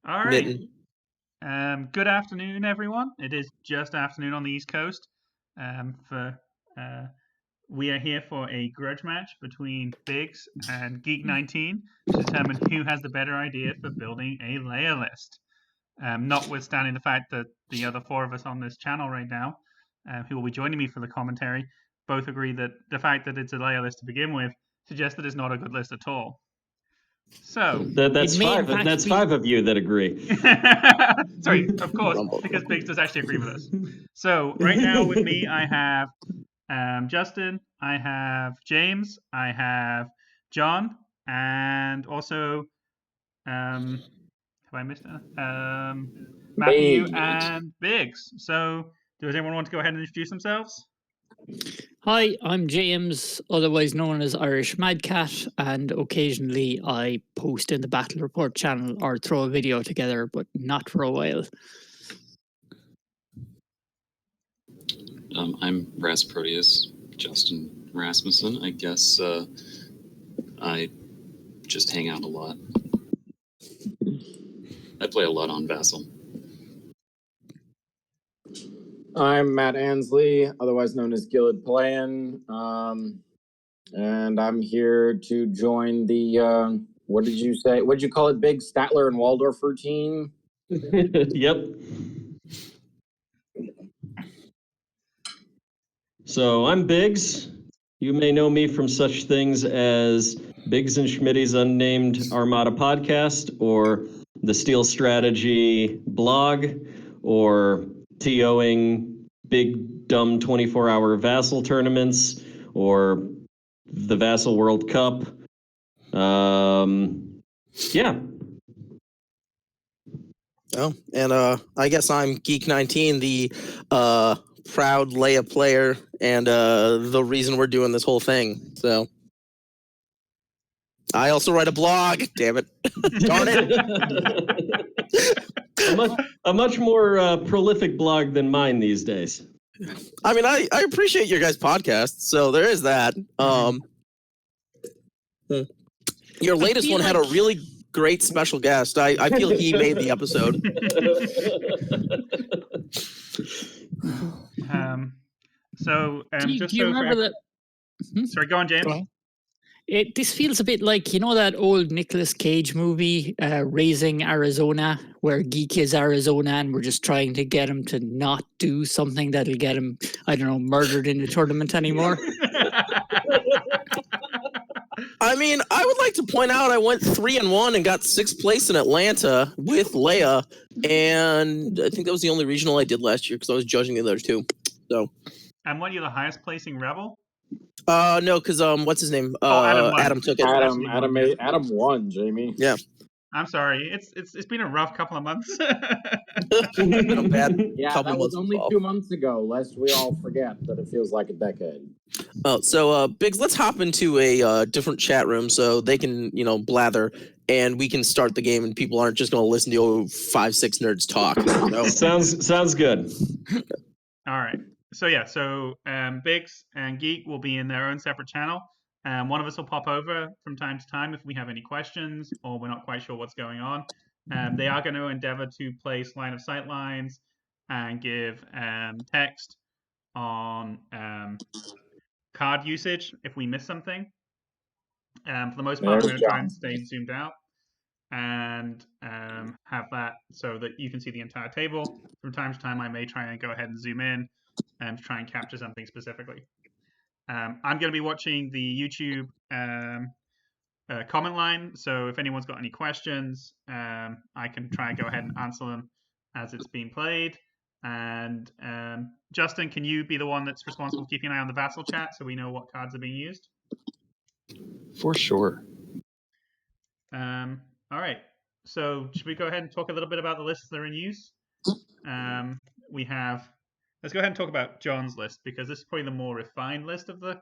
All right. Good afternoon, everyone. It is just afternoon on the East Coast. We are here for a grudge match between Biggs and Geek19 to determine who has the better idea for building a Leia list. Notwithstanding the fact that the other four of us on this channel right now, who will be joining me for the commentary, both agree that the fact that it's a Leia list to begin with suggests that it's not a good list at all. So that's five. That's five of you that agree. Sorry, of course, because Biggs does actually agree with us. So right now with me, I have Justin, I have James, I have John, and also have I missed Matthew and Biggs. So does anyone want to go ahead and introduce themselves? Hi, I'm James, otherwise known as Irish Madcat, and occasionally I post in the Battle Report channel or throw a video together, but not for a while. I'm Ras Proteus, Justin Rasmussen. I guess I just hang out a lot. I play a lot on Vassal. I'm Matt Ansley, otherwise known as Gillid Playin, and I'm here to join the, what did you say? What did you call it, Big Statler and Waldorf routine? Yep. So I'm Biggs. You may know me from such things as Biggs and Schmitty's Unnamed Armada podcast, or the Steel Strategy blog, or TOing big dumb 24-hour Vassal tournaments, or the Vassal World Cup. Yeah. Oh, and I guess I'm Geek19, the proud Leia player, and the reason we're doing this whole thing. So I also write a blog. Damn it! Darn it! a much more prolific blog than mine these days. I mean, I appreciate your guys' podcast, so there is that. Your latest one had a really great special guest. I feel he made the episode. Do you remember that? Sorry, go on, James. Go on. This feels a bit like, you know, that old Nicolas Cage movie, Raising Arizona, where Geek is Arizona and we're just trying to get him to not do something that'll get him, I don't know, murdered in the tournament anymore. I mean, I would like to point out I went 3-1 and got 6th place in Atlanta with Leia, and I think that was the only regional I did last year because I was judging the other two. So. And weren't you the highest placing rebel? No, because what's his name? Adam took it. Adam won, Jamie. Yeah. I'm sorry. It's been a rough couple of months. Bad yeah, that was only 2 months ago, lest we all forget that it feels like a decade. Oh, so Biggs, let's hop into a different chat room so they can, blather, and we can start the game, and people aren't just going to listen to 5-6 nerds talk. Sounds good. All right. So Biggs and Geek will be in their own separate channel. One of us will pop over from time to time if we have any questions or we're not quite sure what's going on. They are going to endeavor to place line of sight lines and give text on card usage if we miss something. For the most part, I'm going to try and stay zoomed out and have that so that you can see the entire table. From time to time, I may try and go ahead and zoom in and try and capture something specifically. I'm going to be watching the YouTube comment line, so if anyone's got any questions, I can try and go ahead and answer them as it's being played. And Justin, can you be the one that's responsible for keeping an eye on the Vassal chat so we know what cards are being used? For sure. All right. So should we go ahead and talk a little bit about the lists that are in use? Let's go ahead and talk about John's list, because this is probably the more refined list of the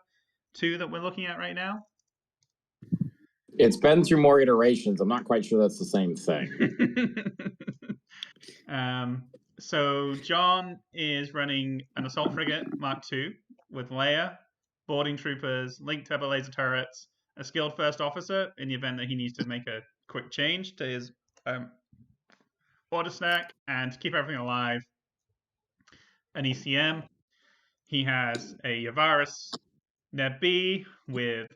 two that we're looking at right now. It's been through more iterations. I'm not quite sure that's the same thing. So John is running an Assault Frigate Mk.II with Leia, boarding troopers, linked Turbolaser turrets, a skilled first officer in the event that he needs to make a quick change to his order stack, and to keep everything alive, an ECM. He has a Yavaris Neb B with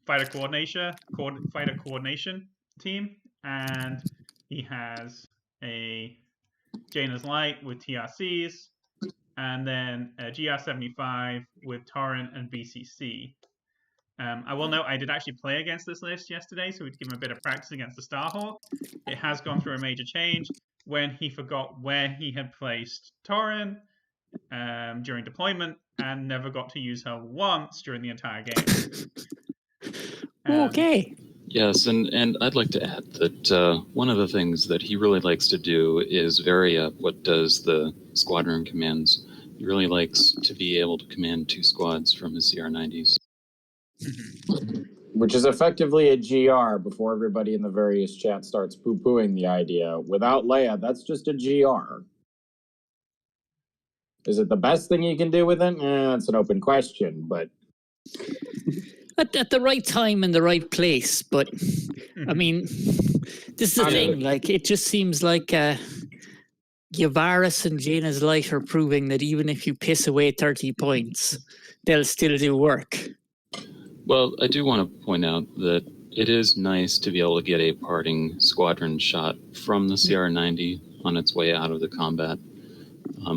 fighter coordination team, and he has a Jaina's Light with TRCs, and then a GR75 with Torrent and BCC. I will note I did actually play against this list yesterday, so we'd give him a bit of practice against the Starhawk. It has gone through a major change when he forgot where he had placed Torrent during deployment and never got to use her once during the entire game. Okay. Yes, and I'd like to add that one of the things that he really likes to do is vary up what does the squadron commands. He really likes to be able to command 2 squads from his CR90s. Which is effectively a GR before everybody in the various chats starts poo-pooing the idea. Without Leia, that's just a GR. Is it the best thing you can do with it? That's an open question, but... At the right time and the right place, but I mean, this is the thing. Like, it just seems like Yavaris and Jaina's Light are proving that even if you piss away 30 points, they'll still do work. Well, I do want to point out that it is nice to be able to get a parting squadron shot from the CR90 on its way out of the combat,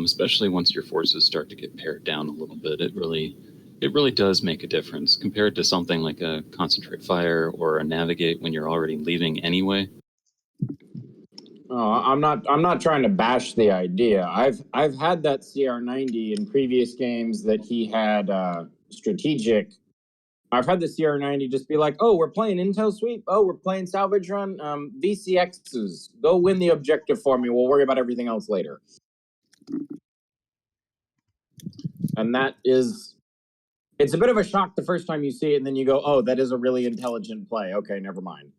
especially once your forces start to get pared down a little bit. It really does make a difference compared to something like a concentrate fire or a navigate when you're already leaving anyway. Oh, I'm not trying to bash the idea. I've had that CR90 in previous games that he had strategic. I've had the CR90 just be like, oh, we're playing Intel Sweep. Oh, we're playing Salvage Run. VCXs. Go win the objective for me. We'll worry about everything else later. And that is... It's a bit of a shock the first time you see it, and then you go, oh, that is a really intelligent play. Okay, never mind.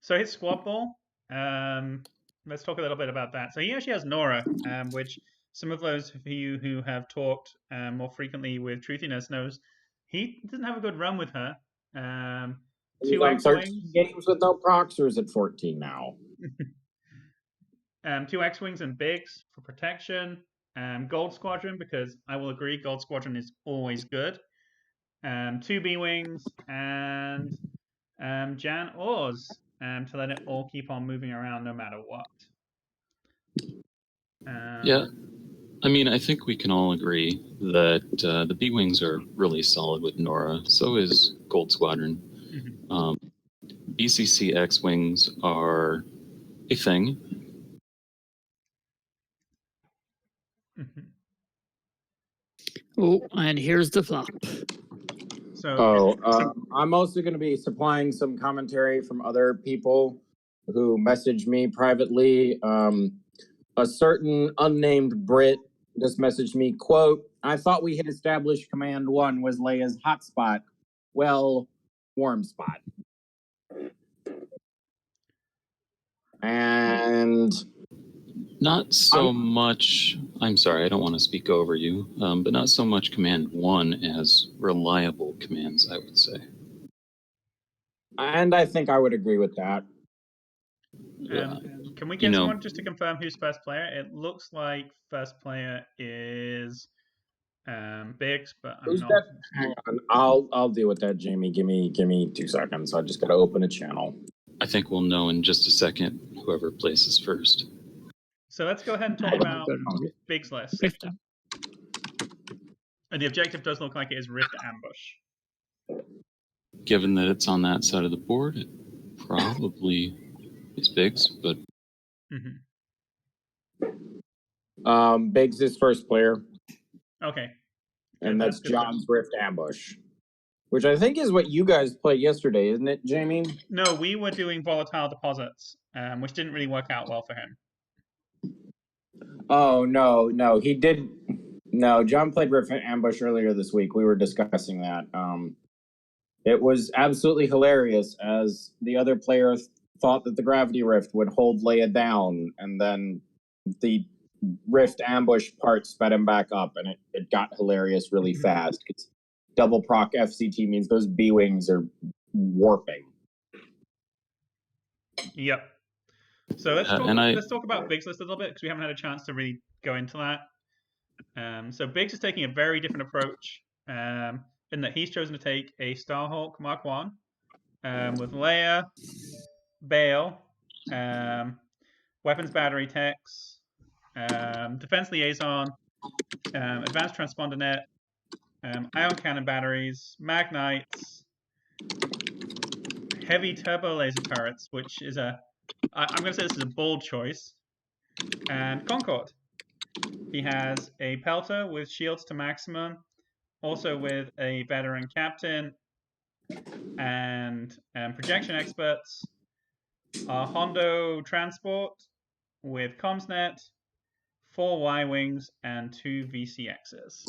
So his squad ball, let's talk a little bit about that. So he actually has Nora, which some of those of you who have talked more frequently with Truthiness knows he doesn't have a good run with her. 2 X-Wings. Games with no procs, or is it 14 now? 2 X-Wings and Biggs for protection. Gold Squadron, because I will agree, Gold Squadron is always good. 2 B-Wings and Jan Oars to let it all keep on moving around no matter what. Yeah, I mean, I think we can all agree that the B-Wings are really solid with Nora. So is Gold Squadron. BCC X-Wings are a thing. Oh, and here's the flop. So, I'm also going to be supplying some commentary from other people who messaged me privately. A certain unnamed Brit just messaged me, quote, I thought we had established Command 1 was Leia's hotspot. Well, warm spot. And... Not so much, I'm sorry, I don't want to speak over you, but not so much Command 1 as reliable commands, I would say. And I think I would agree with that. Can we get someone just to confirm who's first player? It looks like first player is Biggs, but I'm not. Hang on, I'll deal with that, Jamie. Give me 2 seconds. I just got to open a channel. I think we'll know in just a second whoever places first. So let's go ahead and talk about Bigg's list. And the objective does look like it is Rift Ambush. Given that it's on that side of the board, it probably is Biggs, but... Biggs is first player. Okay. And that's John's Rift Ambush. Which I think is what you guys played yesterday, isn't it, Jamie? No, we were doing Volatile Deposits, which didn't really work out well for him. Oh, no, he did. No, John played Rift Ambush earlier this week. We were discussing that. It was absolutely hilarious as the other player thought that the Gravity Rift would hold Leia down, and then the Rift Ambush part sped him back up, and it got hilarious really fast. It's double proc FCT means those B-Wings are warping. Yep. So let's talk about Bigg's list a little bit because we haven't had a chance to really go into that. So Biggs is taking a very different approach in that he's chosen to take a Starhawk Mark 1 with Leia, Bail, weapons battery techs, defense liaison, advanced transponder net, ion cannon batteries, Magnites, heavy turbolaser turrets, which is I'm going to say this is a bold choice, and Concord. He has a Pelta with shields to maximum, also with a veteran captain and projection experts, a Hondo transport with CommsNet, 4 Y-wings, and 2 VCXs.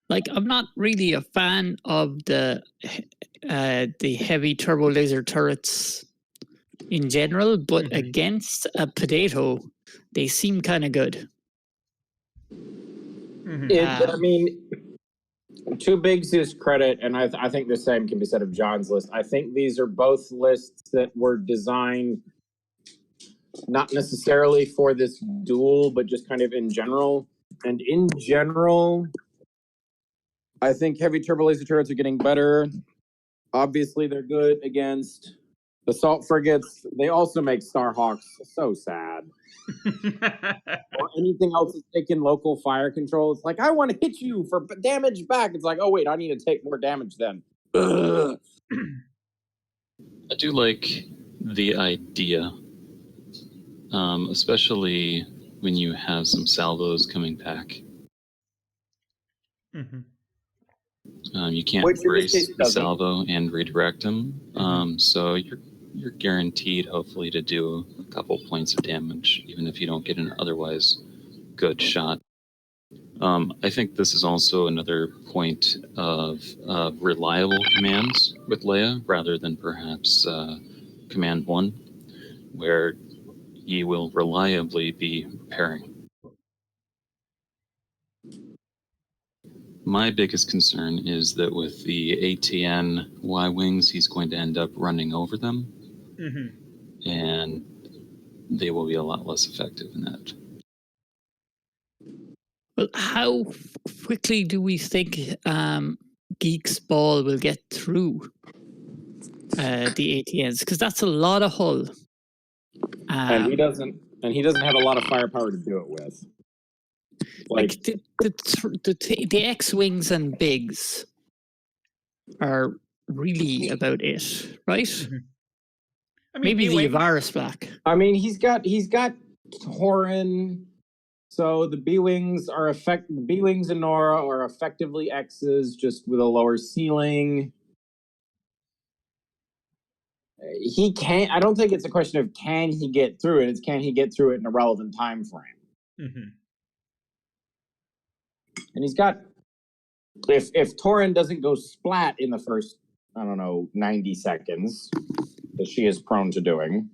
Like, I'm not really a fan of the heavy turbo laser turrets in general, but against a potato, they seem kind of good. I mean, to Biggs' credit, and I think the same can be said of John's list, I think these are both lists that were designed not necessarily for this duel, but just kind of in general. And in general, I think heavy turbo laser turrets are getting better. Obviously, they're good against assault frigates. They also make Starhawks so sad. Or anything else that's taking local fire control. It's like, I want to hit you for damage back. It's like, oh, wait, I need to take more damage then. I do like the idea, especially when you have some salvos coming back. You can't brace the salvo and redirect them, so you're guaranteed hopefully to do a couple points of damage, even if you don't get an otherwise good shot. I think this is also another point of reliable commands with Leia, rather than perhaps Command 1, where he will reliably be repairing. My biggest concern is that with the ATN Y-wings, he's going to end up running over them, and they will be a lot less effective in that. Well, how quickly do we think Geek's ball will get through the ATNs? Because that's a lot of hull. And he doesn't have a lot of firepower to do it with. Like the X-wings and Biggs are really about it, right? I mean, maybe the Avaris Black. I mean, he's got Torin. So the B-wings B-wings and Nora are effectively X's, just with a lower ceiling. He can't. I don't think it's a question of can he get through it. It's can he get through it in a relevant time frame. And he's got. If Torin doesn't go splat in the first, 90 seconds, that she is prone to doing.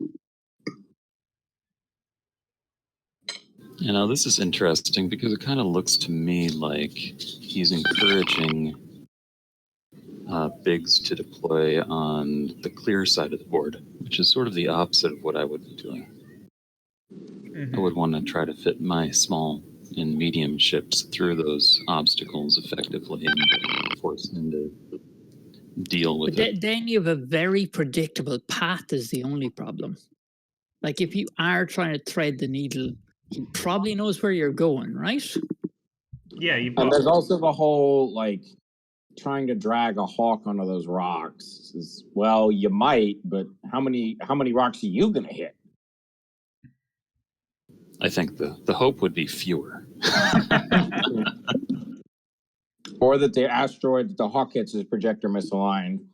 You know, this is interesting because it kind of looks to me like he's encouraging Biggs to deploy on the clear side of the board, which is sort of the opposite of what I would be doing. I would want to try to fit my small and medium ships through those obstacles effectively and force them to deal with it. Then you have a very predictable path is the only problem. Like if you are trying to thread the needle, he probably knows where you're going, right? Yeah, and there's also the whole trying to drag a hawk onto those rocks. Well, you might, but how many rocks are you gonna hit? I think the hope would be fewer. Or that the asteroid that the hawk hits is projector misaligned.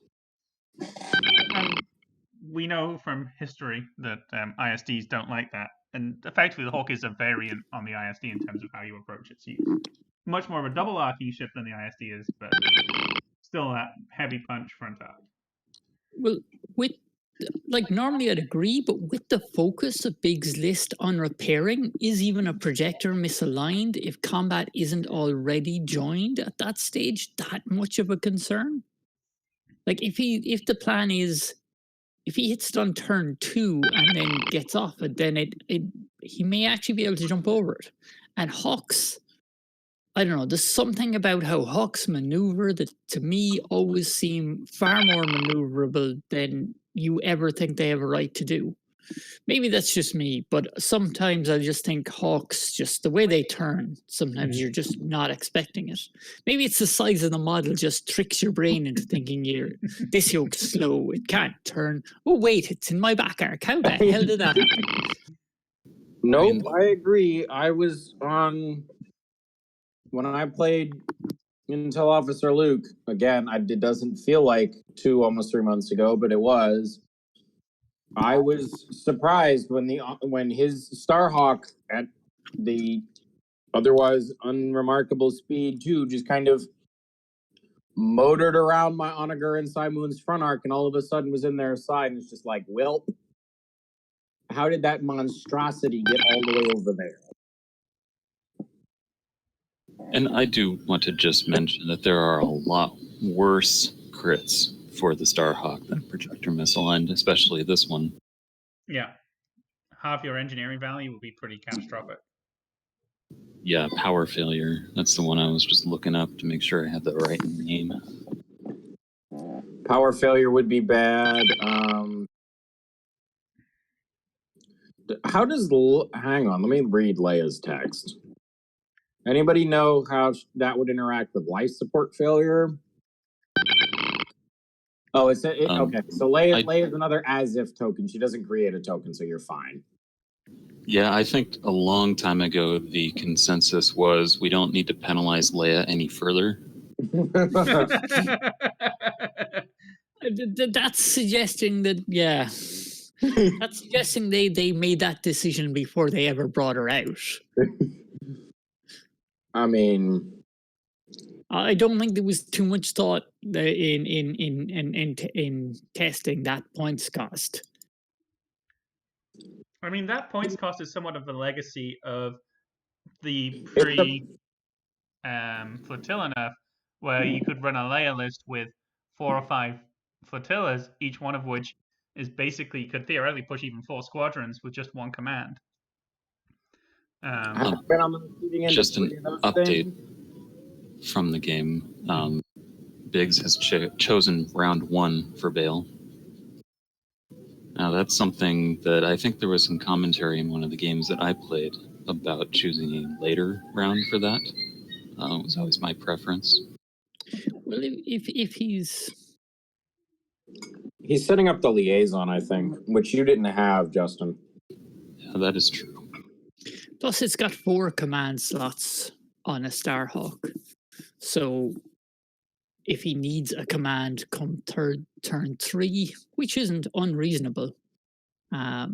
We know from history that ISDs don't like that. And effectively, the Hawk is a variant on the ISD in terms of how you approach its use. Much more of a double arcing ship than the ISD is, but still that heavy punch front up. Well, normally I'd agree, but with the focus of Biggs' list on repairing, is even a projector misaligned if combat isn't already joined at that stage that much of a concern? Like if the plan is if he hits it on turn 2 and then gets off it, then he may actually be able to jump over it. And Hawks, I don't know, there's something about how Hawks maneuver that to me always seem far more maneuverable than you ever think they have a right to do. Maybe that's just me, but sometimes I just think Hawks, just the way they turn, sometimes you're just not expecting it. Maybe it's the size of the model just tricks your brain into thinking this yoke's slow, it can't turn. Oh wait, it's in my back arc. How the hell did that happen? Nope, I agree. I was on when I played Intel Officer Luke again. It doesn't feel like almost 3 months ago, but it was. I was surprised when his Starhawk at the otherwise unremarkable speed 2 just kind of motored around my Onager and Simoon's front arc, and all of a sudden was in their side, and it's just like, well, how did that monstrosity get all the way over there? And I do want to just mention that there are a lot worse crits for the Starhawk than projector missile, and especially this one. Yeah. Half your engineering value will be pretty catastrophic. Yeah, power failure. That's the one I was just looking up to make sure I had the right name. Power failure would be bad. How does... Hang on, let me read Leia's text. Anybody know how that would interact with life support failure? Oh, okay. So Leia's another as-if token. She doesn't create a token, so you're fine. Yeah, I think a long time ago the consensus was we don't need to penalize Leia any further. That's suggesting that, yeah. That's suggesting they made that decision before they ever brought her out. I mean, I don't think there was too much thought in testing that points cost. I mean, that points cost is somewhat of a legacy of the flotilla nerf, where you could run a Leia list with 4 or 5 flotillas, each one of which is basically could theoretically push even 4 squadrons with just one command. Just an update from the game. Biggs has chosen round 1 for Bale. Now that's something that I think there was some commentary in one of the games that I played about choosing a later round for that. It was always my preference. Well, if he's setting up the liaison, I think, which you didn't have, Justin. Yeah, that is true. Plus, it's got 4 command slots on a Starhawk. So if he needs a command come turn 3, which isn't unreasonable. Oh,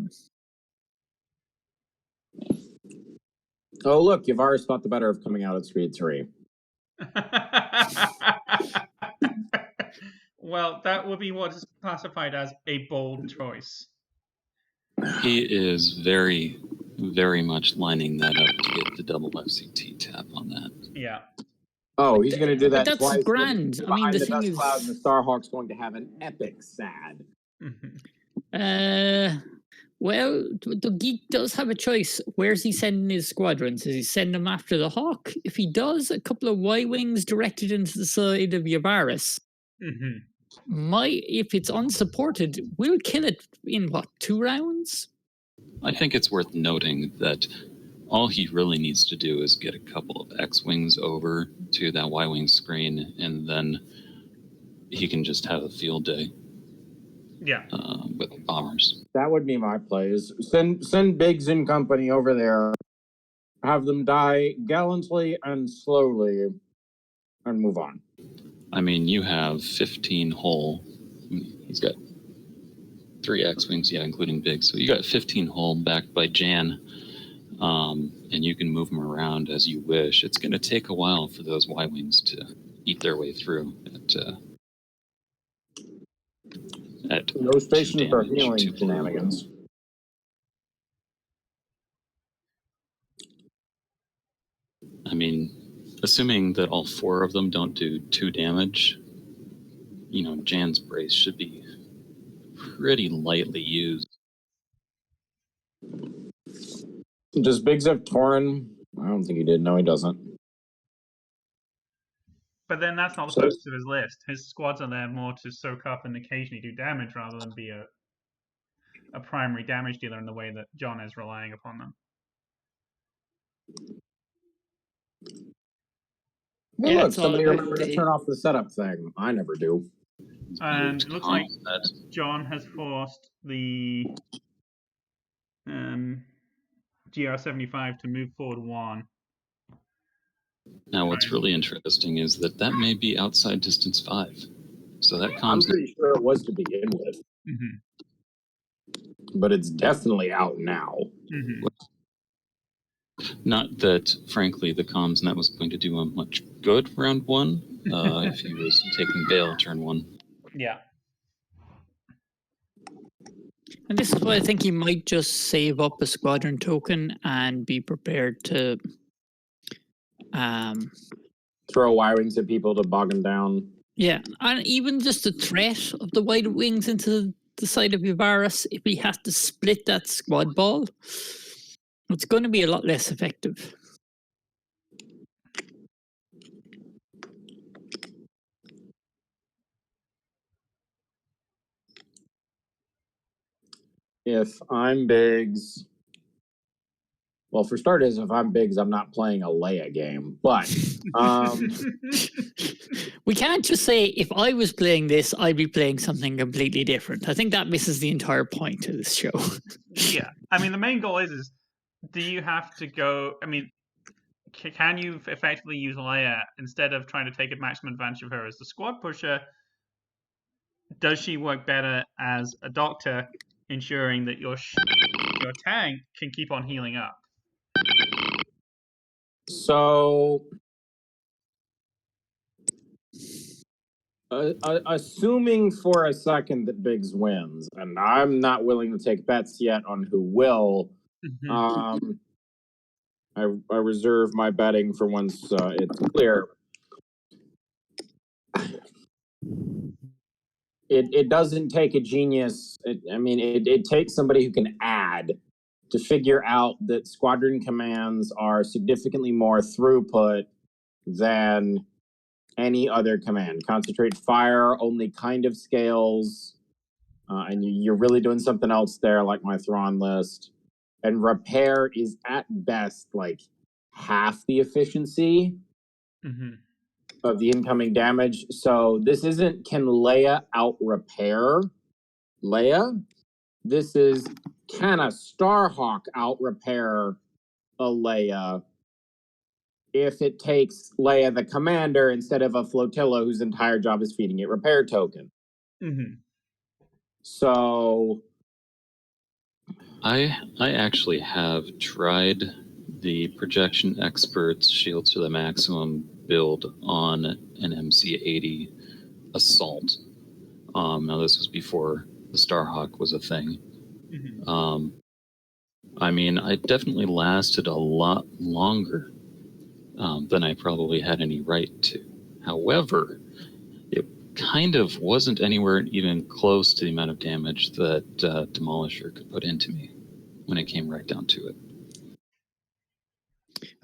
look, Yavaris thought the better of coming out at speed 3. Well, that would be what is classified as a bold choice. He is very, very much lining that up to get the double FCT tap on that. Yeah. Oh, he's going to do that that's twice. Grand. I mean, the thing is, cloud, and the Starhawk's going to have an epic sad. Well, the Geek does have a choice. Where's he sending his squadrons? Does he send them after the Hawk? If he does, a couple of Y-wings directed into the side of Yavaris. If it's unsupported, we'll kill it in, 2 rounds? I think it's worth noting that all he really needs to do is get a couple of X-wings over to that Y-wing screen, and then he can just have a field day. Yeah. With bombers. That would be my play. Is send Biggs and company over there, have them die gallantly and slowly, and move on. I mean, you have 15 hull. He's got 3 X-wings, yeah, including Bigg. So you got 15 hull backed by Jan, and you can move them around as you wish. It's going to take a while for those Y-wings to eat their way through at no station for healing shenanigans. I mean, assuming that all 4 of them don't do 2 damage, Jan's brace should be pretty lightly used. Does Biggs have Tauren? I don't think he did. No, he doesn't. But then that's not the focus of his list. His squads are there more to soak up and occasionally do damage rather than be a primary damage dealer in the way that John is relying upon them. Hey, Yeah, look, it's all somebody about remembered to turn off the setup thing. I never do. And it looks like That John has forced the GR75 to move forward 1. Now, what's really interesting is that may be outside distance 5. So that I'm comms. pretty sure it was to begin with, but it's definitely out now. Not that, frankly, the comms net was going to do him much good round 1 if he was taking Bale turn 1. Yeah. And this is why I think he might just save up a squadron token and be prepared to Throw Y-wings at people to bog them down. yeah, and even just the threat of the white wings into the side of Yavaris, if he has to split that squad ball, it's going to be a lot less effective. If I'm Biggs, well, for starters, if I'm Biggs, I'm not playing a Leia game. But we can't just say if I was playing this, I'd be playing something completely different. I think that misses the entire point of this show. Yeah, I mean the main goal is do you have to go? I mean, can you effectively use Leia instead of trying to take a maximum advantage of her as the squad pusher? Does she work better as a doctor, ensuring that your tank can keep on healing up? So, assuming for a second that Biggs wins, and I'm not willing to take bets yet on who will, I reserve my betting for once it's clear. It doesn't take a genius. It takes somebody who can add to figure out that squadron commands are significantly more throughput than any other command. Concentrate fire only kind of scales, and you're really doing something else there, like my Thrawn list. And repair is at best like half the efficiency of the incoming damage. So this isn't can Leia out repair Leia? This is can a Starhawk out repair a Leia if it takes Leia the commander instead of a flotilla whose entire job is feeding it repair token. So I actually have tried the Projection Experts Shield to the Maximum build on an MC-80 Assault. Now this was before the Starhawk was a thing. I mean, I definitely lasted a lot longer than I probably had any right to. However, it kind of wasn't anywhere even close to the amount of damage that Demolisher could put into me when it came right down to it.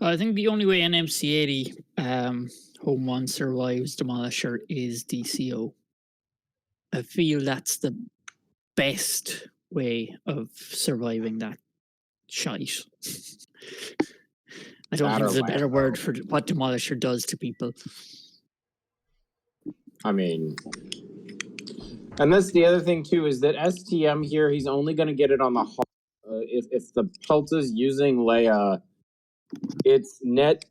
I think the only way an MC-80 Home 1 survives Demolisher is DCO. I feel that's the best way of surviving that shite. I don't think there's a better word for what Demolisher does to people. I mean, and that's the other thing too, is that STM here, he's only going to get it on the heart. If the Pelta's using Leia, it's net,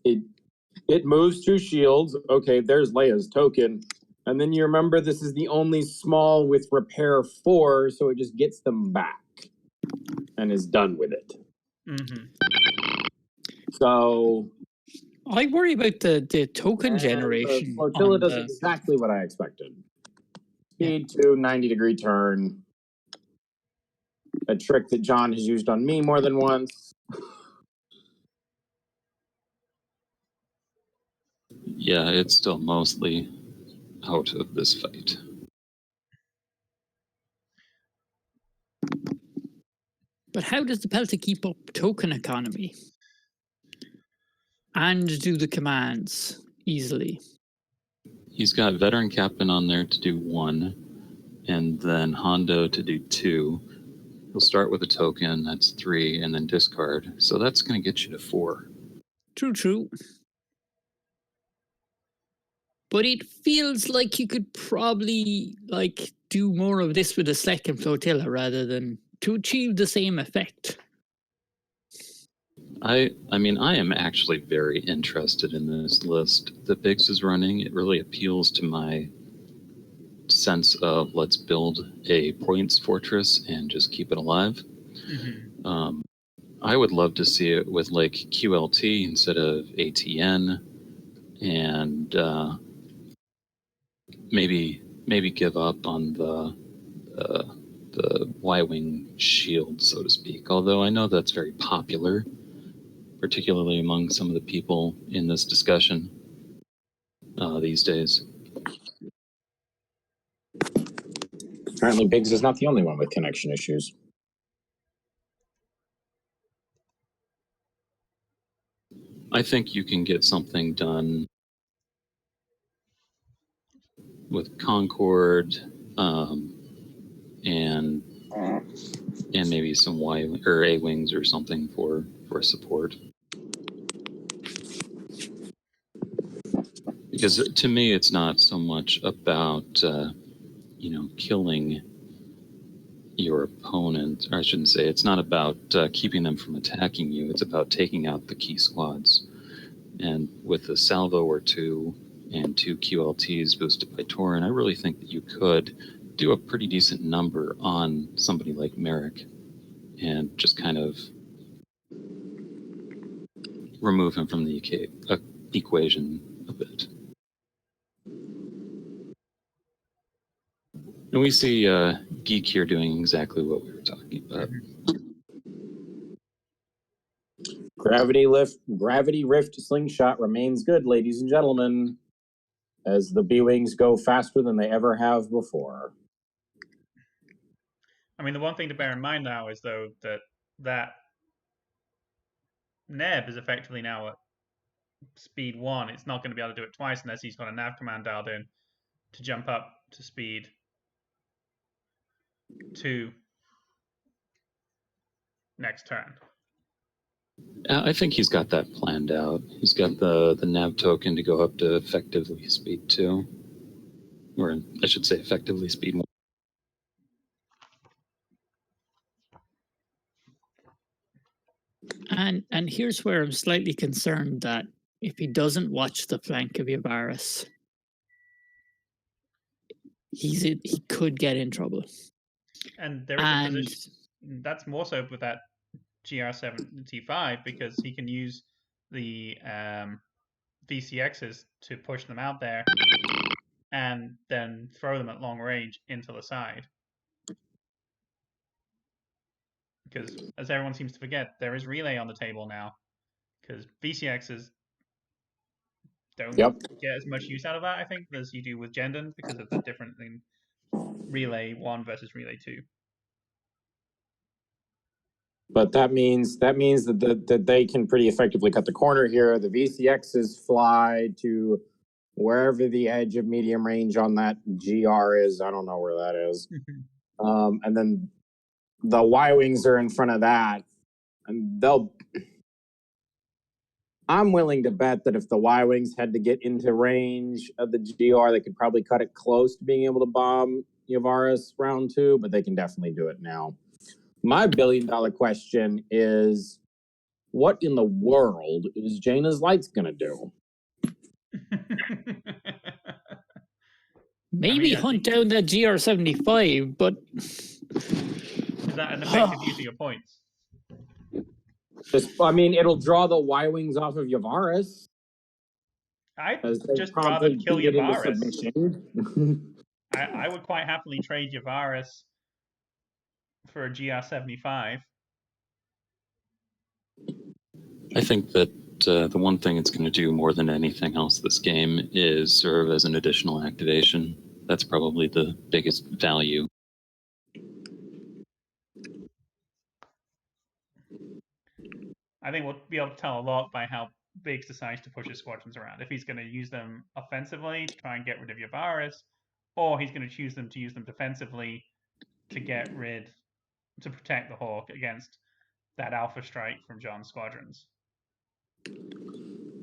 it moves 2 shields. Okay, there's Leia's token. And then you remember this is the only small with repair 4, so it just gets them back and is done with it. So I worry about the token generation. The flotilla does exactly what I expected. Speed 2, 90-degree turn. A trick that John has used on me more than once. Yeah, it's still mostly out of this fight. But how does the Pelta keep up token economy? And do the commands easily? He's got Veteran Captain on there to do 1, and then Hondo to do 2. He'll start with a token, that's 3, and then discard. So that's going to get you to 4. True. But it feels like you could probably do more of this with a second flotilla rather than to achieve the same effect. I mean, I am actually very interested in this list that Biggs is running. It really appeals to my sense of let's build a points fortress and just keep it alive. Mm-hmm. I would love to see it with like QLT instead of ATN, and maybe give up on the Y-wing shield, so to speak. Although I know that's very popular, particularly among some of the people in this discussion these days. Apparently, Biggs is not the only one with connection issues. I think you can get something done with Concord and maybe some Y or A wings or something for support. Because to me, it's not so much about killing your opponent, or I shouldn't say, it's not about keeping them from attacking you. It's about taking out the key squads. And with a salvo or 2 and 2 QLTs boosted by Torin, I really think that you could do a pretty decent number on somebody like Merrick and just kind of remove him from the equation a bit. And we see Geek here doing exactly what we were talking about. Gravity Rift slingshot remains good, ladies and gentlemen, as the B-Wings go faster than they ever have before. I mean, the one thing to bear in mind now is, though, that Neb is effectively now at speed 1. It's not going to be able to do it twice unless he's got a nav command dialed in to jump up to speed 2 next turn. I think he's got that planned out. He's got the nav token to go up to effectively speed 2. Or I should say effectively speed 1. And here's where I'm slightly concerned that if he doesn't watch the flank of Yavaris, he could get in trouble. And there is a position that's more so with that GR75, because he can use the VCXs to push them out there and then throw them at long range into the side. Because, as everyone seems to forget, there is relay on the table now. Because VCXs don't get as much use out of that, I think, as you do with Gendon, because of the difference in relay 1 versus relay 2. But that means that they can pretty effectively cut the corner here. The VCXs fly to wherever the edge of medium range on that GR is. I don't know where that is. And then the Y-wings are in front of that, and I'm willing to bet that if the Y-wings had to get into range of the GR, they could probably cut it close to being able to bomb Yavaris round 2, but they can definitely do it now. My billion-dollar question is, what in the world is Jaina's Lights going to do? Maybe hunt down that GR75, but... Is that an effective use of your points? It'll draw the Y-wings off of Yavaris. I'd just rather kill Yavaris. I would quite happily trade Yavaris for a GR75. I think that the one thing it's going to do more than anything else this game is serve as an additional activation. That's probably the biggest value. I think we'll be able to tell a lot by how Biggs decides to push his squadrons around. If he's going to use them offensively to try and get rid of Yavaris, or he's going to choose them to use them defensively to protect the Hawk against that alpha strike from John's squadrons.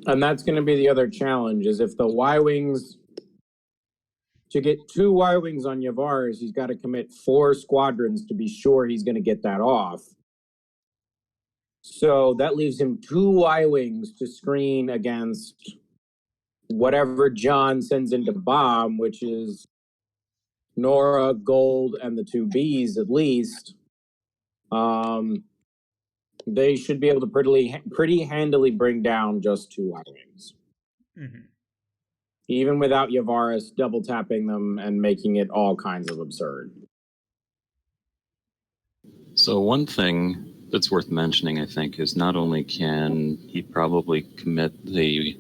And that's going to be the other challenge, is if the Y-wings, to get 2 Y-wings on Yavaris, he's got to commit 4 squadrons to be sure he's going to get that off. So that leaves him 2 Y-wings to screen against whatever John sends into bomb, which is Nora, Gold, and the 2 Bs at least. They should be able to pretty handily bring down just 2 Y-wings. Mm-hmm. Even without Yavaris double tapping them and making it all kinds of absurd. So one thing that's worth mentioning, I think, is not only can he probably commit the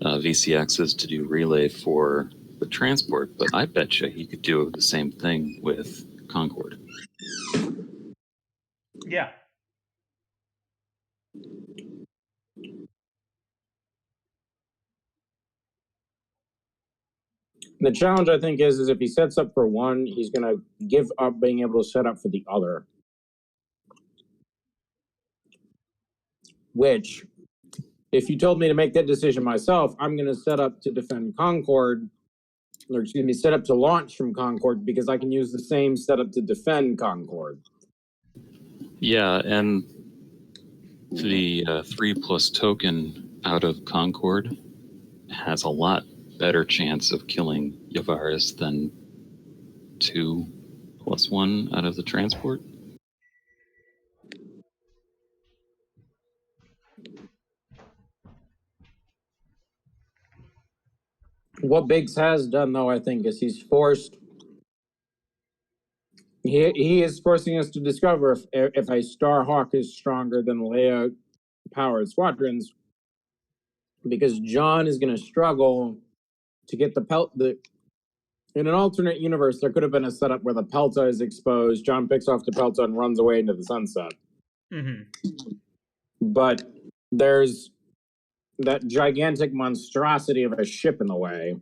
VCXs to do relay for the transport, but I bet you he could do the same thing with Concord. Yeah. The challenge, I think, is if he sets up for one, he's going to give up being able to set up for the other. Which, if you told me to make that decision myself, I'm going to set up to defend Concord, or excuse me, set up to launch from Concord, because I can use the same setup to defend Concord. Yeah, and the 3+ token out of Concord has a lot better chance of killing Yavaris than 2+1 out of the transport. What Biggs has done, though, I think, is he's forced. He is forcing us to discover if a Starhawk is stronger than Leia powered squadrons, because John is going to struggle to get the in an alternate universe, there could have been a setup where the Pelta is exposed, John picks off the Pelta and runs away into the sunset. Mm-hmm. But there's that gigantic monstrosity of a ship in the way.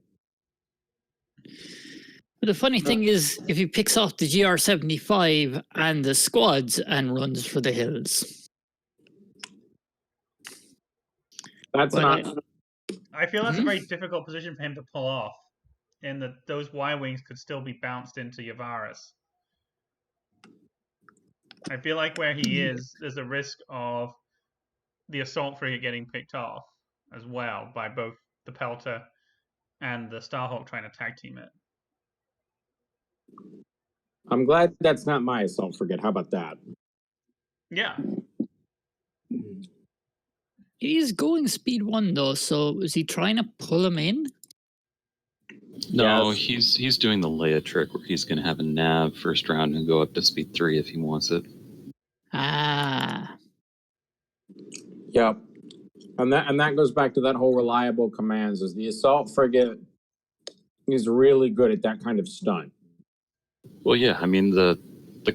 But the funny thing is, if he picks off the GR-75 and the squads and runs for the hills. That's an option. I feel that's a very difficult position for him to pull off, in that those Y-wings could still be bounced into Yavaris. I feel like where he is, there's a risk of the Assault Frigate getting picked off as well by both the Pelta and the Starhawk trying to tag team it. I'm glad that's not my Assault Frigate. How about that? Yeah. He's going speed 1 though, so is he trying to pull him in? No, Yes. he's doing the Leia trick where he's going to have a nav first round and go up to speed 3 if he wants it. Ah. Yep. And that goes back to that whole reliable commands, is the Assault Frigate is really good at that kind of stunt. Well, yeah, I mean, the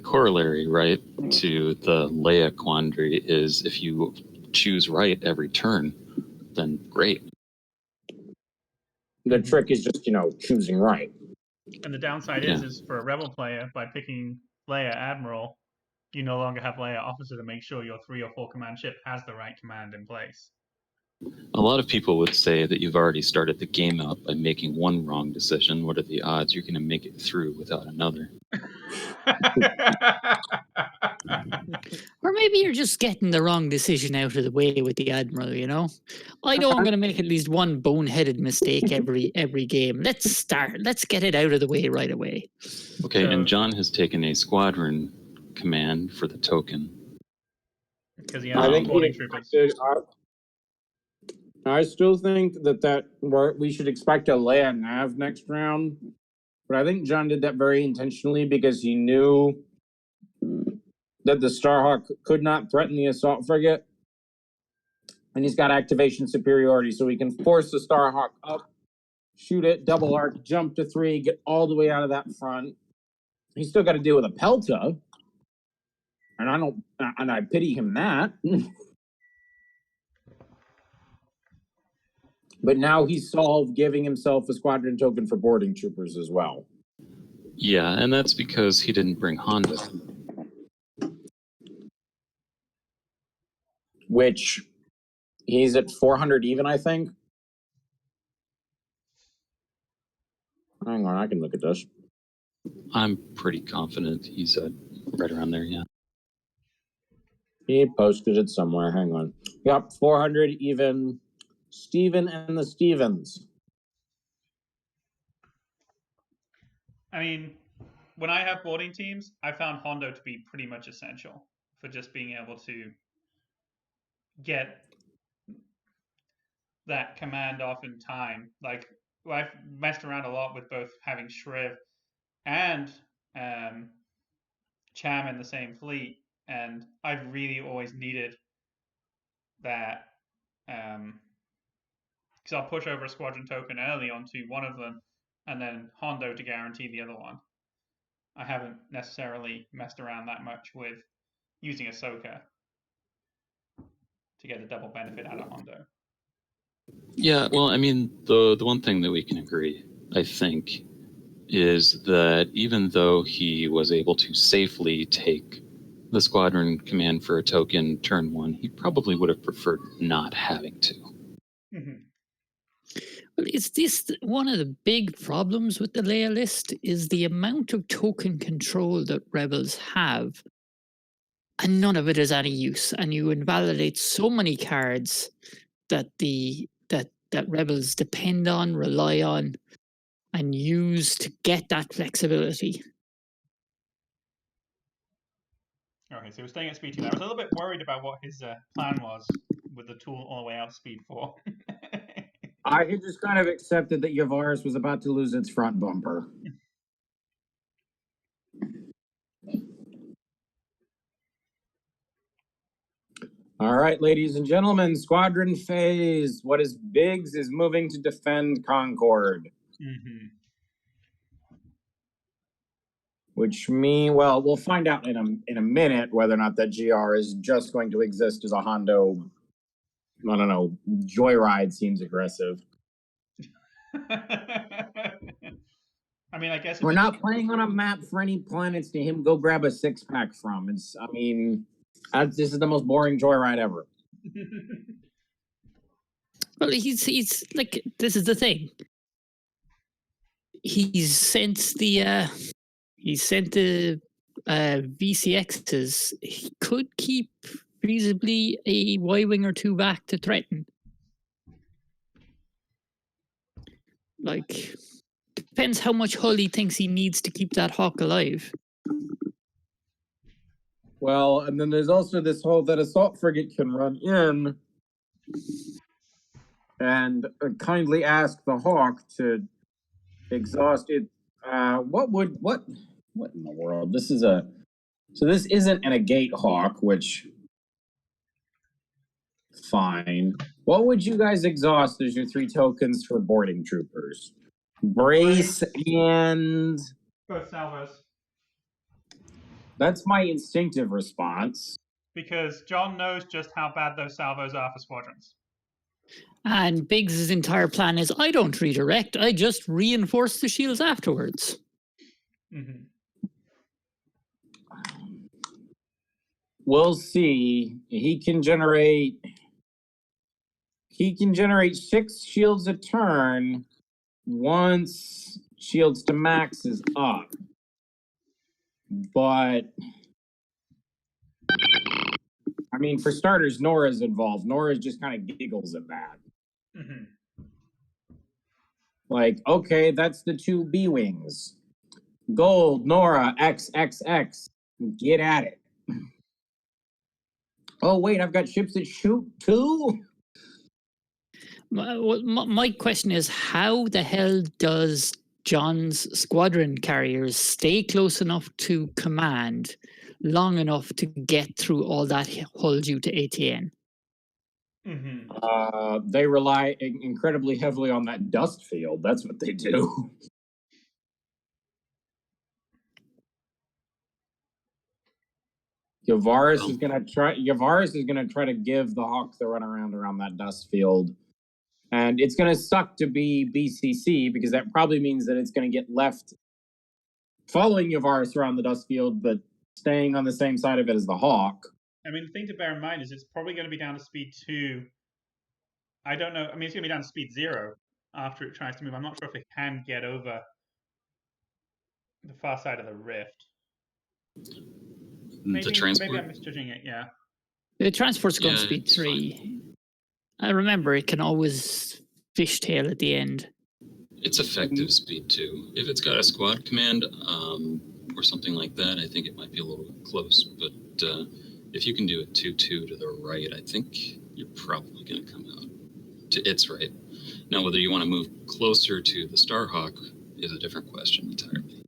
corollary, right, to the Leia quandary is if you choose right every turn, then great. The trick is just, choosing right. And the downside is for a Rebel player, by picking Leia Admiral, you no longer have Leia Officer to make sure your 3 or 4 command ship has the right command in place. A lot of people would say that you've already started the game out by making one wrong decision. What are the odds you're going to make it through without another? Or maybe you're just getting the wrong decision out of the way with the Admiral, I know I'm going to make at least one boneheaded mistake every game. Let's get it out of the way right away. Okay, and John has taken a squadron command for the token. Because he has boarding troopers. I still think that we should expect a Leia nav next round, but I think John did that very intentionally because he knew that the Starhawk could not threaten the Assault Frigate, and he's got activation superiority, so he can force the Starhawk up, shoot it, double arc, jump to 3, get all the way out of that front. He's still got to deal with a Pelta, and I pity him that. But now he's solved giving himself a squadron token for boarding troopers as well. Yeah, and that's because he didn't bring Hondo. Which he's at 400 even, I think. Hang on, I can look at this. I'm pretty confident he's right around there, yeah. He posted it somewhere. Hang on. Yep, 400 even. Steven and the Stevens. I mean, when I have boarding teams, I found Hondo to be pretty much essential for just being able to get that command off in time. Like, I've messed around a lot with both having Shriv and Cham in the same fleet, and I've really always needed that. Because I'll push over a squadron token early onto one of them, and then Hondo to guarantee the other one. I haven't necessarily messed around that much with using Ahsoka to get the double benefit out of Hondo. Yeah, well, I mean, the one thing that we can agree, I think, is that even though he was able to safely take the squadron command for a token turn one, he probably would have preferred not having to. Mm-hmm. Well, is this one of the big problems with the Leia list? Is the amount of token control that rebels have, and none of it is any use, and you invalidate so many cards that that rebels depend on, rely on, and use to get that flexibility. Okay, so we're staying at speed 2. I was a little bit worried about what his plan was with the tool all the way out speed 4. I had just kind of accepted that Yavaris was about to lose its front bumper. All right, ladies and gentlemen, squadron phase. What is Biggs is moving to defend Concord. Mm-hmm. Which means, well, we'll find out in a minute whether or not that GR is just going to exist as a Hondo. I don't know. Joyride seems aggressive. I mean, I guess we're not playing on a map for any planets to him go grab a 6-pack from. It's, I mean, this is the most boring Joyride ever. Well, he's like, this is the thing. He's sent the VCXs. He could keep feasibly a Y-wing or 2 back to threaten. Like, depends how much hull he thinks he needs to keep that Hawk alive. Well, and then there's also this whole that Assault Frigate can run in and kindly ask the Hawk to exhaust it. What in the world? This isn't a gate Hawk, which fine. What would you guys exhaust as your 3 tokens for boarding troopers? Brace and both salvos. That's my instinctive response. Because John knows just how bad those salvos are for squadrons. And Biggs' entire plan is, I don't redirect, I just reinforce the shields afterwards. Mm-hmm. We'll see. He can generate 6 shields a turn once shields to max is up. But I mean, for starters, Nora's involved. Nora just kind of giggles at that. Mm-hmm. Like, okay, that's the 2 B-wings. Gold, Nora, XXX. Get at it. Oh, wait, I've got ships that shoot too? My question is, how the hell does John's squadron carriers stay close enough to command long enough to get through all that hull due to ATN? Mm-hmm. They rely incredibly heavily on that dust field. That's what they do. Yavaris is gonna try to give the Hawk the runaround around that dust field And it's going to suck to be BCC because that probably means that it's going to get left following Yavaris around the dust field, but staying on the same side of it as the Hawk. I mean, the thing to bear in mind is it's probably going to be down to speed 2. I don't know. I mean, it's going to be down to speed 0 after it tries to move. I'm not sure if it can get over the far side of the rift. The transport. Maybe I'm misjudging it, yeah. The transport's going Yeah, speed it's 3. I remember it can always fishtail at the end. It's effective speed 2. If it's got a squad command or something like that, I think it might be a little close. But if you can do it 2-2 to the right, I think you're probably going to come out to its right. Now, whether you want to move closer to the Starhawk is a different question entirely.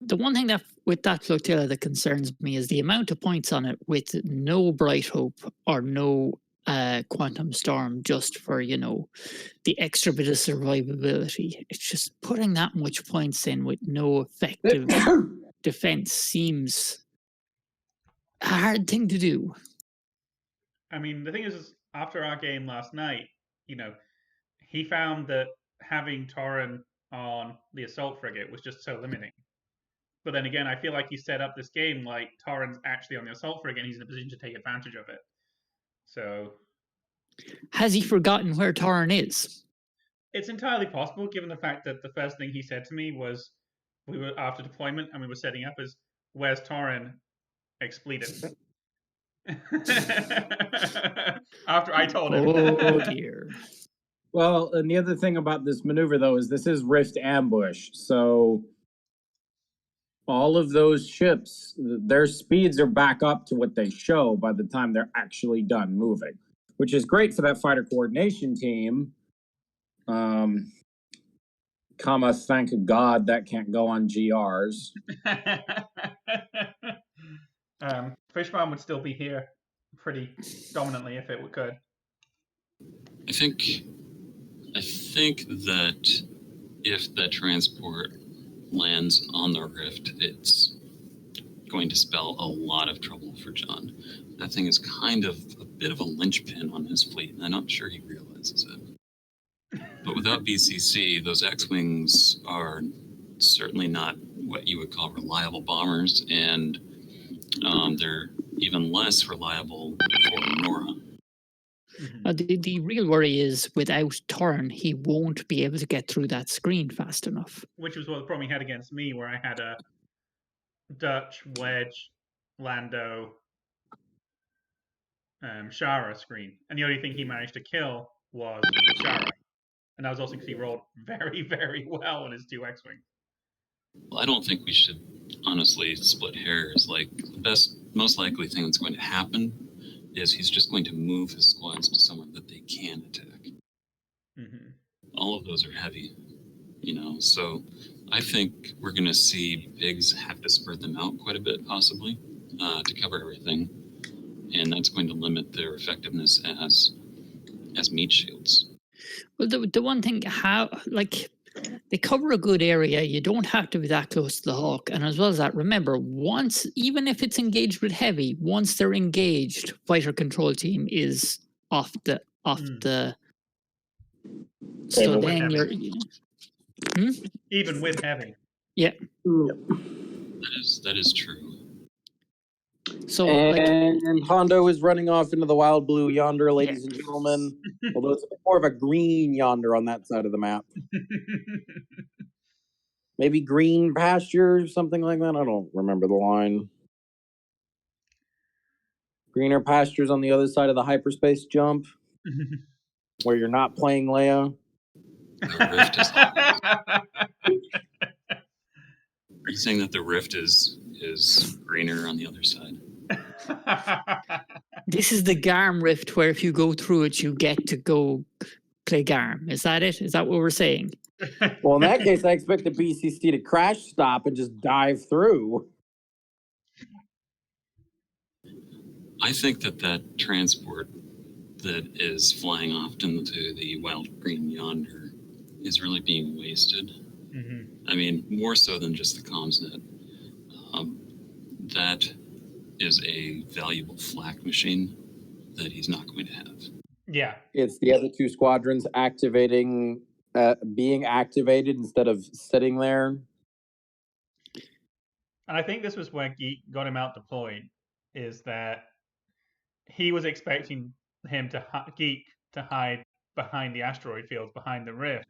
The one thing that with that flotilla that concerns me is the amount of points on it with no Bright Hope or no Quantum Storm, just for, the extra bit of survivability. It's just putting that much points in with no effective defense seems a hard thing to do. I mean, the thing is, after our game last night, he found that having Torren on the Assault Frigate was just so limiting. But then again, I feel like he set up this game like Torren's actually on the Assault Frigate and he's in a position to take advantage of it. So... Has he forgotten where Torren is? It's entirely possible, given the fact that the first thing he said to me was, we were after deployment and we were setting up, is, "Where's Torren? Expletives." After I told him. Oh dear. Well, and the other thing about this maneuver, though, is this is Rift Ambush. So all of those ships, their speeds are back up to what they show by the time they're actually done moving, which is great for that fighter coordination team. Thank God that can't go on GRs. Fishbomb would still be here pretty dominantly if it could. I think that if the transport lands on the rift, it's going to spell a lot of trouble for John. That thing is kind of a bit of a linchpin on his fleet, and I'm not sure he realizes it. But without BCC, those X-Wings are certainly not what you would call reliable bombers, and they're even less reliable for Nora. The real worry is without Torren, he won't be able to get through that screen fast enough. Which was what the problem he had against me, where I had a Dutch, Wedge, Lando, Shara screen. And the only thing he managed to kill was Shara. And that was also because he rolled very, very well on his 2 X-Wings. Well, I don't think we should honestly split hairs. Like, the most likely thing that's going to happen is he's just going to move his squads to somewhere that they can attack. Mm-hmm. All of those are heavy, so I think we're going to see Biggs have to spread them out quite a bit, possibly, to cover everything. And that's going to limit their effectiveness as meat shields. Well, the one thing, they cover a good area. You don't have to be that close to the Hawk. And as well as that, remember, even if it's engaged with heavy, once they're engaged, fighter control team is off the. So then you're. Even with heavy. Yeah. That is true. So and Hondo is running off into the wild blue yonder, ladies and gentlemen. Although it's a bit more of a green yonder on that side of the map. Maybe green pasture, something like that. I don't remember the line. Greener pastures on the other side of the hyperspace jump, where you're not playing Leia. The rift is. Are you saying that the rift is greener on the other side? This is the Garm Rift, where if you go through it, you get to go play Garm. Is that it? Is that what we're saying? Well, in that case, I expect the BCC to crash stop and just dive through. I think that transport that is flying off into the wild green yonder is really being wasted. Mm-hmm. I mean, more so than just the comms net. That is a valuable flak machine that he's not going to have. Yeah. It's the other two squadrons being activated instead of sitting there. And I think this was where Geek got him out deployed, is that he was expecting Geek to hide behind the asteroid fields, behind the rift.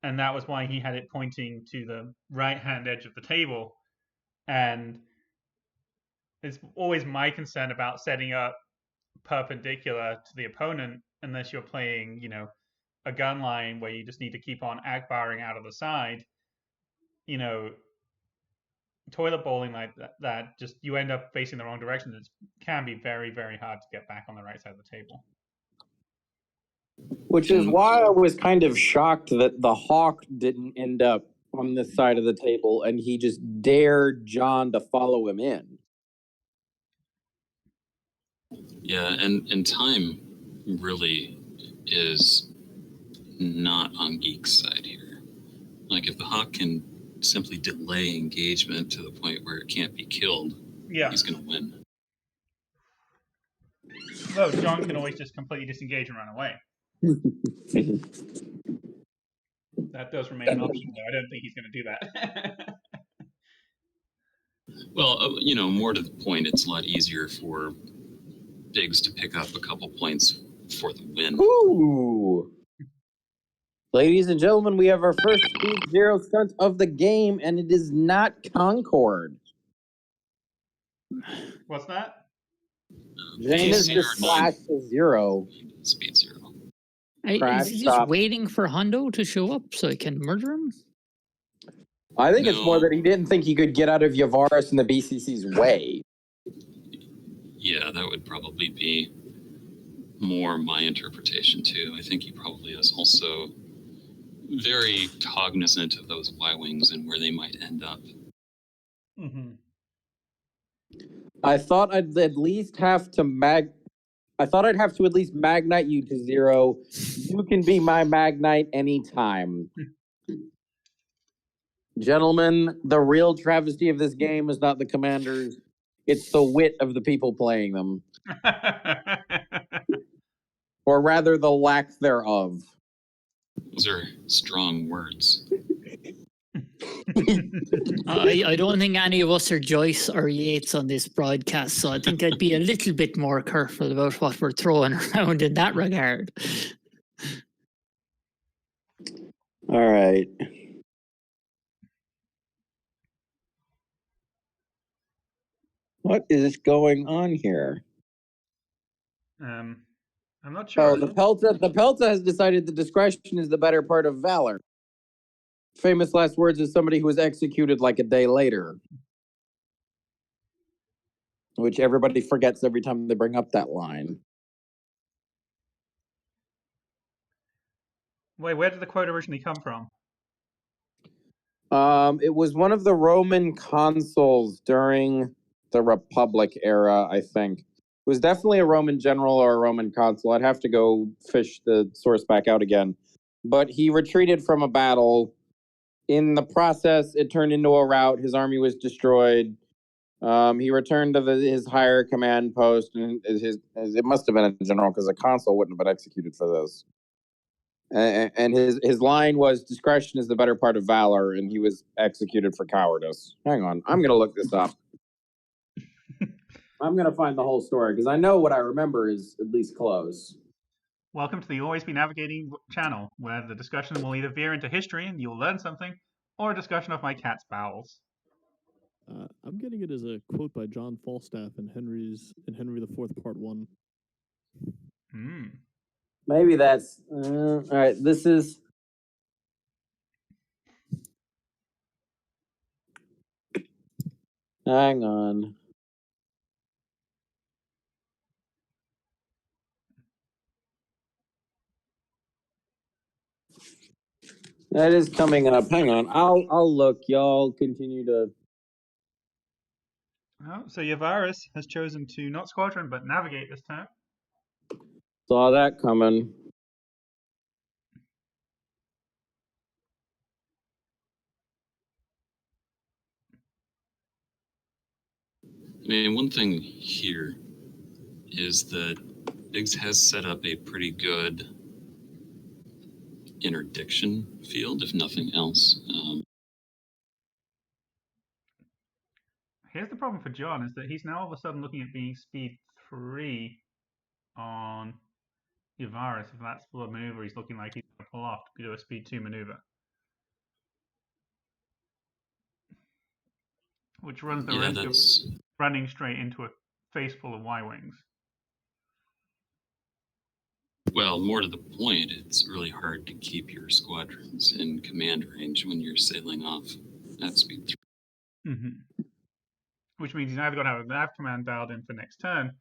And that was why he had it pointing to the right-hand edge of the table. And it's always my concern about setting up perpendicular to the opponent, unless you're playing, a gun line where you just need to keep on akbaring out of the side. Toilet bowling like that, just you end up facing the wrong direction. It can be very, very hard to get back on the right side of the table. Which is why I was kind of shocked that the Hawk didn't end up on this side of the table and he just dared John to follow him in. Yeah, and time really is not on Geek's side here. Like, if the Hawk can simply delay engagement to the point where it can't be killed, he's going to win. Well, John can always just completely disengage and run away. That does remain an option, though. I don't think he's going to do that. Well, more to the point, it's a lot easier for Biggs to pick up a couple points for the win. Ooh. Ladies and gentlemen, we have our first Speed Zero stunt of the game, and it is not Concord. What's that? Jane is just slashed to zero. Speed Zero. Is he just waiting for Hondo to show up so I can murder him? I think it's more that he didn't think he could get out of Yavaris in the BCC's way. Yeah, that would probably be more my interpretation, too. I think he probably is also very cognizant of those Y-wings and where they might end up. Mm-hmm. I thought I'd at least have to at least Magnite you to zero. You can be my Magnite anytime. Gentlemen, the real travesty of this game is not the commanders. It's the wit of the people playing them. Or rather, the lack thereof. Those are strong words. I don't think any of us are Joyce or Yates on this broadcast, so I think I'd be a little bit more careful about what we're throwing around in that regard. All right. What is going on here? I'm not sure. Oh, the Pelta has decided that discretion is the better part of valor. Famous last words is somebody who was executed like a day later. Which everybody forgets every time they bring up that line. Wait, where did the quote originally come from? It was one of the Roman consuls during the Republic era, I think. It was definitely a Roman general or a Roman consul. I'd have to go fish the source back out again. But he retreated from a battle. In the process, it turned into a rout. His army was destroyed. He returned to his higher command post, and it must have been a general because a consul wouldn't have been executed for this. And his line was, discretion is the better part of valor, and he was executed for cowardice. Hang on, I'm going to look this up. I'm going to find the whole story, because I know what I remember is at least close. Welcome to the Always Be Navigating channel, where the discussion will either veer into history and you'll learn something, or a discussion of my cat's bowels. I'm getting it as a quote by John Falstaff in Henry IV, Part 1. Maybe that's... all right, this is... Hang on. That is coming up. Hang on. I'll look. Y'all continue to... Oh, so Yavaris has chosen to not squadron, but navigate this time. Saw that coming. I mean, one thing here is that Biggs has set up a pretty good interdiction field, if nothing else. Here's the problem for John, is that he's now all of a sudden looking at being speed 3 on Yavaris, if that's the maneuver he's looking like he's going to pull off to do a speed 2 maneuver. Which runs the risk of running straight into a face full of Y-wings. Well, more to the point, it's really hard to keep your squadrons in command range when you're sailing off at speed 3. Mm-hmm. Which means he's either got to have a nav command dialed in for next turn,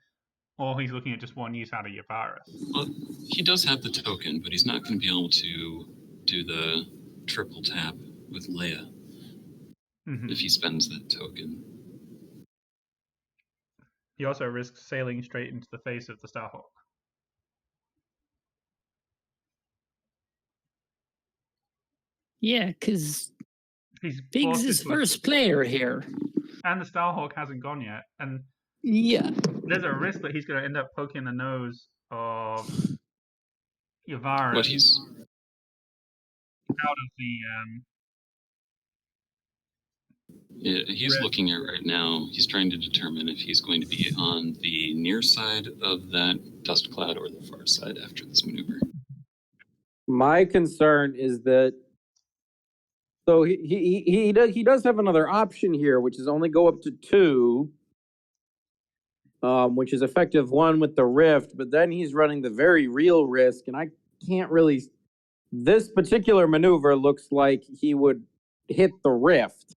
or he's looking at just one use out of Yavaris. Well, he does have the token, but he's not going to be able to do the triple tap with Leia if he spends that token. He also risks sailing straight into the face of the Starhawk. Yeah, because Biggs is first player here. And the Starhawk hasn't gone yet. And yeah, there's a risk that he's going to end up poking the nose of Yavaris But he's out of the... he's looking at right now, he's trying to determine if he's going to be on the near side of that dust cloud or the far side after this maneuver. My concern is that so he does have another option here, which is only go up to 2, which is effective 1 with the rift, but then he's running the very real risk, and I can't really. This particular maneuver looks like he would hit the rift,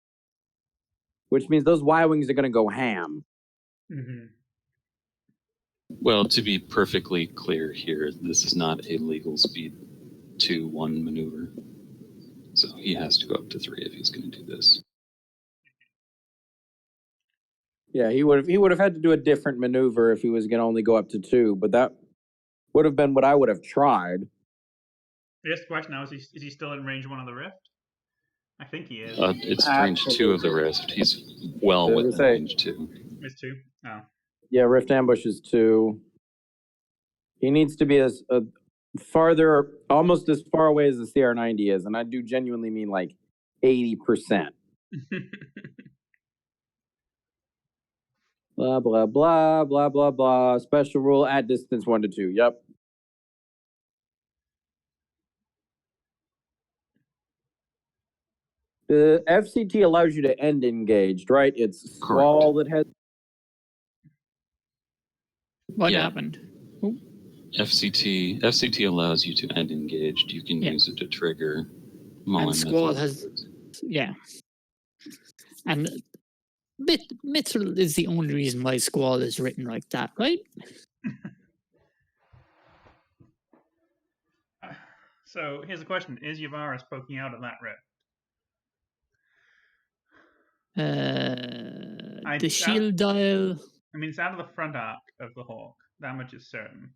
which means those Y-wings are going to go ham. Mm-hmm. Well, to be perfectly clear here, this is not a legal speed 2-1 maneuver. So he has to go up to 3 if he's going to do this. Yeah, he would have had to do a different maneuver if he was going to only go up to 2, but that would have been what I would have tried. I guess the question now is he still in range 1 of the rift? I think he is. It's range 2 of the rift. He's well within range 2. It's 2? Oh. Yeah, rift ambush is 2. He needs to be as farther, almost as far away as the CR90 is, and I do genuinely mean like 80%. Blah, blah, blah, blah, blah, blah. Special rule at distance 1 to 2. Yep. The FCT allows you to end engaged, right? It's Squall that has... What happened? Oh. FCT allows you to end engaged. You can use it to trigger Mullen. And Squall has... Yeah. And Mithril is the only reason why Squall is written like that, right? So here's the question: is Yavaris poking out of that rift? The shield dial. I mean, it's out of the front arc of the Hawk. That much is certain.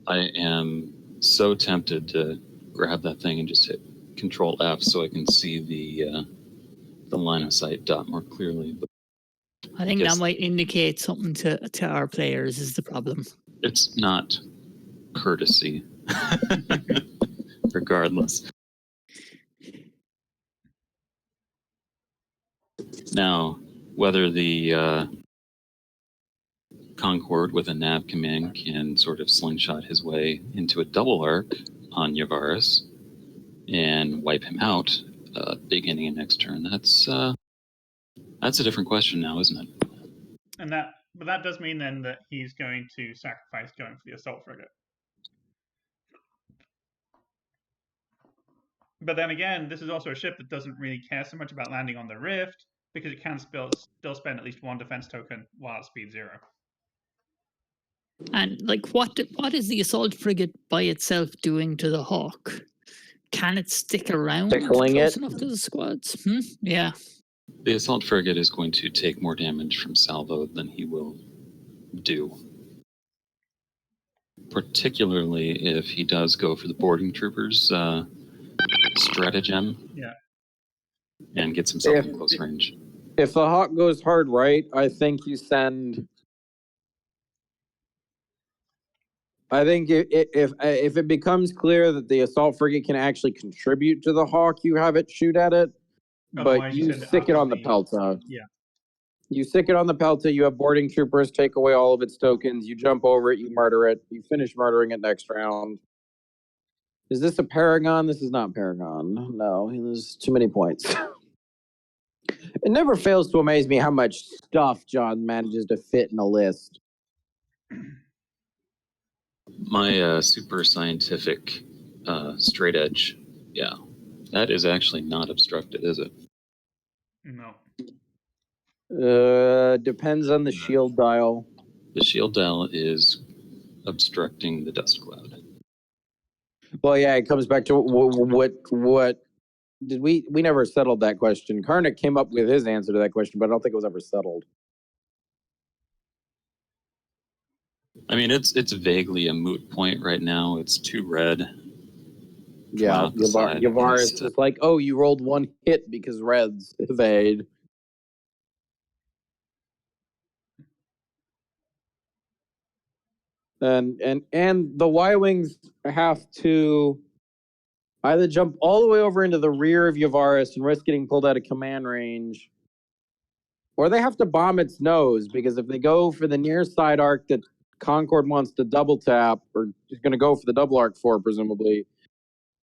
I am so tempted to grab that thing and just hit Control F so I can see the line of sight dot more clearly. But I think that might indicate something to our players is the problem. It's not courtesy, regardless. Now, whether the Concord with a nav command can sort of slingshot his way into a double arc on Yavaris and wipe him out beginning of next turn, that's a different question now, isn't it? But that does mean then that he's going to sacrifice going for the Assault Frigate. But then again, this is also a ship that doesn't really care so much about landing on the rift, because it can still spend at least 1 defense token while at speed 0. And like, what is the Assault Frigate by itself doing to the Hawk? Can it stick around close enough to the squads? Yeah. The Assault Frigate is going to take more damage from salvo than he will do. Particularly if he does go for the boarding troopers stratagem. Yeah. And gets himself in close range. If the Hawk goes hard right, I think you send I think if it becomes clear that the assault frigate can actually contribute to the Hawk, you have it shoot at it. Otherwise, But you you said stick it after on the the- Pelta. Yeah. You stick it on the Pelta, you have boarding troopers take away all of its tokens, you jump over it, you murder it, you finish murdering it next round. Is this a Paragon? This is not Paragon. No, there's too many points. It never fails to amaze me how much stuff John manages to fit in a list. My super scientific straight edge, yeah, that is actually not obstructed, is it? No. Depends on the shield dial. The shield dial is obstructing the dust cloud. Well, yeah, it comes back to what did we never settled that question. Karnak came up with his answer to that question, but I don't think it was ever settled. I mean, it's vaguely a moot point right now. It's 2 red. Yeah, out the side, Yavaris just, is like, oh, you rolled 1 hit because reds evade. And the Y-wings have to either jump all the way over into the rear of Yavaris and risk getting pulled out of command range, or they have to bomb its nose, because if they go for the near side arc that Concord wants to double tap, or is going to go for the double arc for, presumably,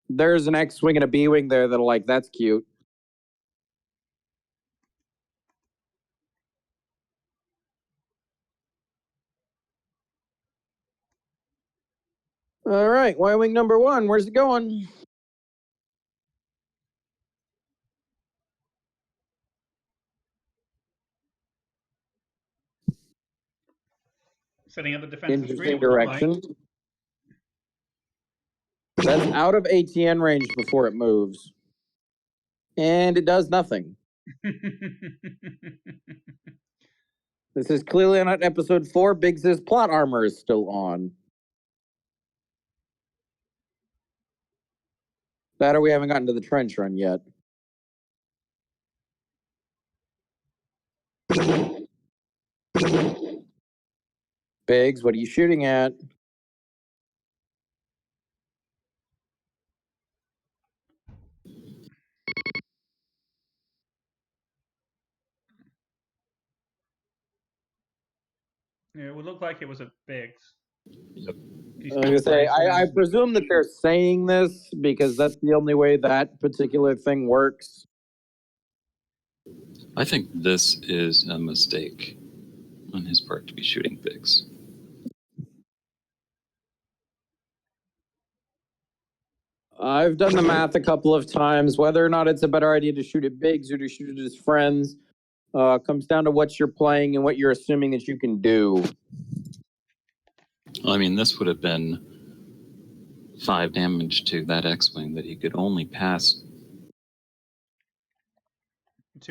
there's an X-wing and a B-wing there that'll like, that's cute. All right, Y-wing number 1, where's it going? Setting up the defensive screen. Interesting direction. That's out of ATN range before it moves. And it does nothing. This is clearly not episode 4. Biggs' plot armor is still on. That or we haven't gotten to the trench run yet. Biggs, what are you shooting at? Yeah, it would look like it was a Biggs. Yep. He's I was gonna say, I calculating. presume that they're saying this because that's the only way that particular thing works. I think this is a mistake on his part to be shooting Biggs. I've done the math a couple of times. Whether or not it's a better idea to shoot at Biggs or to shoot at his friends comes down to what you're playing and what you're assuming that you can do. Well, I mean, this would have been 5 damage to that X-wing that he could only pass.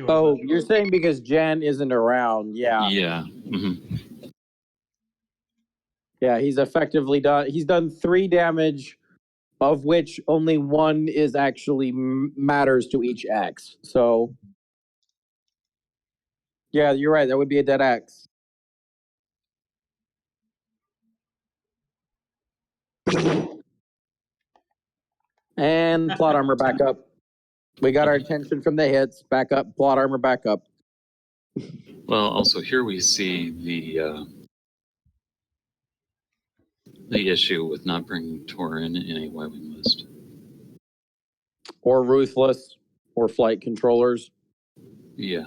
Oh, you're saying because Jen isn't around? Yeah. Yeah. Mm-hmm. Yeah, he's effectively done. He's done 3 damage, of which only 1 is actually matters to each X. So, yeah, you're right. That would be a dead X. And plot armor back up. We got our attention from the hits. Back up. Plot armor back up. Well, also here we see the issue with not bringing Torin in a Y-wing list. Or ruthless. Or flight controllers. Yeah.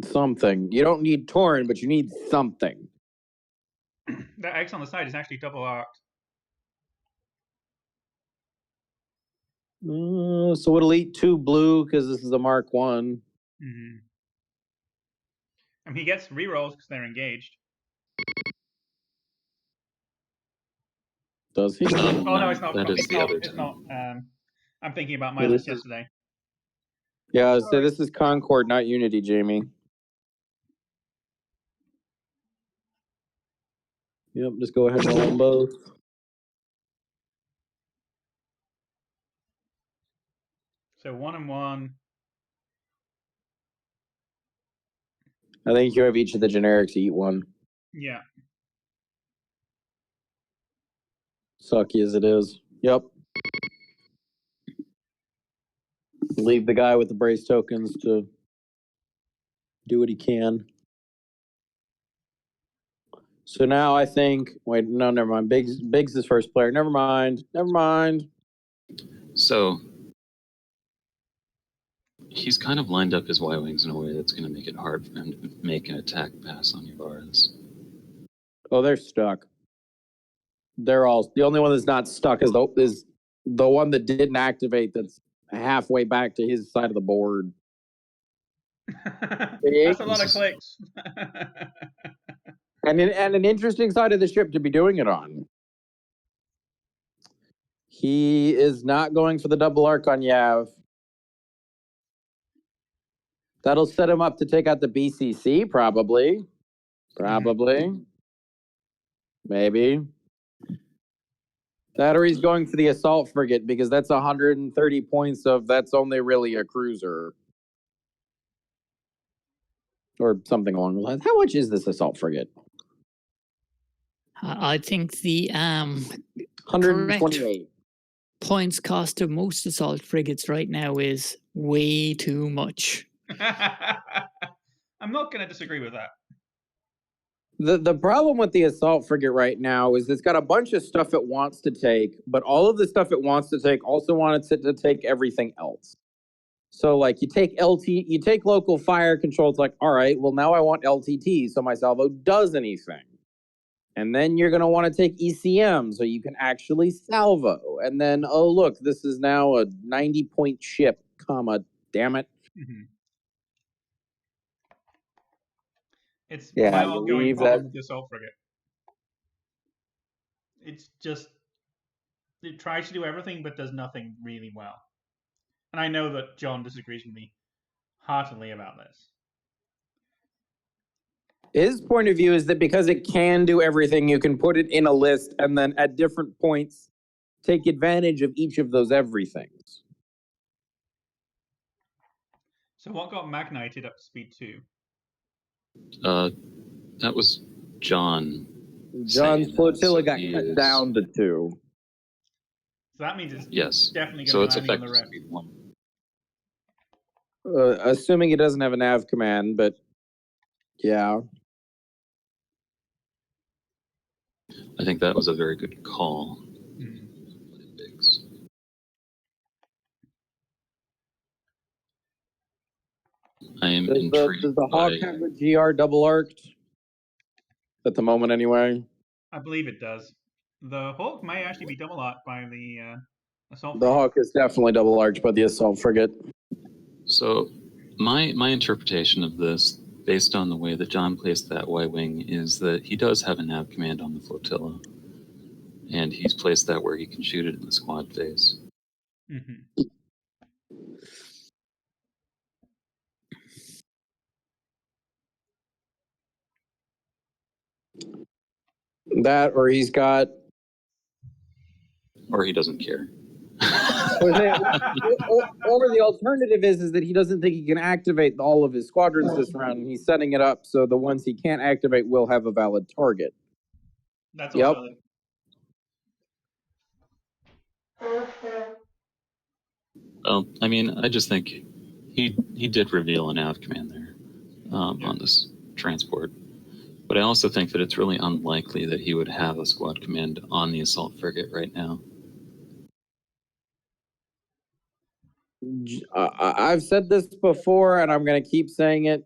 Something. You don't need Torin, but you need something. That X on the side is actually double arced. So it'll eat 2 blue because this is a Mark 1. Mm-hmm. And he gets rerolls because they're engaged. Does he? Oh no, it's not. That is It's the not. other It's time. not. I'm thinking about my Yeah, list this is- yesterday. Yeah, so this is Concord, not Unity, Jamie. Yep, just go ahead and roll them both. So 1 and 1. I think you have each of the generics eat 1. Yeah. Sucky as it is. Yep. Leave the guy with the brace tokens to do what he can. So now I think, wait, no, never mind. Biggs is first player. Never mind. So he's kind of lined up his Y-wings in a way that's going to make it hard for him to make an attack pass on your bars. Oh, they're stuck. They're all, the only one that's not stuck is the one that didn't activate that's halfway back to his side of the board. That's a lot of clicks. And an interesting side of the ship to be doing it on. He is not going for the double arc on Yav. That'll set him up to take out the BCC, probably. Maybe. That or he's going for the Assault Frigate, because that's 130 points of, that's only really a cruiser. Or something along those lines. How much is this Assault Frigate? I think the 128. points cost of most assault frigates right now is way too much. I'm not going to disagree with that. The problem with the Assault Frigate right now is it's got a bunch of stuff it wants to take, but all of the stuff it wants to take also wants it to take everything else. So, like, you take local fire control, it's like, all right, well, now I want LTT, so my salvo does anything. And then you're going to want to take ECM, so you can actually salvo. And then, oh, look, this is now a 90-point ship, damn it. Mm-hmm. It's Yeah, my I ongoing believe problem that- with the Assault Frigate. It's just, it tries to do everything, but does nothing really well. And I know that John disagrees with me heartily about this. His point of view is that because it can do everything, you can put it in a list and then at different points take advantage of each of those everythings. So what got Magnited up to speed 2? That was John. John's flotilla got he cut is- down to 2. So that means it's Yes. definitely So going it's to be landing on the effective rep. speed 1. Assuming he doesn't have a nav command, but yeah. I think that was a very good call. Mm. Biggs. I am intrigued Does the Hawk by... have the GR double arced? At the moment, anyway. I believe it does. The Hawk may actually be double arced by the Assault The Frigate. Hawk is definitely double arched by the Assault Frigate. So my interpretation of this, based on the way that John placed that Y-wing, is that he does have a nav command on the flotilla. And he's placed that where he can shoot it in the squad phase. Mm-hmm. That, or he's got... Or he doesn't care. or the alternative is that he doesn't think he can activate all of his squadrons this round, and he's setting it up so the ones he can't activate will have a valid target. That's Yep. Well, I mean, I just think he did reveal a nav command there on this transport. But I also think that it's really unlikely that he would have a squad command on the Assault Frigate right now. I've said this before, and I'm going to keep saying it.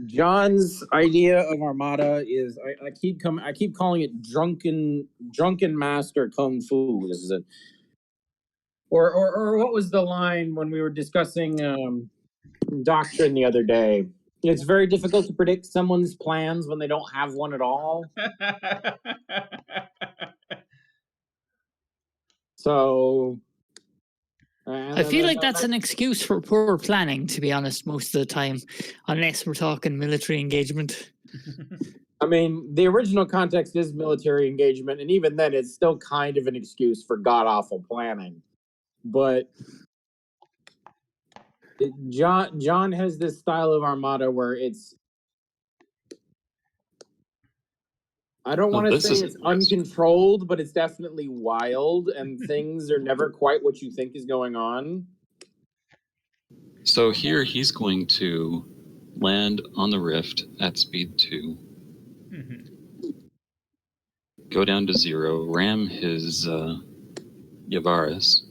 John's idea of Armada is I keep calling it drunken master kung fu. This is it. Or what was the line when we were discussing doctrine the other day? It's very difficult to predict someone's plans when they don't have one at all. So I feel like that's an excuse for poor planning, to be honest, most of the time, unless we're talking military engagement. I mean, the original context is military engagement, and even then, it's still kind of an excuse for god-awful planning. But John has this style of Armada where it's... I don't Oh, want to this say is it's uncontrolled, but it's definitely wild, and things are never quite what you think is going on. So here he's going to land on the Rift at speed 2, go down to 0, ram his Yavaris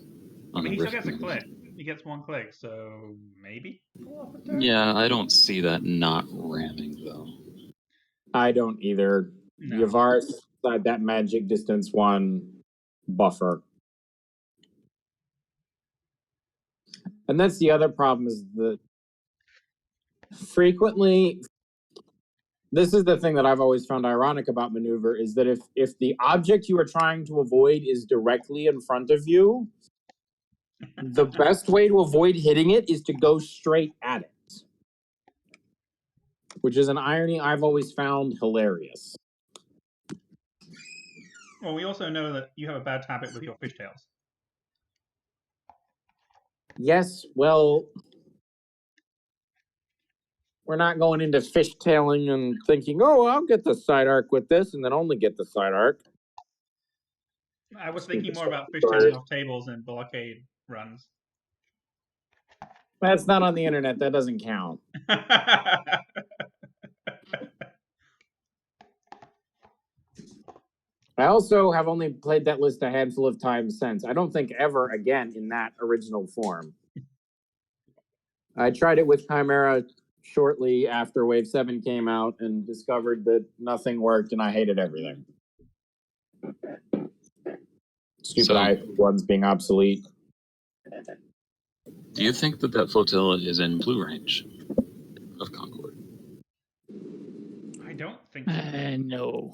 on he the still Rift gets a move. click. He gets 1 click, so maybe pull off a turn? Yeah, I don't see that not ramming, though. I don't either. No. Yavaris inside that magic distance 1 buffer. And that's the other problem is that frequently, this is the thing that I've always found ironic about maneuver, is that if the object you are trying to avoid is directly in front of you, the best way to avoid hitting it is to go straight at it. Which is an irony I've always found hilarious. Well, we also know that you have a bad habit with your fishtails. Yes, well, we're not going into fishtailing and thinking, oh, I'll get the side arc with this and then only get the side arc. I was thinking more about Sorry. fishtailing off tables and blockade runs. That's not on the internet. That doesn't count. I also have only played that list a handful of times since. I don't think ever again in that original form. I tried it with Chimera shortly after Wave 7 came out and discovered that nothing worked and I hated everything. Stupid So- ones being obsolete. Do you think that that flotilla is in blue range of Concord? I don't think so. No.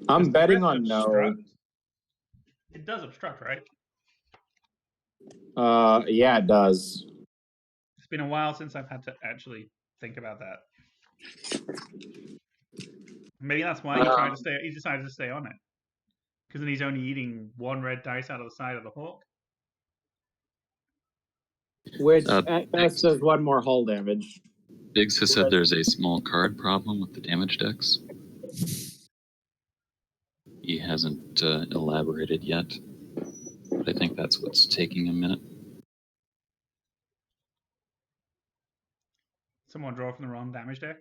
I'm Does the betting red on no. obstruct? It does obstruct, right? Yeah, it does. It's been a while since I've had to actually think about that. Maybe that's why he decided to stay on it. Because then he's only eating 1 red dice out of the side of the Hawk. Which at best does 1 more hull damage. Biggs has said there's a small card problem with the damage decks. He hasn't elaborated yet, but I think that's what's taking a minute. Someone draw from the wrong damage deck.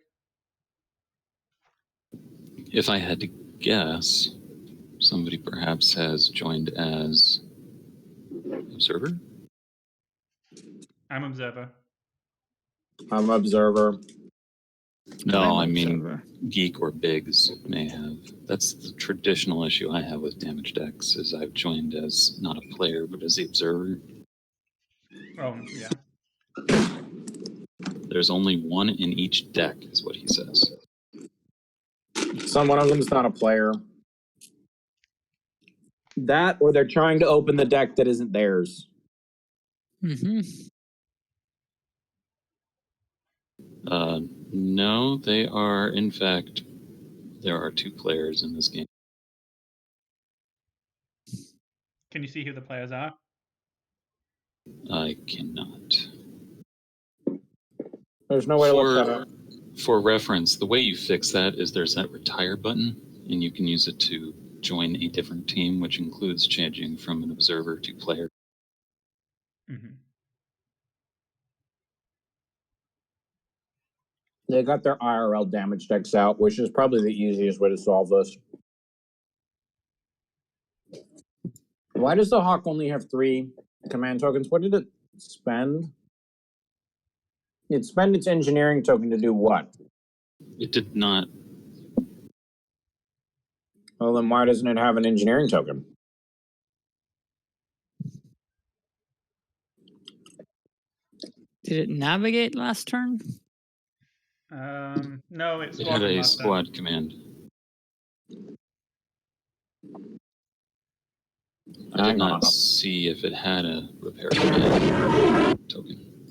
If I had to guess, somebody perhaps has joined as observer? I'm observer. I'm observer. No, I I'm mean observer. Geek or Biggs may have. That's the traditional issue I have with damage decks, is I've joined as not a player, but as the observer. Oh, yeah. There's only 1 in each deck, is what he says. One of them's not a player. That, or they're trying to open the deck that isn't theirs. Mm-hmm. No, they are, in fact, there are 2 players in this game. Can you see who the players are? I cannot. There's no way to look that up. For reference, the way you fix that is there's that retire button, and you can use it to join a different team, which includes changing from an observer to player. Mm-hmm. They got their IRL damage decks out, which is probably the easiest way to solve this. Why does the Hawk only have 3 command tokens? What did it spend? It spent its engineering token to do what? It did not. Well, then why doesn't it have an engineering token? Did it navigate last turn? No, it's It had a squad command. I did not see if it had a repair command token.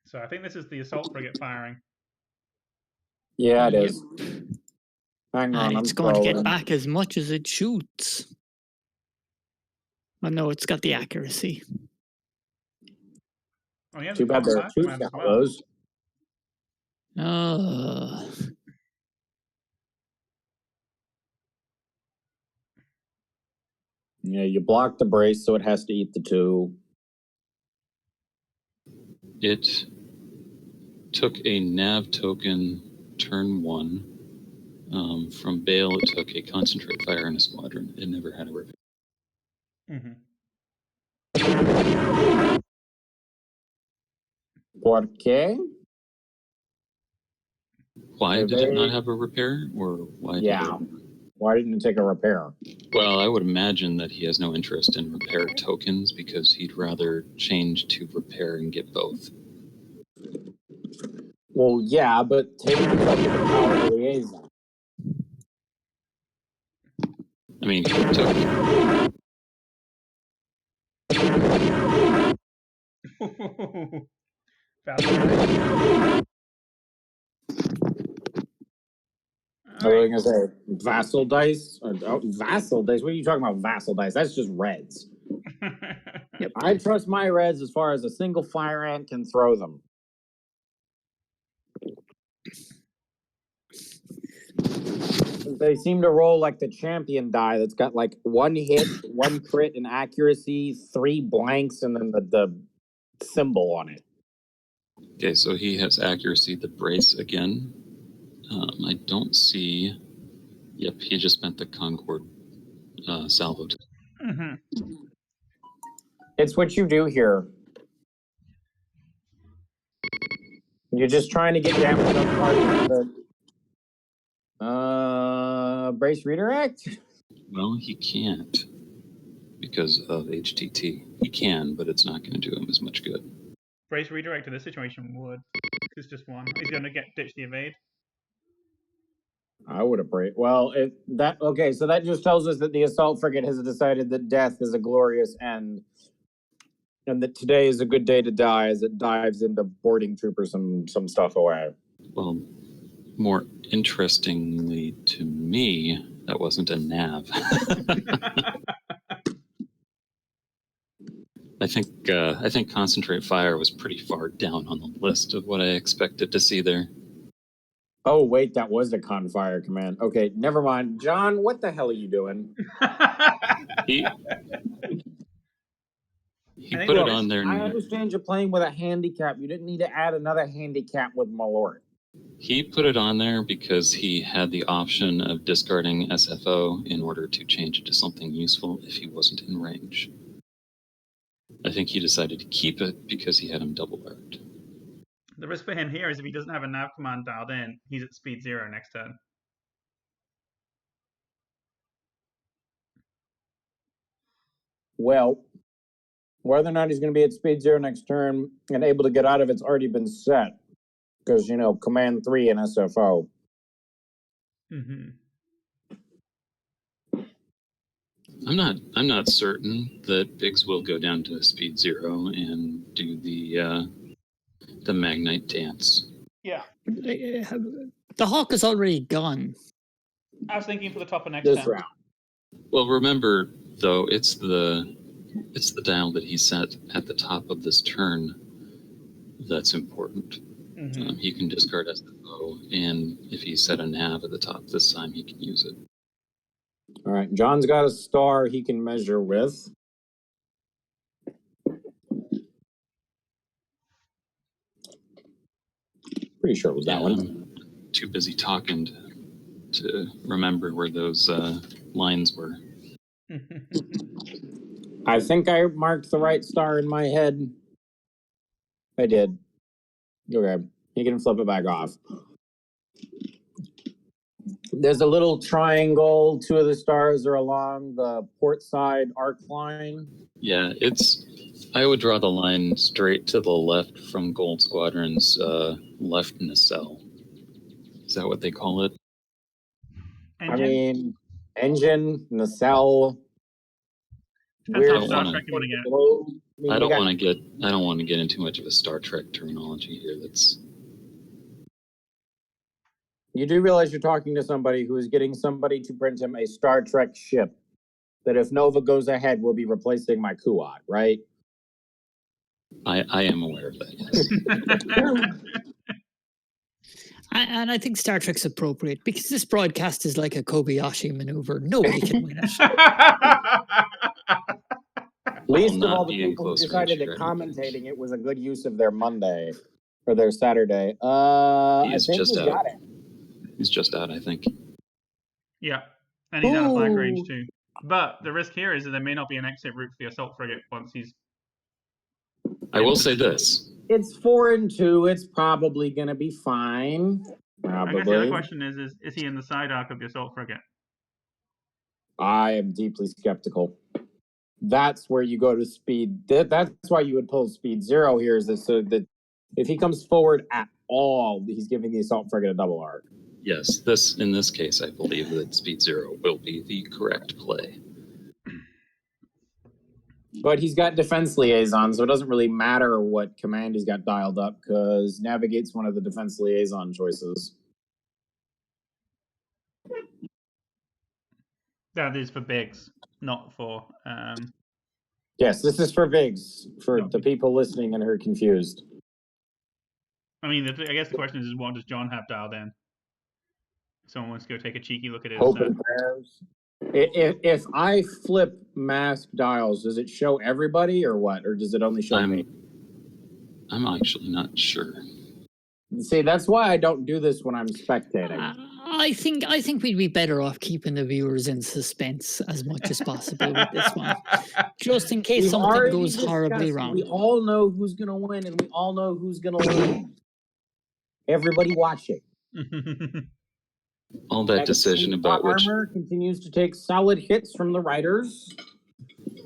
So I think this is the Assault Frigate firing. Yeah, it is. Hang on, And I'm it's going to get scrolling. back as much as it shoots. Oh no, it's got the accuracy. Oh, yeah, Too bad there are 2 fellows. Yeah, you block the brace, so it has to eat the 2. It took a nav token turn 1. From Bale, it took a concentrate fire in a squadron. It never had a repair. ¿Por qué? Why did it not have a repair? Or why did it? Why didn't it take a repair? Well, I would imagine that he has no interest in repair tokens because he'd rather change to repair and get both. Well, yeah, but take the power of liaison. I mean, he took... I was going to say, vassal dice? Vassal dice? What are you talking about, vassal dice? That's just reds. Yep. I trust my reds as far as a single fire ant can throw them. They seem to roll like the champion die that's got like 1 hit, 1 crit in accuracy, 3 blanks, and then the symbol on it. Okay, so he has accuracy, the brace again. I don't see... Yep, he just spent the Concord salvo. It's what you do here. You're just trying to get damage on target. Brace redirect? Well, he can't because of HTT. He can, but it's not going to do him as much good. Brace redirect to this situation would. It's just 1. He's going to ditch the evade. I would have braced. Well, okay, so that just tells us that the Assault Frigate has decided that death is a glorious end. And that today is a good day to die as it dives into boarding troopers some stuff away. Well, more interestingly to me, that wasn't a nav. I think concentrate fire was pretty far down on the list of what I expected to see there. Oh wait, that was a con fire command. Okay, never mind. John, what the hell are you doing? He put it on there. I understand you're playing with a handicap. You didn't need to add another handicap with Malort. He put it on there because he had the option of discarding SFO in order to change it to something useful if he wasn't in range. I think he decided to keep it because he had him double arced. The risk for him here is if he doesn't have a nav command dialed in, he's at speed 0 next turn. Well, whether or not he's going to be at speed 0 next turn and able to get out of it's already been set. Because, command 3 and SFO. I'm not certain that Biggs will go down to speed 0 and do the Magnite dance. Yeah. The Hawk is already gone. I was thinking for the top of next This turn. round. Well, remember though, it's the dial that he set at the top of this turn that's important. He can discard SFO, and if he set a nav at the top this time, he can use it. All right, John's got a star he can measure with. Pretty sure it was that one. I'm too busy talking to remember where those lines were. I think I marked the right star in my head. I did. Okay, you can flip it back off. There's a little triangle. 2 of the stars are along the port side arc line. Yeah, I would draw the line straight to the left from Gold Squadron's left nacelle. Is that what they call it? Engine? I mean, engine, nacelle. Depends how Star Trek you want to get. I don't want to get into much of a Star Trek terminology here. You do realize you're talking to somebody who is getting somebody to print him a Star Trek ship that if Nova goes ahead will be replacing my Kuat, right? I am aware of that, yes. And I think Star Trek's appropriate because this broadcast is like a Kobayashi maneuver. Nobody can win it. Least of not all the be in people who close decided range that or anything. commentating it was a good use of their Monday or their Saturday. I He is think just he's out. got it. He's just out, I think. Yeah, and he's out of flag range Ooh. too. But the risk here is that there may not be an exit route for the Assault Frigate once he's... I will say this. It's 4-2. It's probably going to be fine. I guess the other Probably. question is he in the side arc of the Assault Frigate? I am deeply skeptical. That's where you go to speed. That's why you would pull speed 0 here, is this, so that if he comes forward at all, he's giving the Assault Frigate a double arc. Yes, in this case, I believe that speed 0 will be the correct play. But he's got defense liaison, so it doesn't really matter what command he's got dialed up, because navigate's one of the defense liaison choices. That is for Biggs, not for... Yes, this is for Biggs, for No. the people listening and who are confused. I mean, I guess the question is what does John have dialed in? Someone wants to go take a cheeky look at his... Hope and prayers. If I flip mask dials, does it show everybody or what? Or does it only show me? I'm actually not sure. See, that's why I don't do this when I'm spectating. I think we'd be better off keeping the viewers in suspense as much as possible with this one, just in case We've something already goes horribly discussed, wrong. we all know who's going to win, and we all know who's going to lose. Everybody watching. All that decision about which... Armor continues to take solid hits from the riders.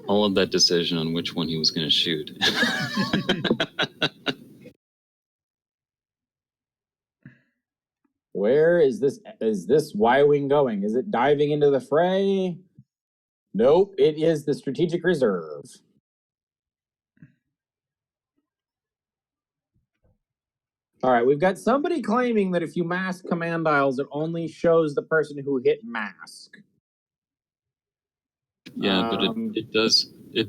All of that decision on which one he was going to shoot. Where is this Y-wing going? Is it diving into the fray? Nope, it is the strategic reserve. All right, we've got somebody claiming that if you mask command dials, it only shows the person who hit mask. Yeah, but it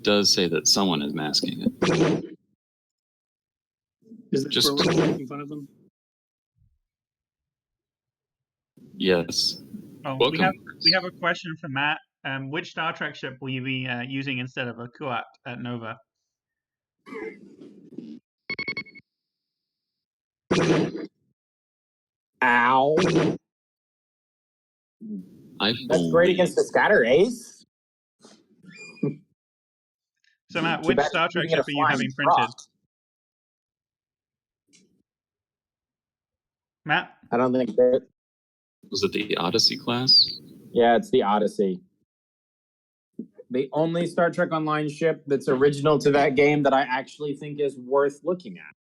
does say that someone is masking it. Is that Just- where we're making fun of them? Yes. Oh, Welcome. we have a question from Matt. Which Star Trek ship will you be using instead of a Kuat at Nova? Ow. That's great against the scatter ace. So Matt, Too which bad Star Trek shooting at ship a are you having flying printed? truck. Matt? I don't think that. Was it the Odyssey class? Yeah, it's the Odyssey. The only Star Trek Online ship that's original to that game that I actually think is worth looking at.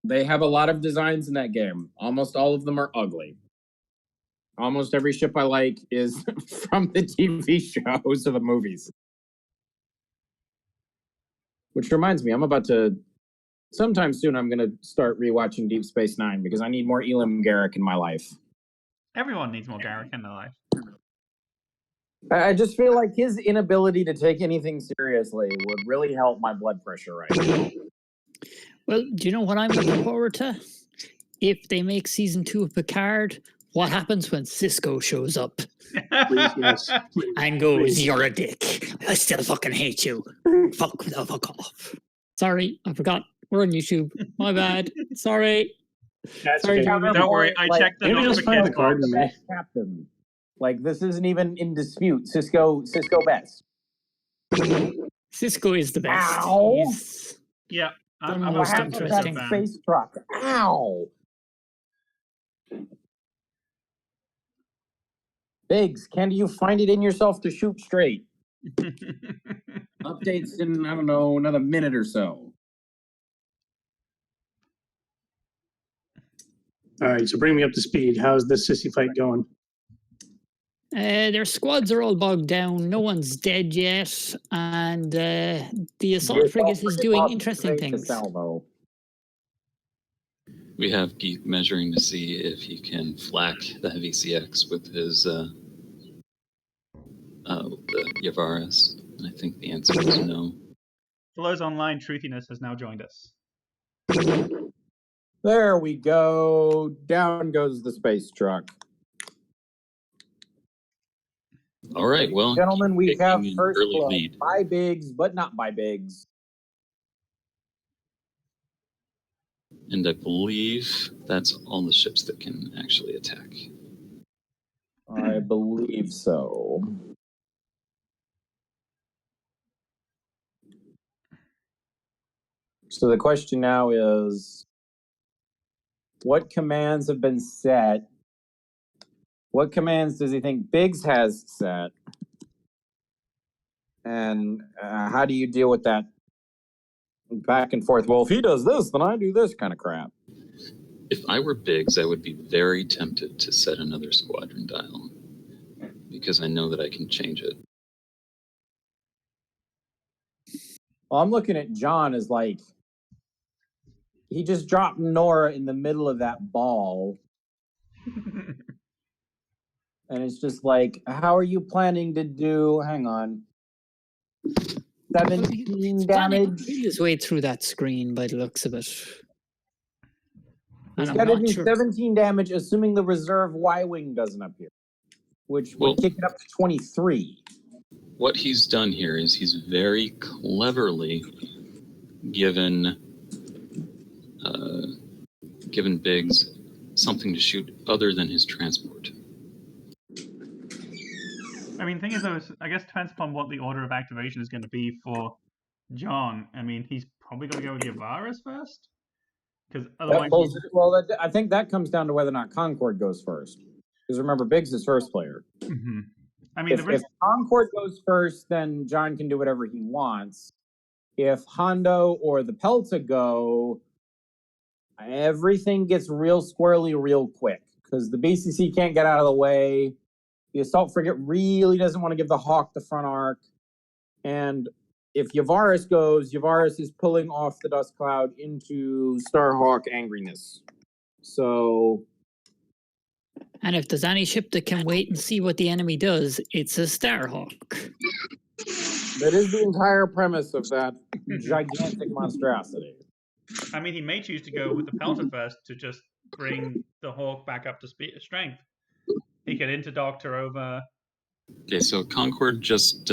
They have a lot of designs in that game. Almost all of them are ugly. Almost every ship I like is from the TV shows or the movies. Which reminds me, sometime soon I'm going to start rewatching Deep Space Nine because I need more Elam Garrick in my life. Everyone needs more Garrick in their life. I just feel like his inability to take anything seriously would really help my blood pressure right now. Well, do you know what I'm looking forward to? If they make season 2 of Picard, what happens when Cisco shows up Please, yes. and goes, Please. "You're a dick. I still fucking hate you. Fuck off." Sorry, I forgot. We're on YouTube. My bad. Sorry. That's Sorry, okay. Counter- Don't worry, I checked the Maybe just find the card notification to me. box. Best captain. Like, this isn't even in dispute. Cisco best. Cisco is the best. Ow. He's Yeah, I'm The a most Half massive of interesting. that fan. space truck. Ow! Biggs, can you find it in yourself to shoot straight? Updates in, I don't know, another minute or so. All right, so bring me up to speed. How's this sissy fight going? their squads are all bogged down. No one's dead yet, and the assault frigate is doing interesting things. Salvo. We have Geek measuring to see if he can flak the VCX with his the Yavaris. And I think the answer is no. Flow's Online Truthiness has now joined us. There we go. Down goes the space truck. All right, well, Gentlemen, we taking have an first early blood lead. by Biggs, but not by Biggs. And I believe that's all the ships that can actually attack. I believe so. So the question now is, what commands have been set? What commands does he think Biggs has set? And how do you deal with that back and forth? Well, if he does this, then I do this kind of crap. If I were Biggs, I would be very tempted to set another squadron dial, because I know that I can change it. Well, I'm looking at John as like, he just dropped Nora in the middle of that ball. And it's just like, how are you planning to do, hang on, 17 damage? He's his way through that screen by the looks of it. He's And got I'm to not do sure. 17 damage, assuming the reserve Y-wing doesn't appear, which would kick it up to 23. What he's done here is he's very cleverly given Biggs something to shoot other than his transport. I mean, the thing is, though, I guess depends upon what the order of activation is going to be for John. I mean, he's probably going to go with Yavaris first, because otherwise, I think that comes down to whether or not Concord goes first. Because remember, Biggs is first player. Mm-hmm. I mean, if Concord goes first, then John can do whatever he wants. If Hondo or the Pelta go, everything gets real squirrely real quick because the BCC can't get out of the way. The Assault Frigate really doesn't want to give the Hawk the front arc. And if Yavaris goes, Yavaris is pulling off the dust cloud into Starhawk angriness. So... And if there's any ship that can wait and see what the enemy does, it's a Starhawk. That is the entire premise of that gigantic monstrosity. I mean, he may choose to go with the Pelta first to just bring the Hawk back up to strength. He could interdoct her over. Okay, so Concord just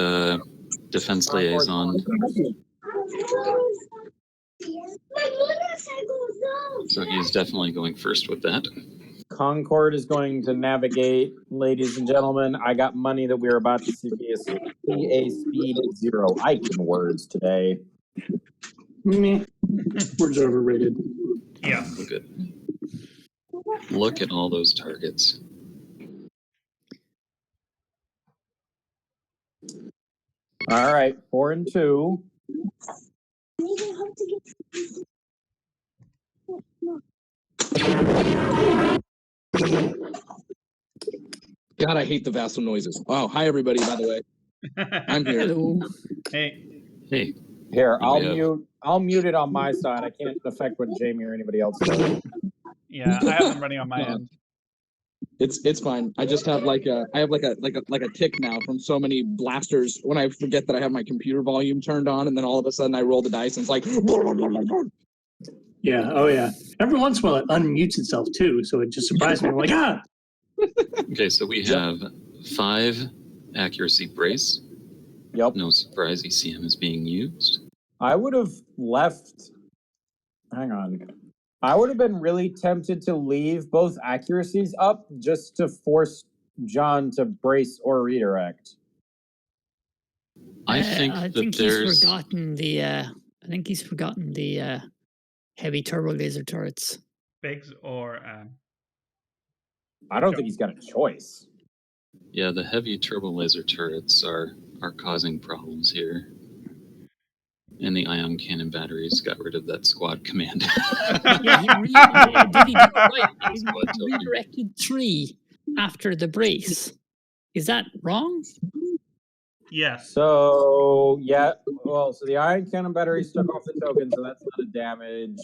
defense liaison. So he's definitely going first with that. Concord is going to navigate, ladies and gentlemen. I got money that we're about to see a speed at 0. I can words today. Words are overrated. Yeah. Good. Look at all those targets. All right, 4 and 2. God, I hate the vassal noises. Oh, hi everybody, by the way. I'm here. Hello. Hey. Here, I'll mute it on my side. I can't affect what Jamie or anybody else does. Yeah, I have them running on my end. It's fine. I just have like a tick now from so many blasters when I forget that I have my computer volume turned on, and then all of a sudden I roll the dice and it's like Yeah, oh yeah. Every once in a while it unmutes itself too, so it just surprised me. I'm like, ah! Okay, so we have 5 accuracy brace. Yep. No surprise ECM is being used. I would have left. Hang on. I would have been really tempted to leave both accuracies up just to force John to brace or redirect. I think he's forgotten the. I think he's forgotten the heavy turbolaser turrets. Biggs or. I don't think he's got a choice. Yeah, the heavy turbolaser turrets are causing problems here. And the ion cannon batteries got rid of that squad command. Yeah, did he do it right? He redirected 3 after the brace. Is that wrong? Yes. So, so the ion cannon batteries took off the token, so that's not a damage.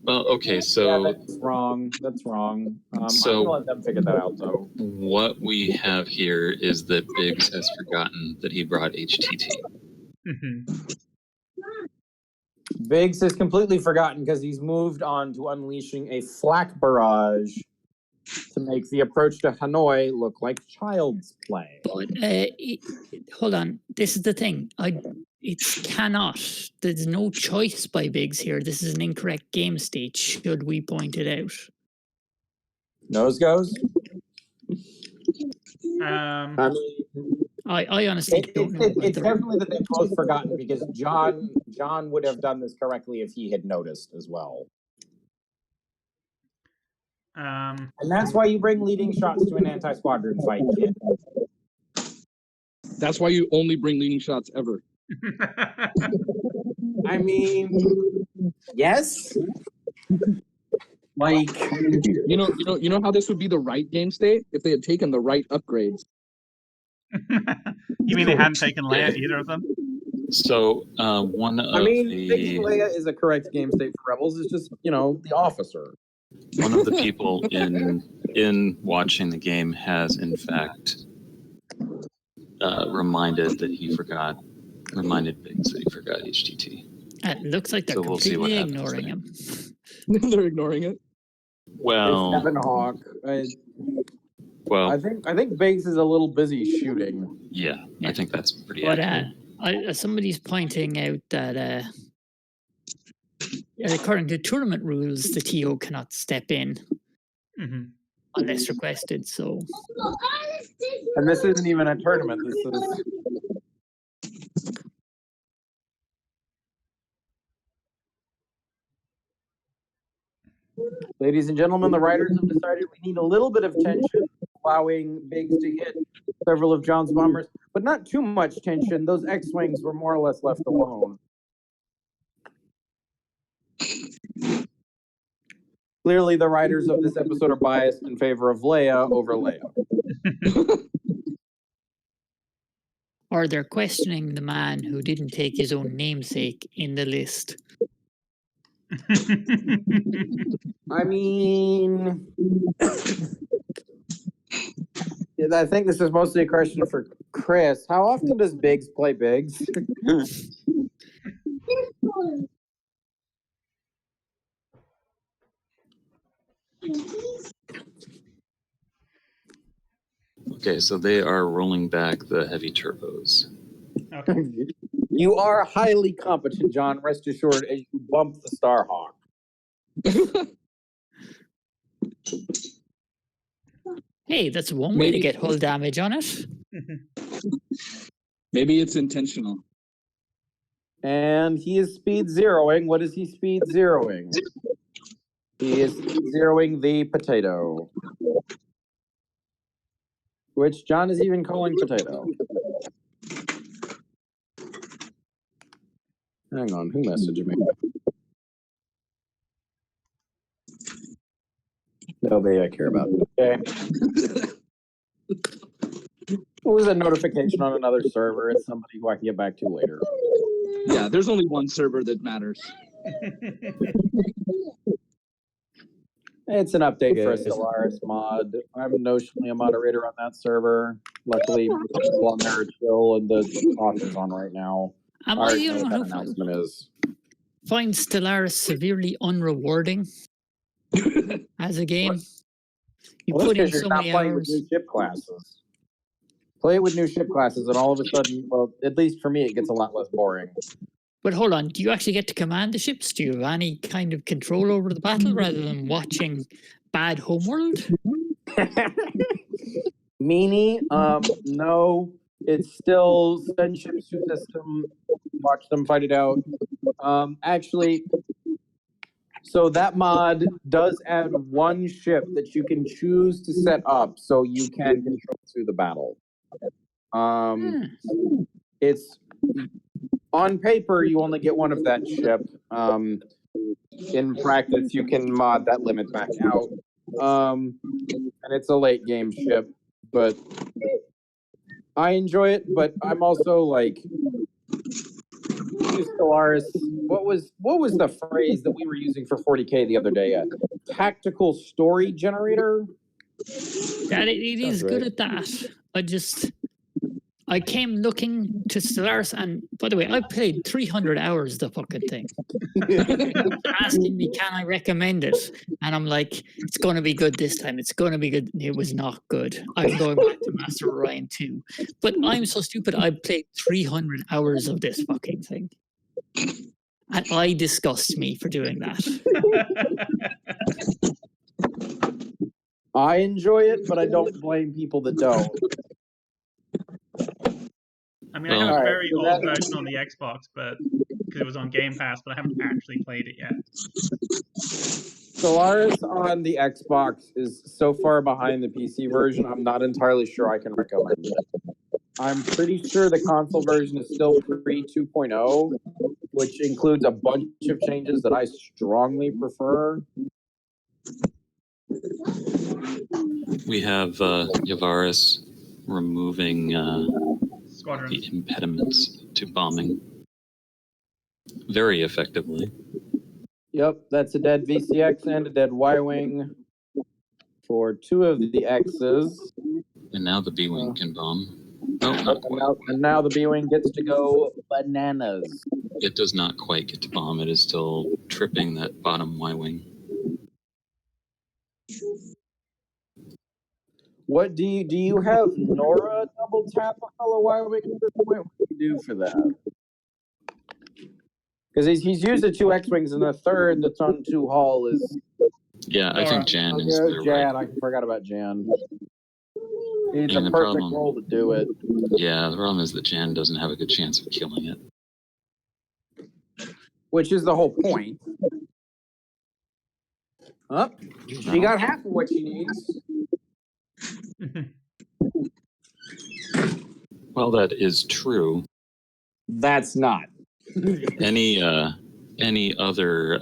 Well, okay, so... Yeah, that's wrong. That's wrong. I'm So going to let them figure that out, though. What we have here is that Biggs has forgotten that he brought HTT. Mm-hmm. Biggs has completely forgotten because he's moved on to unleashing a flak barrage to make the approach to Hanoi look like child's play. But hold on, this is the thing. It cannot. There's no choice by Biggs here. This is an incorrect game state. Should we point it out? Nose goes. I honestly don't know. It's definitely that they've both forgotten because John would have done this correctly if he had noticed as well. And that's why you bring leading shots to an anti-squadron fight, kid. That's why you only bring leading shots ever. I mean, yes. Like, you know how this would be the right game state if they had taken the right upgrades. You mean they hadn't taken Leia, either of them? So taking Leia is a correct game state for Rebels. It's just, the officer. One of the people in watching the game has, in fact, reminded Biggs that he forgot HTT. It looks like they're completely ignoring him. They're ignoring it. Well, It's Evan Hawk. Well, I think Biggs is a little busy shooting. Yeah, I think that's pretty But accurate. somebody's pointing out that according to tournament rules, the TO cannot step in unless requested. So, and this isn't even a tournament. This is. Ladies and gentlemen, the writers have decided we need a little bit of tension, allowing Biggs to hit several of John's bombers, but not too much tension. Those X-Wings were more or less left alone. Clearly, the writers of this episode are biased in favor of Leia over Leia. Or they're questioning the man who didn't take his own namesake in the list. I mean, I think this is mostly a question for Chris. How often does Biggs play Biggs? Okay, so they are rolling back the heavy turbos. Okay. You are highly competent, John. Rest assured, as you bump the Starhawk. Hey, that's one way to get hull damage on it. Maybe it's intentional. And he is speed zeroing. What is he speed zeroing? He is zeroing the potato. Which John is even calling potato. Hang on, who messaged me? Nobody I care about. Okay. It was a notification on another server. It's somebody who I can get back to later. Yeah, there's only one server that matters. It's an update for a Stellaris mod. I'm notionally a moderator on that server. Luckily, the people on there are chill, and the author's on right now. Am I I already the know only what one that who announcement is. finds Stellaris severely unrewarding as a game? You Well, put in that's 'cause so you're not many playing hours. with new ship classes. Play it with new ship classes, and all of a sudden, well, at least for me, it gets a lot less boring. But hold on, do you actually get to command the ships? Do you have any kind of control over the battle rather than watching bad homeworld? Meanie, no. It's still send ships to system, watch them fight it out. Actually, so that mod does add one ship that you can choose to set up so you can control through the battle. It's on paper you only get one of that ship. In practice, you can mod that limit back out. And it's a late game ship, but I enjoy it. But I'm also like, Stellaris. What was the phrase that we were using for 40K the other day? A tactical story generator. That it is good at that. I came looking to Stellaris, and by the way, I played 300 hours the fucking thing. Asking me, can I recommend it? And I'm like, it's going to be good this time. It's going to be good. It was not good. I'm going back to Master Orion 2. But I'm so stupid. I played 300 hours of this fucking thing. And I disgust me for doing that. I enjoy it, but I don't blame people that don't. I mean, I have a Alright, very so old that- version on the Xbox, but because it was on Game Pass, but I haven't actually played it yet. Stellaris on the Xbox is so far behind the PC version, I'm not entirely sure I can recommend it. I'm pretty sure the console version is still pre 2.0, which includes a bunch of changes that I strongly prefer. We have Yavaris removing Squadrons. the impediments to bombing very effectively. Yep, that's a dead VCX and a dead Y-wing for 2 of the X's. And now the B-wing can bomb. No, not quite. And now the B-wing gets to go bananas. It does not quite get to bomb. It is still tripping that bottom Y-wing. What do you have Nora double tap a fellow Y-wing at this point? What do you do for that? Because he's used the 2 X-wings and the third that's on 2 Hull is... Yeah, I think Jan is the Jan, right. I forgot about Jan. It's And a the perfect problem- role to do it. Yeah, the problem is that Jan doesn't have a good chance of killing it. Which is the whole point. Up. She got half of what she needs. Well, that is true. That's not. Any other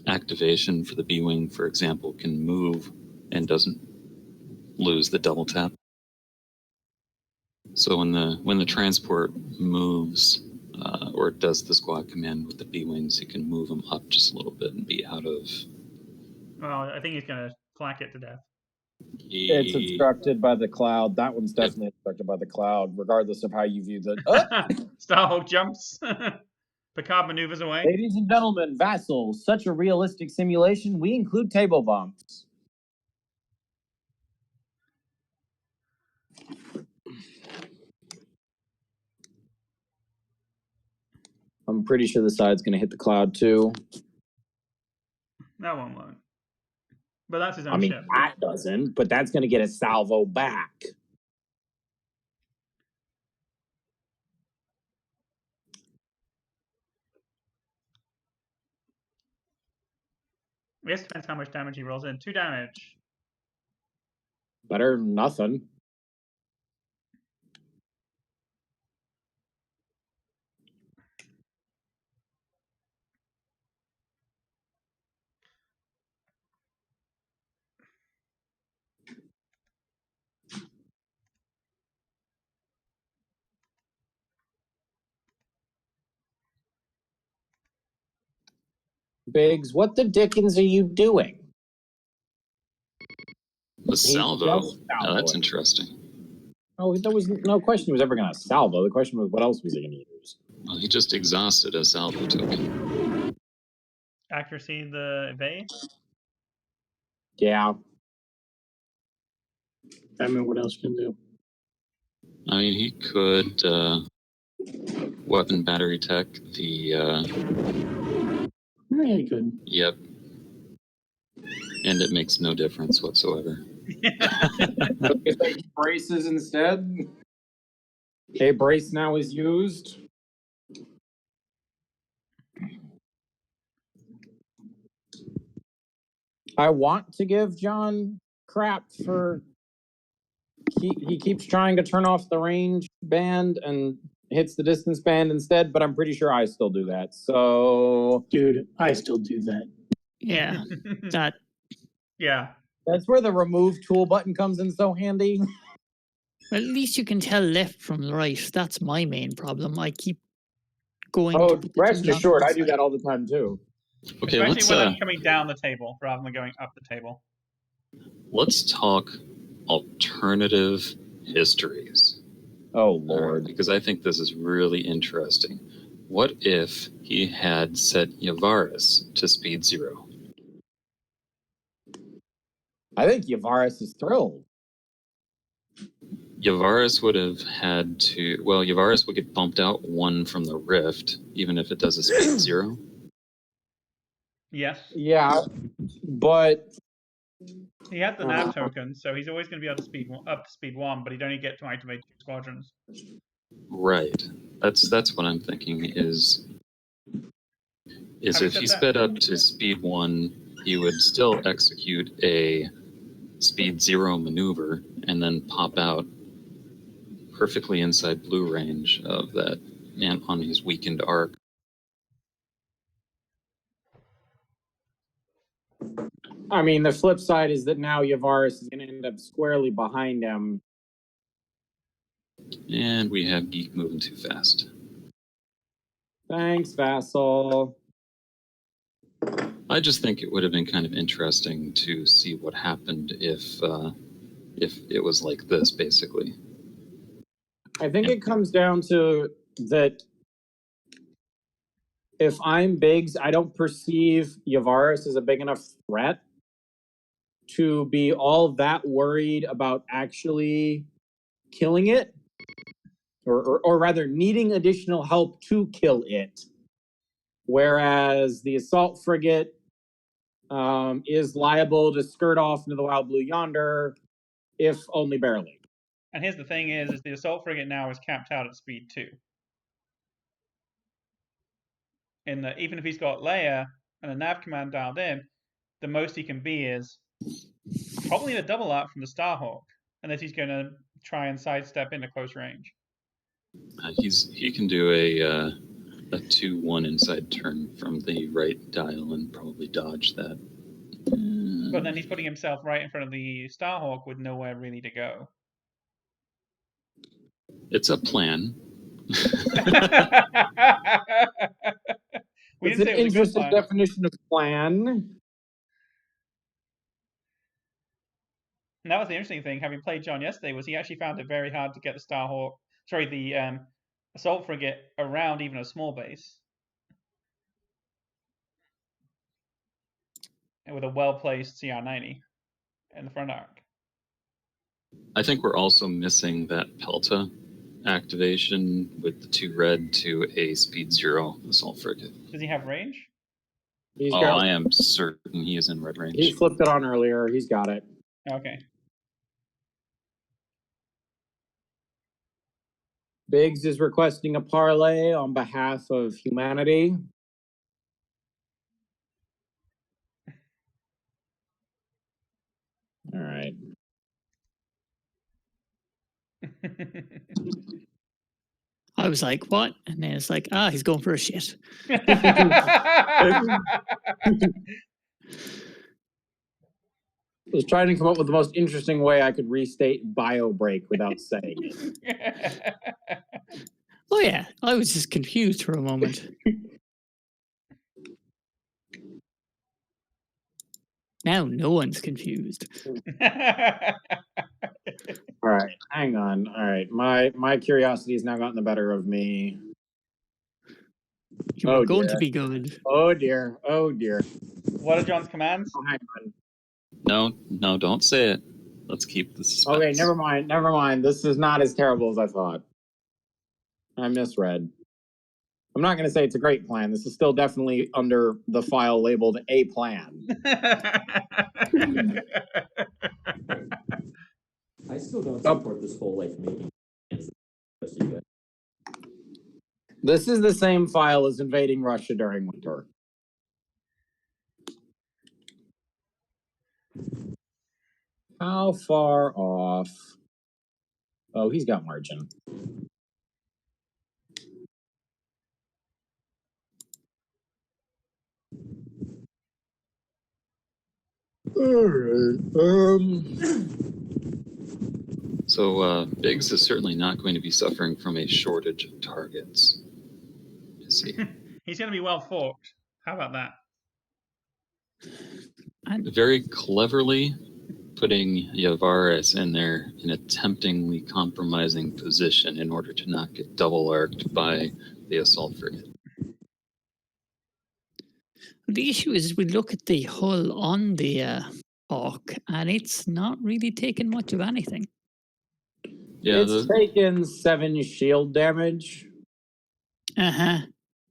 activation for the B-wing, for example, can move and doesn't lose the double tap. So when the transport moves or does the squad command with the B-wings, he can move them up just a little bit and be out of. Well, I think he's going to clack it to death. It's obstructed by the cloud. That one's definitely obstructed by the cloud, regardless of how you view the... Starhawk jumps. Picard maneuvers away. Ladies and gentlemen, vassals, such a realistic simulation, we include table bumps. I'm pretty sure the side's going to hit the cloud, too. That one won't. But that's his own I mean, ship. that doesn't, but that's going to get a salvo back. I guess it depends how much damage he rolls in. 2 damage. Better than nothing. Biggs, what the dickens are you doing? The salvo. just Oh, that's salvoing. interesting. Oh, there was no question he was ever going to salvo. The question was, what else was he going to use? Well, he just exhausted a salvo token. Accuracy, the evade. Yeah. I mean, what else can do? I mean, he could weapon battery tech the. Yeah, he could. Yep. And it makes no difference whatsoever. Braces instead. A brace now is used. I want to give John crap for he keeps trying to turn off the range band and hits the distance band instead, but I'm pretty sure I still do that. So, Dude, I still do that. Yeah, that. Yeah. that's where the remove tool button comes in so handy. Well, at least you can tell left from right. That's my main problem. I keep going. Oh, to the rest two assured, I dots. do that all the time too. Okay, Especially when I'm coming down the table rather than going up the table. let's talk alternative histories. Oh, Lord. Because I think this is really interesting. What if he had set Yavaris to speed 0? I think Yavaris is thrilled. Yavaris would have had to... Well, Yavaris would get bumped out 1 from the Rift, even if it does a speed 0. Yes. Yeah, but... He has the nav token, so he's always going to be up to speed 1, but he'd only get to activate 2 squadrons. Right. That's what I'm thinking is Having if said he that- sped up to speed 1, he would still execute a speed 0 maneuver and then pop out perfectly inside blue range of that and on his weakened arc. I mean, the flip side is that now Yavaris is going to end up squarely behind him. And we have Geek moving too fast. Thanks, Vassal. I just think it would have been kind of interesting to see what happened if it was like this, basically. I think it comes down to that if I'm Biggs, I don't perceive Yavaris as a big enough threat to be all that worried about actually killing it, or rather needing additional help to kill it. Whereas the Assault Frigate is liable to skirt off into the wild blue yonder, if only barely. And here's the thing is the Assault Frigate now is capped out at speed 2. Even if he's got Leia and a nav command dialed in, the most he can be is probably a double up from the Starhawk, unless he's going to try and sidestep into close range. He can do a 2-1 inside turn from the right dial and probably dodge that. But then he's putting himself right in front of the Starhawk with nowhere really to go. It's a plan. We It's didn't an say it was a good interesting plan. definition of plan. And that was the interesting thing, having played John yesterday, was he actually found it very hard to get the Assault Frigate around even a small base. And with a well-placed CR-90 in the front arc. I think we're also missing that Pelta activation with the 2 red to a speed 0 Assault Frigate. Does he have range? I am certain he is in red range. He flipped it on earlier. He's got it. Okay. Biggs is requesting a parlay on behalf of humanity. All right. I was like, what? And then it's like, he's going for a shit. I was trying to come up with the most interesting way I could restate bio break without saying it. Oh yeah, I was just confused for a moment. Now no one's confused. All right, hang on. All right, my curiosity has now gotten the better of me. You were going to be good. Oh dear. Oh dear. What are John's commands? Oh, hang on. No, don't say it. Let's keep the suspense. Okay, never mind. Never mind. This is not as terrible as I thought. I misread. I'm not going to say it's a great plan. This is still definitely under the file labeled a plan. I still don't support this whole like making. This is the same file as invading Russia during winter. How far off? Oh, he's got margin. All right. So Biggs is certainly not going to be suffering from a shortage of targets. Is he? He's going to be well forked. How about that? Very cleverly, putting Yavaris in there in a temptingly compromising position in order to not get double arced by the Assault Frigate. The issue is we look at the hull on the Hawk, and it's not really taking much of anything. Yeah, it's taken 7 shield damage. Uh-huh.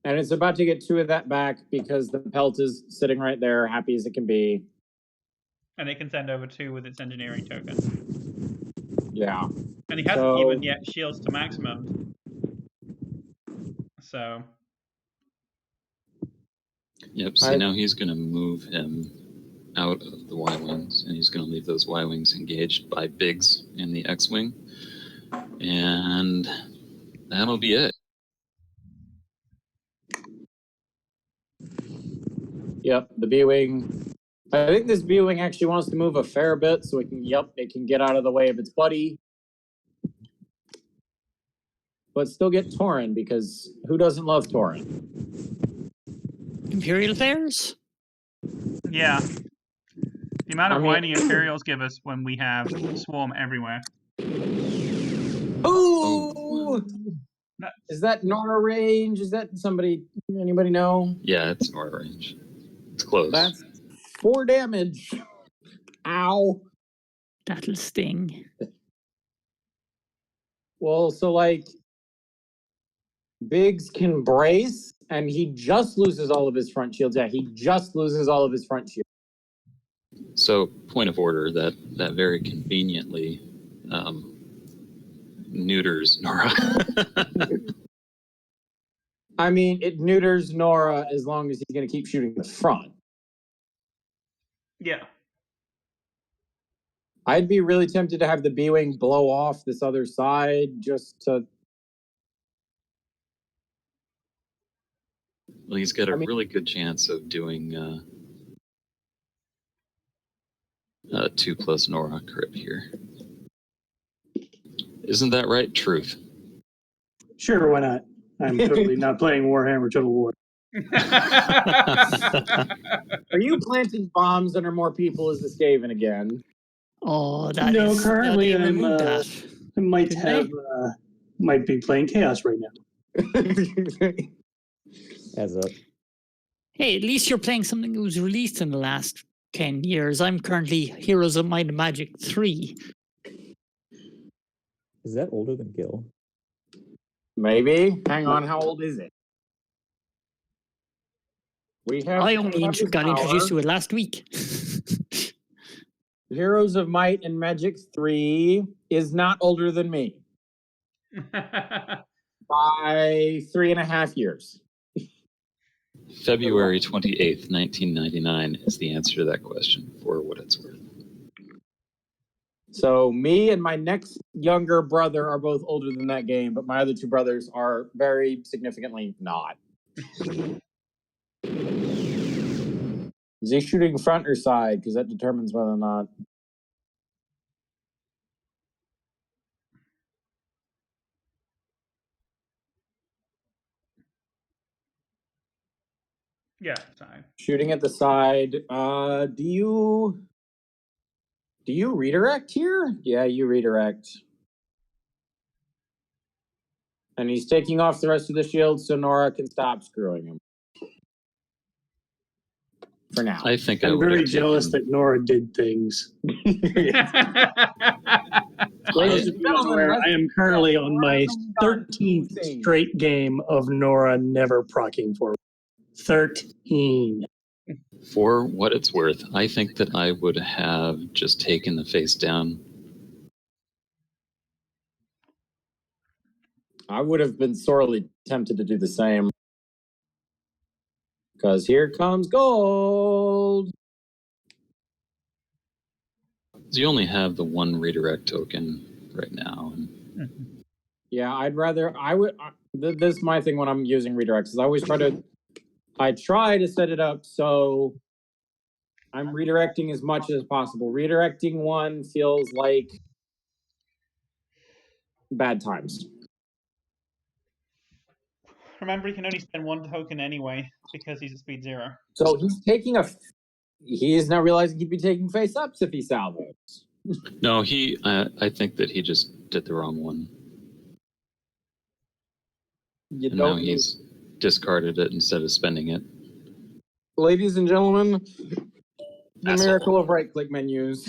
And it's about to get 2 of that back because the Pelta's sitting right there, happy as it can be. And it can send over 2 with its engineering token. Yeah. And he hasn't even yet shields to maximum. So. Yep, see, now he's going to move him out of the Y-wings, and he's going to leave those Y-wings engaged by Biggs in the X-wing. And that'll be it. Yep, the B-wing. I think this B-wing actually wants to move a fair bit so it can get out of the way of its buddy. But still get Tauren, because who doesn't love Tauren? Imperial players? Yeah. The amount of whining Imperials give us when we have Swarm everywhere. Ooh! Is that Nora range? Is that anybody know? Yeah, it's Nora range. It's close. That's 4 damage. Ow. That'll sting. Well, so Biggs can brace, and he just loses all of his front shields. Yeah, he just loses all of his front shields. So, point of order, that very conveniently neuters Nora. I mean, it neuters Nora as long as he's going to keep shooting the front. Yeah. I'd be really tempted to have the B-wing blow off this other side just to... Well, he's got a really good chance of doing 2+ Nora crit here. Isn't that right? Truth. Sure, why not? I'm totally not playing Warhammer Total War. Are you planting bombs under more people as the Skaven again? Oh, no, currently I might be playing Chaos right now. As up. Hey, at least you're playing something that was released in the last 10 years. I'm currently Heroes of Might and Magic 3. Is that older than Gil? Maybe. Hang on, how old is it? I only got introduced to it last week. Heroes of Might and Magic 3 is not older than me. By 3.5 years. February 28th, 1999 is the answer to that question, for what it's worth. So me and my next younger brother are both older than that game, but my other 2 brothers are very significantly not. Is he shooting front or side? Because that determines whether or not. Yeah, side. Shooting at the side. Do you redirect here? Yeah, you redirect. And he's taking off the rest of the shields so Nora can stop screwing him. For now. I think I'm very jealous that Nora did things. Ladies and gentlemen, I am currently on my 13th straight game of Nora never proccing forward. 13. For what it's worth, I think that I would have just taken the face down. I would have been sorely tempted to do the same. Because here comes gold. You only have the 1 redirect token right now. Yeah, this is my thing when I'm using redirects, is I try to set it up so I'm redirecting as much as possible. Redirecting 1 feels like bad times. Remember, he can only spend 1 token anyway because he's at speed 0. So he is now realizing he'd be taking face-ups if he salvos. No, I think that he just did the wrong one. You And now don't need... he's discarded it instead of spending it. Ladies and gentlemen, the Asshole. miracle of right-click menus.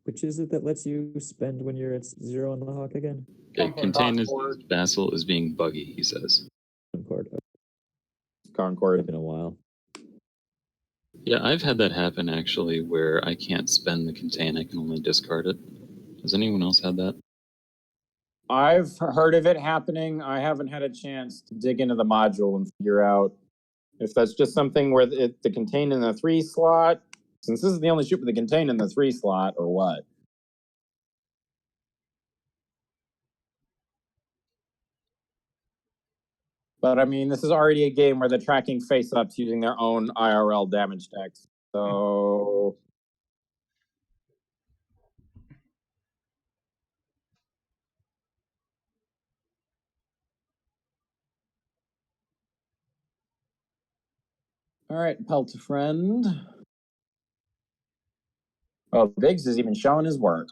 Which is it that lets you spend when you're at 0 on the Hawk again? It contained his vassal as being buggy, he says. Concord. Concord. It's been a while. Yeah, I've had that happen actually, where I can't spend the contain, I can only discard it. Has anyone else had that? I've heard of it happening. I haven't had a chance to dig into the module and figure out if that's just something where the contain in the 3 slot, since this is the only ship with the contain in the 3 slot, or what. But I mean, this is already a game where they're tracking face-ups using their own IRL damage decks. So... All right, Pelta friend. Oh, Biggs is even showing his work.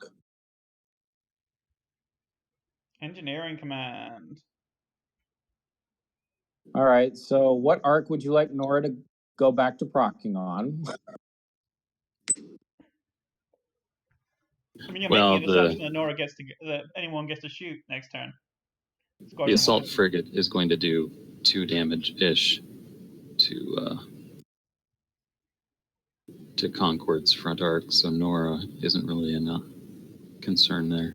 Engineering command. All right, so what arc would you like Nora to go back to procking on? I mean, you're Well, making an assumption that Nora gets to that anyone gets to shoot next turn. The Assault Frigate is going to do 2 damage-ish to Concord's front arc, so Nora isn't really a concern there.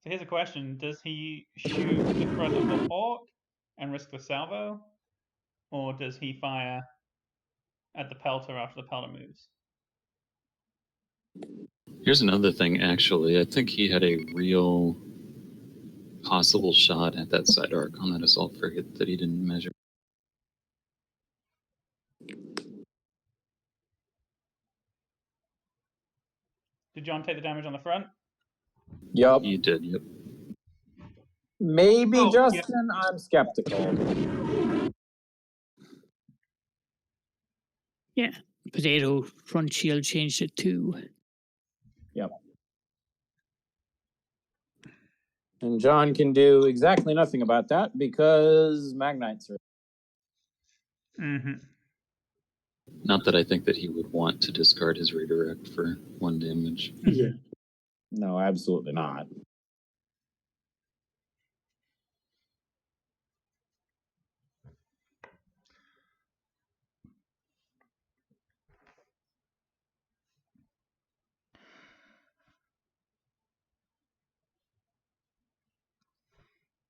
So here's a question: does he shoot the front of the Hawk and risk the salvo, or does he fire at the Pelta after the Pelta moves? Here's another thing, actually. I think he had a real possible shot at that side arc on that Assault Frigate that he didn't measure. Did John take the damage on the front? Yup. He did, yep. Maybe, Oh, Justin? Yeah. I'm skeptical. Yeah. Potato front shield changed it too. Yep. And John can do exactly nothing about that because Magnites are... Mm-hmm. Not that I think that he would want to discard his redirect for 1 damage. Yeah. No, absolutely not.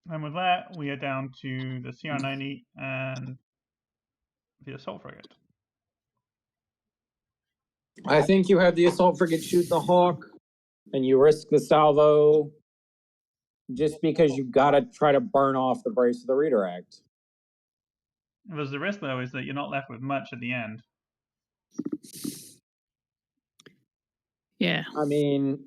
And with that, we are down to the CR-90 and the Assault Frigate. I think you have the Assault Frigate shoot the Hawk, and you risk the salvo just because you gotta try to burn off the brace of the redirect. Because the risk, though, is that you're not left with much at the end. Yeah. I mean,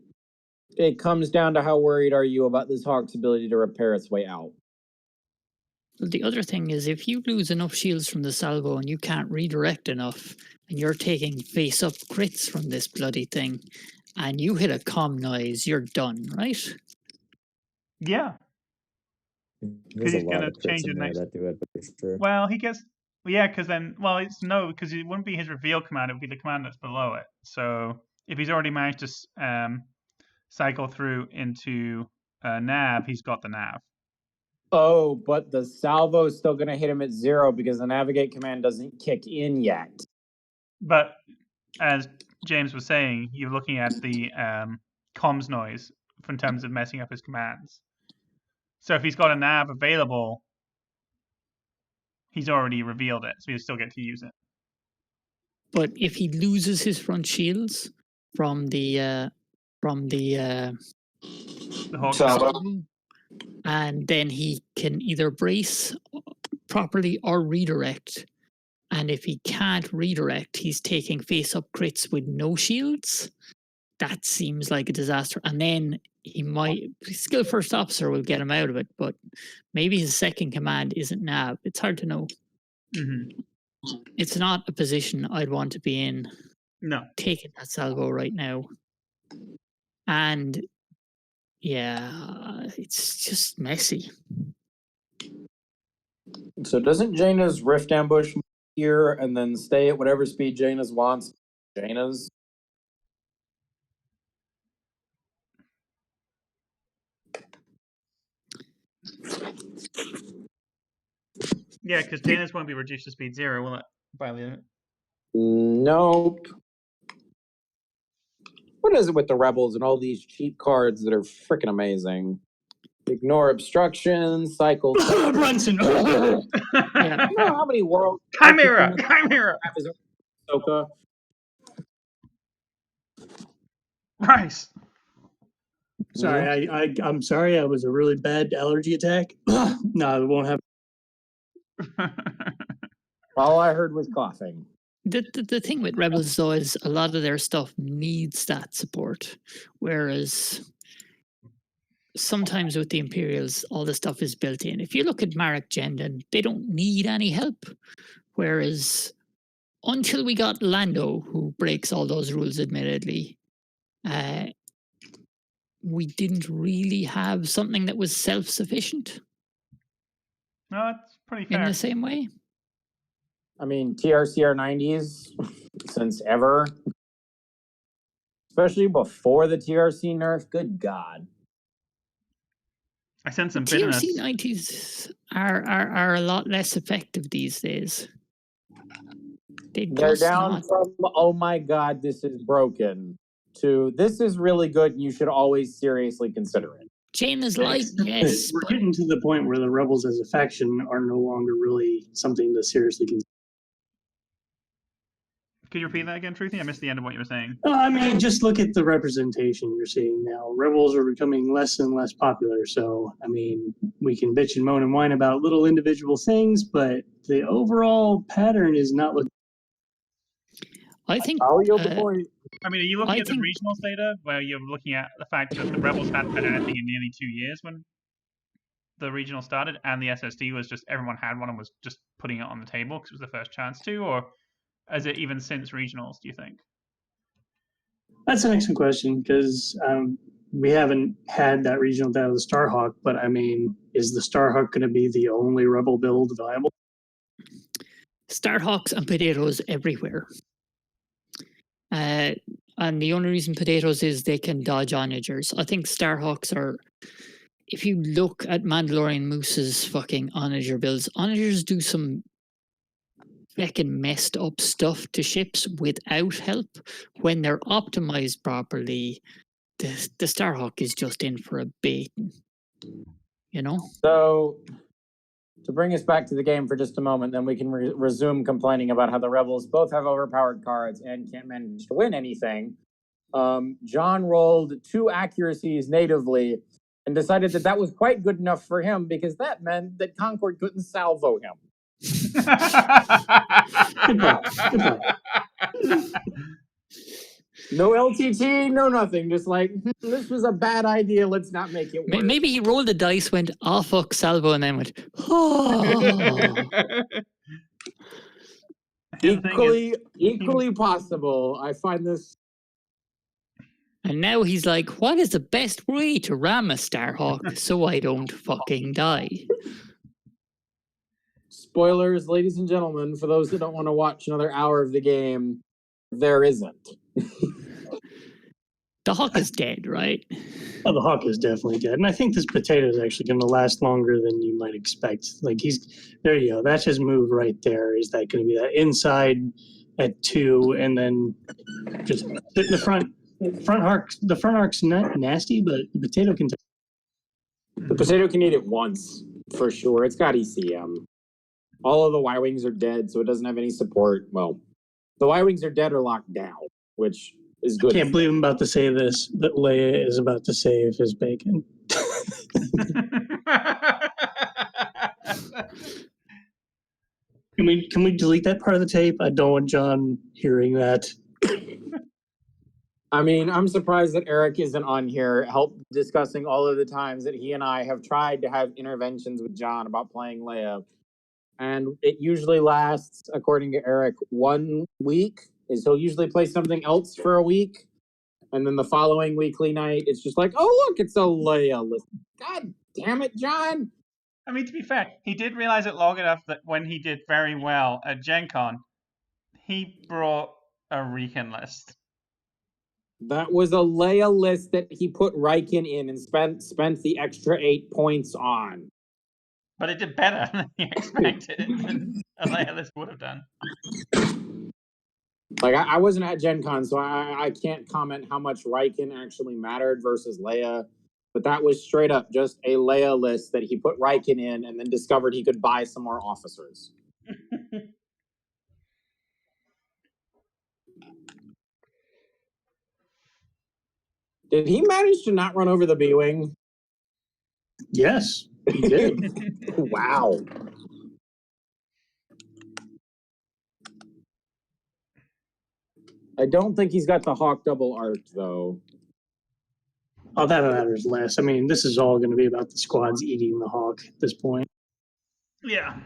it comes down to how worried are you about this Hawk's ability to repair its way out. The other thing is, if you lose enough shields from the salvo and you can't redirect enough, and you're taking face-up crits from this bloody thing, and you hit a comm noise, you're done, right? Yeah. There's a he's lot gonna of crits change in it there next. that do it, for sure. Well, he gets... Yeah, because then... Well, it's no, because it wouldn't be his reveal command. It would be the command that's below it. So if he's already managed to cycle through into nav, he's got the nav. Oh, but the salvo is still going to hit him at 0 because the navigate command doesn't kick in yet. But as James was saying, you're looking at the comms noise in terms of messing up his commands. So if he's got a nav available, he's already revealed it, so he'll still get to use it. But if he loses his front shields from the Hawk salvo, and then he can either brace properly or redirect. And if he can't redirect, he's taking face-up crits with no shields. that seems like a disaster. And then he might, skill first officer will get him out of it, but maybe his second command isn't nav. It's hard to know. Mm-hmm. It's not a position I'd want to be in. No. Taking that salvo right now. And yeah, it's just messy. So doesn't Jaina's rift ambush here and then stay at whatever speed Jaina's wants? Jaina's? Yeah, because Jaina's won't be reduced to speed 0, will it? By limit. Nope. What is it with the rebels and all these cheap cards that are freaking amazing? Ignore obstructions, cycle. Brunson. Yeah. You know how many worlds? Chimera! Ahsoka. Rice. Sorry, I'm sorry. I was a really bad allergy attack. No, it won't happen. All I heard was coughing. The thing with Rebels, though, is a lot of their stuff needs that support, whereas sometimes with the Imperials, all the stuff is built in. If you look at Marek Jendon, they don't need any help, whereas until we got Lando, who breaks all those rules, admittedly, we didn't really have something that was self-sufficient. No, it's pretty fair. In the same way. I mean, TRCR90s since ever. Especially before the TRC nerf. Good God. I sense some bitterness. TRC90s are a lot less effective these days. They're down from, oh my God, this is broken, to this is really good and you should always seriously consider it. Jaina's light, yes. We're getting to the point where the rebels as a faction are no longer really something to seriously consider. Could you repeat that again, Truthy? I missed the end of what you were saying. I mean, just look at the representation you're seeing now. Rebels are becoming less and less popular. So, I mean, we can bitch and moan and whine about little individual things, but the overall pattern is not looking. I think. I'll yield the point. I mean, are you looking at the regionals data where you're looking at the fact that the Rebels hadn't had anything in nearly 2 years when the regional started, and the SSD was just everyone had one and was just putting it on the table because it was the first chance to, or is it even since regionals, do you think? That's an excellent question because we haven't had that regional data of the Starhawk, but I mean, is the Starhawk going to be the only Rebel build viable? Starhawks and potatoes everywhere. And the only reason potatoes is they can dodge onagers. I think Starhawks are, if you look at Mandalorian Moose's fucking onager builds, onagers do some fucking messed up stuff to ships without help. When they're optimized properly, the Starhawk is just in for a beating. You know? So, to bring us back to the game for just a moment, then we can resume complaining about how the Rebels both have overpowered cards and can't manage to win anything. John rolled 2 accuracies natively and decided that that was quite good enough for him because that meant that Concord couldn't salvo him. No LTT, no nothing. Just like, this was a bad idea. Let's not make it worse. Maybe he rolled the dice, went, oh, fuck, salvo, and then went, oh. Equally possible. I find this. And now he's like, what is the best way to ram a Starhawk so I don't fucking die? Spoilers, ladies and gentlemen, for those that don't want to watch another hour of the game, there isn't. The Hawk is dead, right? Oh, the Hawk is definitely dead. And I think this potato is actually going to last longer than you might expect. Like, there you go. That's his move right there. Is that going to be that inside at 2 and then just sit in the front? The front arc's not nasty, but the potato can. The potato can eat it once, for sure. It's got ECM. All of the Y-wings are dead, so it doesn't have any support. Well, the Y-wings are dead or locked down, which is good. I can't believe I'm about to say this, but Leia is about to save his bacon. Can we delete that part of the tape? I don't want John hearing that. I mean, I'm surprised that Eric isn't on here, discussing all of the times that he and I have tried to have interventions with John about playing Leia. And it usually lasts, according to Eric, 1 week. Is he'll usually play something else for a week. And then the following weekly night, it's just like, oh, look, it's a Leia list. God damn it, John. I mean, to be fair, he did realize it long enough that when he did very well at Gen Con, he brought a Recon list. That was a Leia list that he put Riken in and spent the extra 8 points on. But it did better than he expected than a Leia list would have done. Like, I wasn't at Gen Con, so I can't comment how much Riken actually mattered versus Leia. But that was straight up just a Leia list that he put Riken in and then discovered he could buy some more officers. Did he manage to not run over the B-Wing? Yes, he did. Wow. I don't think he's got the Hawk double arc, though. Oh, that matters less. I mean, this is all going to be about the squads eating the Hawk at this point. Yeah.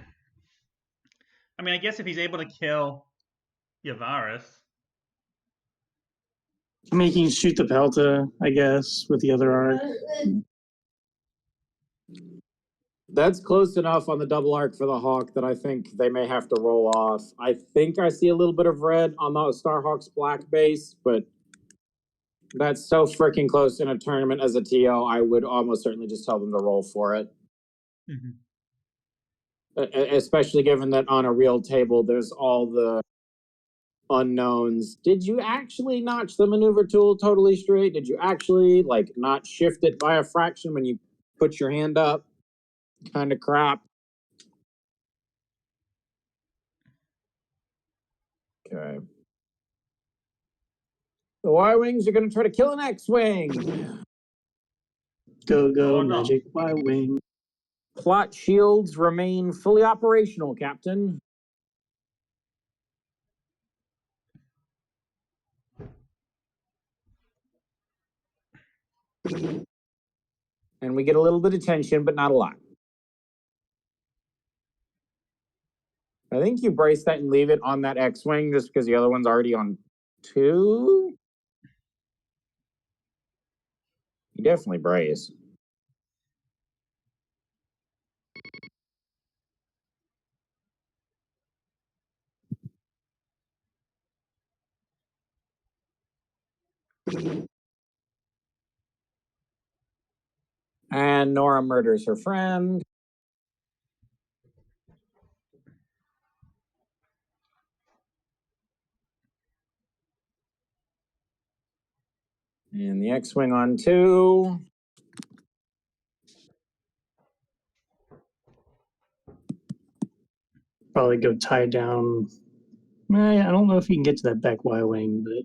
I mean, I guess if he's able to kill Yavaris. I mean, he can shoot the Pelta, I guess, with the other arc. That's close enough on the double arc for the Hawk that I think they may have to roll off. I think I see a little bit of red on the Starhawk's black base, but that's so freaking close in a tournament as a TO, I would almost certainly just tell them to roll for it. Mm-hmm. Especially given that on a real table, there's all the unknowns. Did you actually notch the maneuver tool totally straight? Did you actually, like, not shift it by a fraction when you put your hand up? Kind of crap. Okay. The Y-Wings are going to try to kill an X-Wing. Go, Oh, no. Magic Y-Wing. Plot shields remain fully operational, Captain. And we get a little bit of tension, but not a lot. I think you brace that and leave it on that X-Wing just because the other one's already on 2. You definitely brace. And Nora murders her friend. And the X-Wing on 2. Probably go tie down. I don't know if he can get to that back Y-Wing, but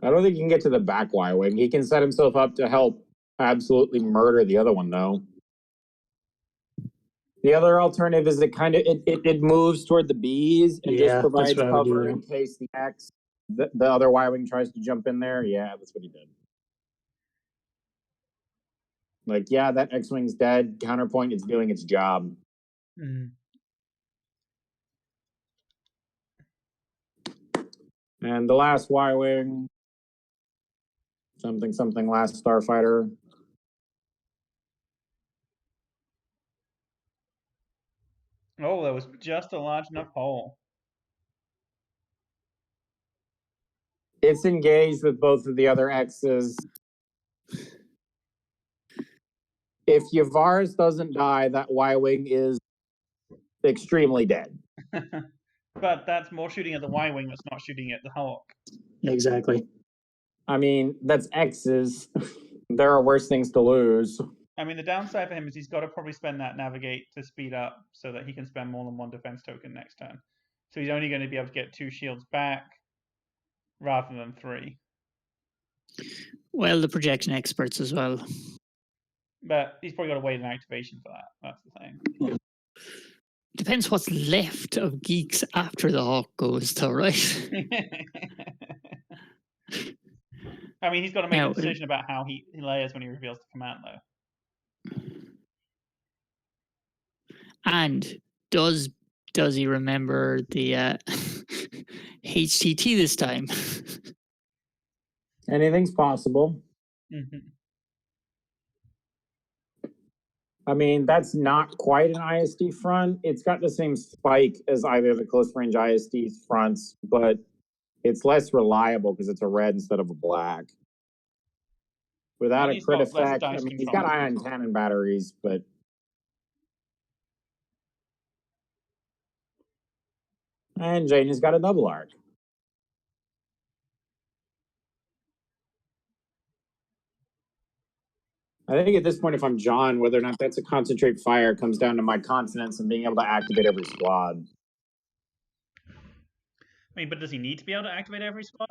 I don't think he can get to the back Y-Wing. He can set himself up to help absolutely murder the other one, though. The other alternative is it moves toward the B's and just provides cover in case the other Y-Wing tries to jump in there. Yeah, that's what he did. Like, yeah, that X-Wing's dead. Counterpoint, it's doing its job. Mm. And the last Y-Wing, something last Starfighter. Oh, that was just a large enough hole. It's engaged with both of the other X's. If Yavaris doesn't die, that Y-Wing is extremely dead. But that's more shooting at the Y-Wing that's not shooting at the Hawk. Exactly. I mean, that's X's. There are worse things to lose. I mean, the downside for him is he's got to probably spend that navigate to speed up so that he can spend more than 1 defense token next turn. So he's only going to be able to get 2 shields back rather than 3. Well, the projection experts as well. But he's probably got to wait an activation for that. That's the thing. Depends what's left of Geeks after the Hawk goes, though, right? I mean, he's got to make Now, a decision about how he layers when he reveals the command, though. And does he remember the HTT this time? Anything's possible. Mm-hmm. I mean, that's not quite an ISD front. It's got the same spike as either the close range ISD fronts, but it's less reliable because it's a red instead of a black. Without a crit effect, I mean, he's got ion cannon batteries, but and Jane has got a double arc. I think at this point, if I'm John, whether or not that's a concentrate fire comes down to my confidence in being able to activate every squad. I mean, but does he need to be able to activate every squad?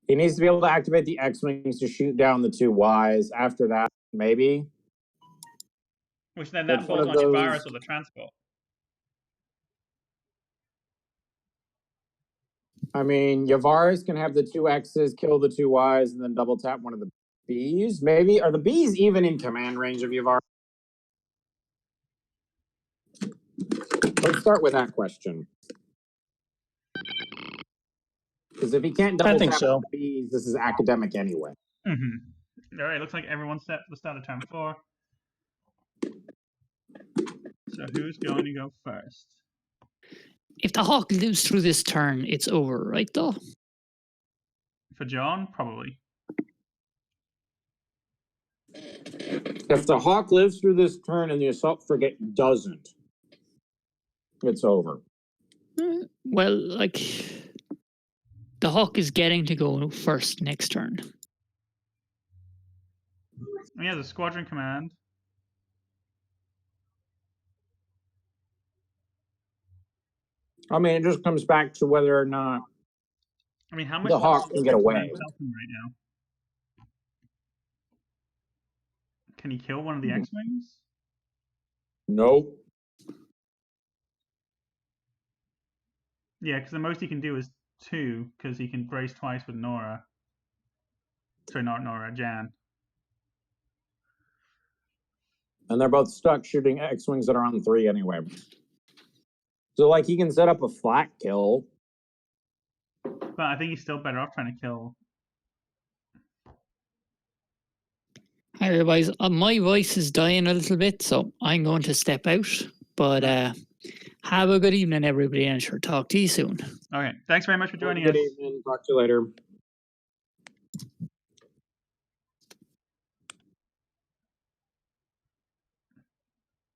He needs to be able to activate the X-Wings to shoot down the 2 Ys. After that, maybe. Which then that falls on Yavaris or the transport. I mean, Yavaris can have the 2 X's, kill the 2 Ys, and then double tap one of the Bs. Maybe are the Bs even in command range of Yavaris? Let's start with that question. Because if he can't double tap the Bs, this is academic anyway. Mm-hmm. All right, looks like everyone's set for the start of turn 4. So who's going to go first? If the Hawk lives through this turn, it's over, right, though? For John, probably. If the Hawk lives through this turn and the Assault Frigate doesn't, it's over. Well, like, the Hawk is getting to go first next turn. He has a squadron command. I mean, it just comes back to whether or not I mean, how much the Hawk can get away. Right now? Can he kill one of the X-Wings? Nope. Yeah, because the most he can do is 2, because he can brace twice with Nora. Sorry, not Nora, Jan. And they're both stuck shooting X-Wings that are on 3 anyway. So, like, he can set up a flat kill. But I think he's still better off trying to kill. Hi, everybody. My voice is dying a little bit, so I'm going to step out. But have a good evening, everybody, and sure, talk to you soon. Okay, thanks very much for joining us. Good evening. Talk to you later.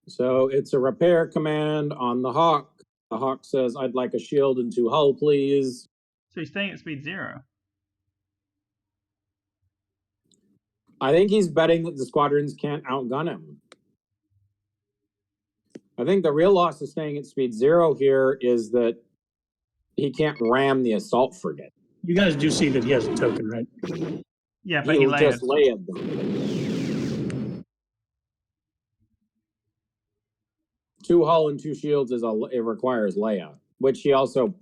So it's a repair command on the Hawk. The Hawk says, I'd like a shield and 2 hull, please. So he's staying at speed 0. I think he's betting that the squadrons can't outgun him. I think the real loss of staying at speed 0 here is that he can't ram the Assault Frigate. You guys do see that he has a token, right? Yeah, but he just layered them. 2 hull and 2 shields it requires Leia, which he also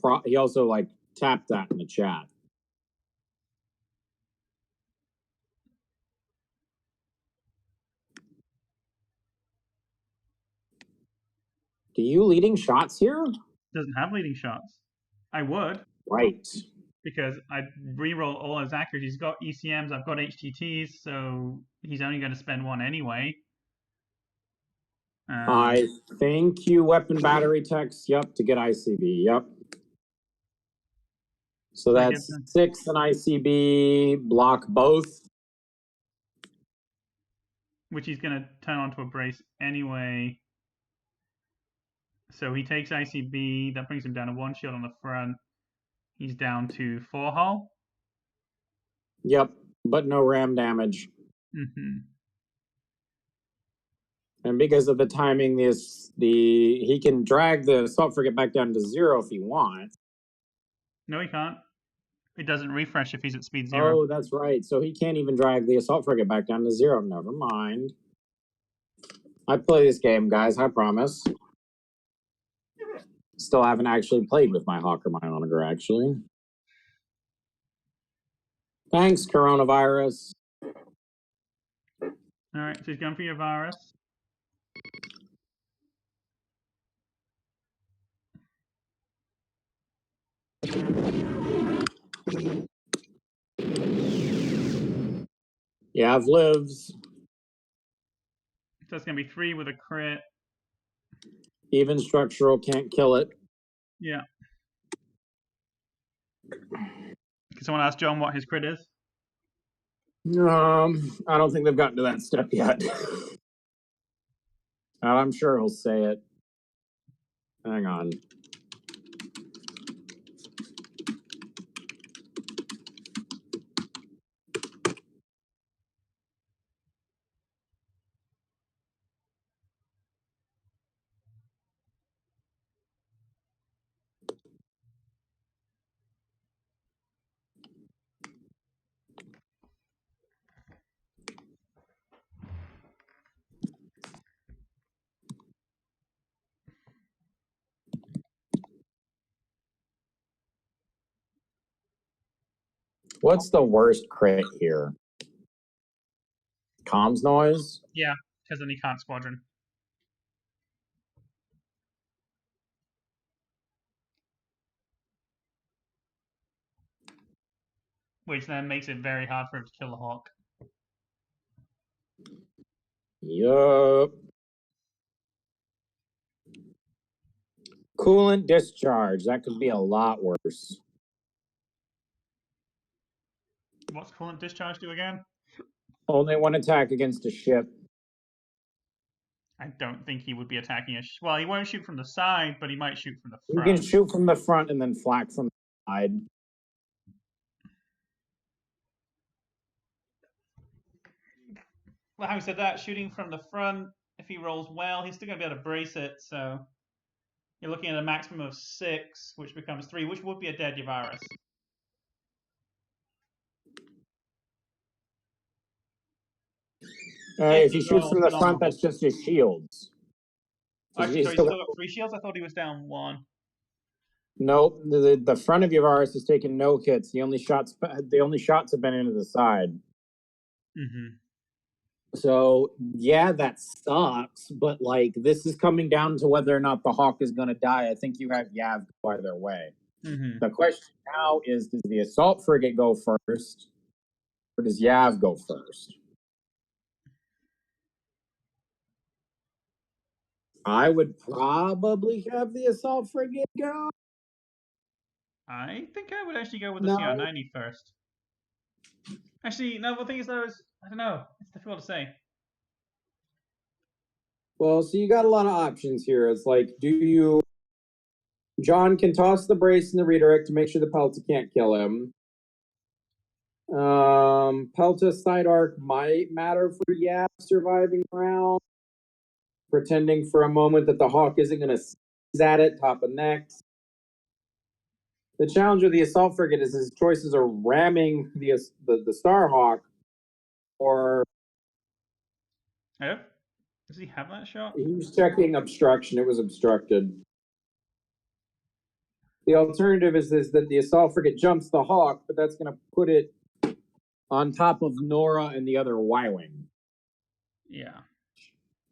like tapped that in the chat. Do you leading shots here? Doesn't have leading shots. I would. Right. Because I'd re-roll all his accuracies. He's got ECMs, I've got HTTs, so he's only going to spend 1 anyway. I think you weapon battery text, yep, to get ICB, yep. So that's 6 in ICB, block both. Which he's going to turn onto a brace anyway. So he takes ICB, that brings him down to 1 shield on the front. He's down to 4 hull. Yep, but no ram damage. Mm-hmm. And because of the timing, he can drag the Assault Frigate back down to 0 if he wants. No, he can't. It doesn't refresh if he's at speed 0. Oh, that's right. So he can't even drag the Assault Frigate back down to 0. Never mind. I play this game, guys, I promise. Still haven't actually played with my Hawk or my Onager, actually. Thanks, coronavirus. All right, so he's going for your virus. Yeah, I've lives. So it's going to be 3 with a crit. Even structural can't kill it. Yeah. Can someone ask John what his crit is? I don't think they've gotten to that step yet. I'm sure he'll say it. Hang on. What's the worst crit here? Comms noise? Yeah, because then he can't squadron. Which then makes it very hard for him to kill the Hawk. Yup. Coolant discharge. That could be a lot worse. What's coolant discharge do again? Only one attack against a ship. I don't think he would be attacking a well, he won't shoot from the side, but he might shoot from the You front. can shoot from the front and then flak from the side. Well, having said that, shooting from the front, if he rolls well, he's still going to be able to brace it, so you're looking at a maximum of 6, which becomes 3, which would be a dead Yavaris. If he shoots from the front, that's just his shields. Actually, so he's still got 3 shields? I thought he was down 1. Nope, the front of Yavaris has taken no hits. The only shots have been into the side. Mm-hmm. So yeah, that sucks. But like, this is coming down to whether or not the Hawk is going to die. I think you have Yav go either way. Mm-hmm. The question now is: does the Assault Frigate go first, or does Yav go first? I would probably have the Assault Frigate go. I think I would actually go with the CR90 first. Actually, no, the thing is, though, is, I don't know. It's difficult to say. Well, so you got a lot of options here. It's like, John can toss the brace and the redirect to make sure the Pelta can't kill him. Pelta side arc might matter for Yap surviving round. Pretending for a moment that the Hawk isn't going to seize at it, top of next. The challenge with the Assault Frigate is his choices are ramming the Starhawk or... Oh? Does he have that shot? He was checking obstruction. It was obstructed. The alternative is that the Assault Frigate jumps the Hawk, but that's going to put it on top of Nora and the other Y-wing. Yeah.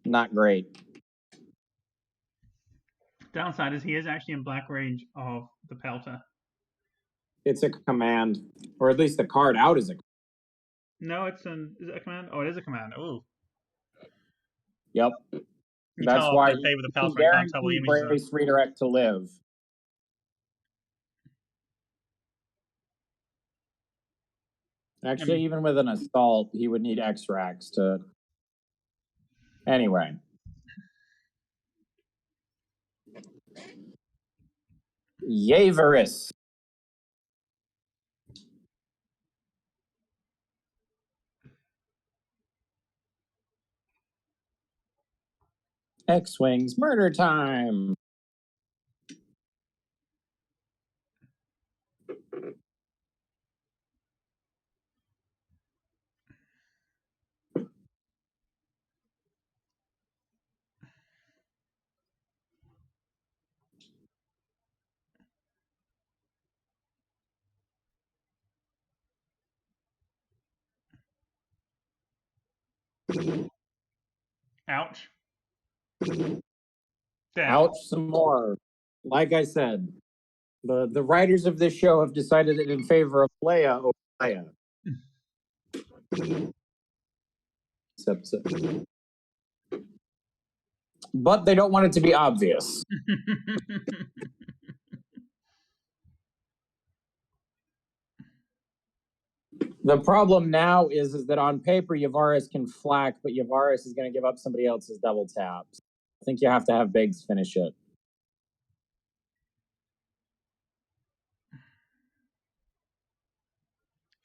Not great. Downside is he is actually in black range of the Pelta. It's a command, or at least the card out is a. No, is it a command? Oh, it is a command. Oh. Yep. That's why you with the Pelta. I can't tell what the images brace redirect to live. Actually, even with an assault, he would need X-Rax to. Anyway. Yavaris. X-Wings murder time. Ouch. Damn. Ouch, some more. Like I said, the writers of this show have decided it in favor of Leia over Leia. This episode. But they don't want it to be obvious. The problem now is that on paper, Yavaris can flak, but Yavaris is going to give up somebody else's double taps. I think you have to have Biggs finish it.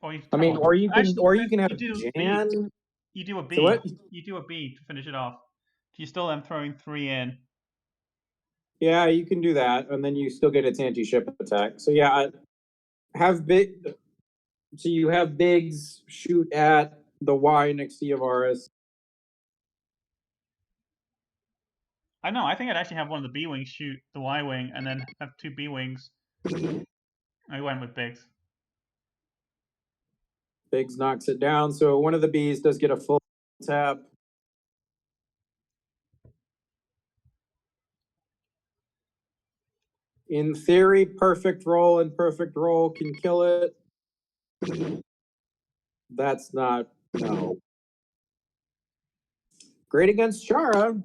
Or you can have Jan. You do a B. So what? You do a B to finish it off. You still am throwing 3 in. Yeah, you can do that, and then you still get its anti-ship attack. So yeah, have Big. So you have Biggs shoot at the Y next to Yavaris. I know. I think I'd actually have one of the B wings shoot the Y wing, and then have 2 B wings. I went with Biggs. Biggs knocks it down, so one of the Bs does get a full tap. In theory, perfect roll and perfect roll can kill it. That's not, no. Great against Chara.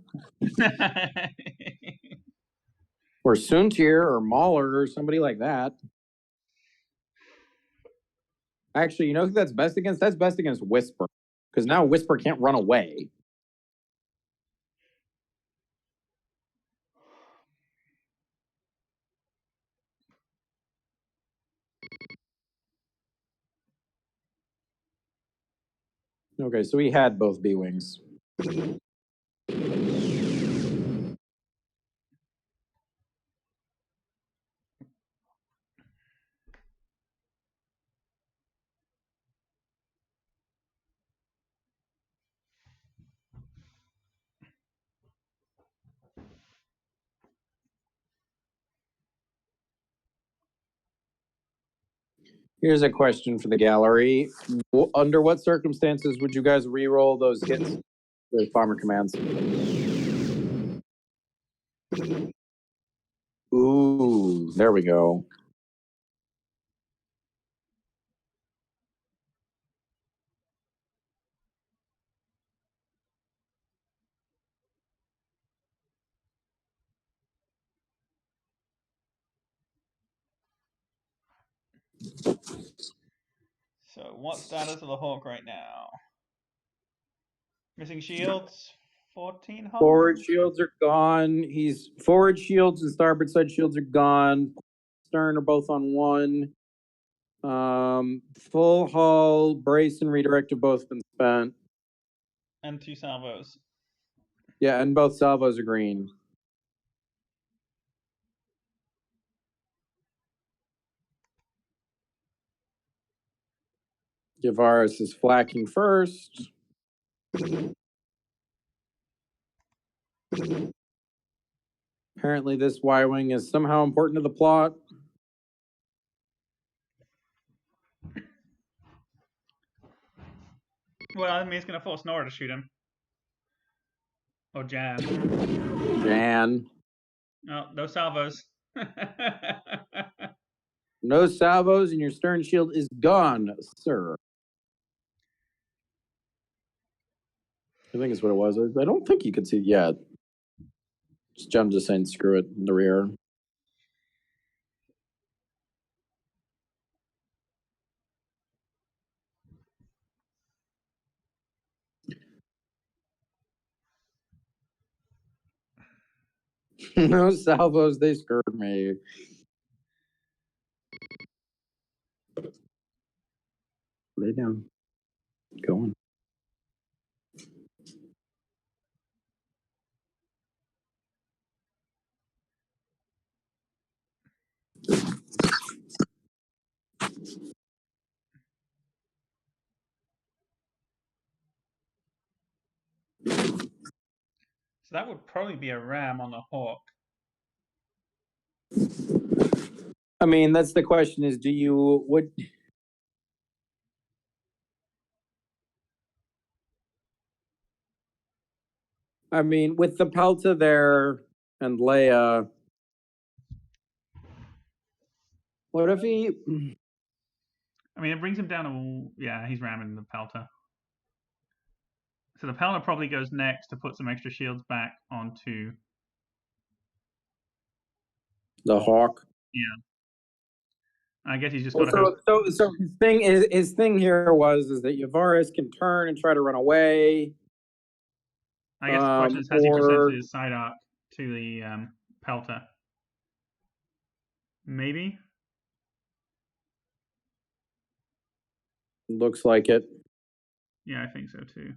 Or Suntir or Mauler or somebody like that. Actually, you know who that's best against? That's best against Whisper. Because now Whisper can't run away. Okay, so he had both B-Wings. Here's a question for the gallery. Under what circumstances would you guys re-roll those hits with bomber commands? Ooh, there we go. So, what status of the Hawk right now? Missing shields? 14 hull? Forward shields are gone. Forward shields and starboard side shields are gone. Stern are both on 1. Full hull, brace, and redirect have both been spent. And 2 salvos. Yeah, and both salvos are green. Yavaris is flacking first. Apparently this Y-Wing is somehow important to the plot. Well, I mean, he's going to force Nora to shoot him. Or Jan. Jan. No, no salvos. No salvos, and your stern shield is gone, sir. I think it's what it was. I don't think you could see it yet. John just saying screw it in the rear. No salvos, they scared me. Lay down. Go on. So that would probably be a ram on the Hawk. I mean, that's the question is, would I mean, with the Pelta there and Leia, what if he? I mean, it brings him down to, yeah, he's ramming the Pelta. So the Pelta probably goes next to put some extra shields back onto The Hawk. Yeah. I guess he's just got to hope. So his thing here is that Yavaris can turn and try to run away. I guess the question is, has he presented his side arc to the Pelta? Maybe. Looks like it. Yeah, I think so too.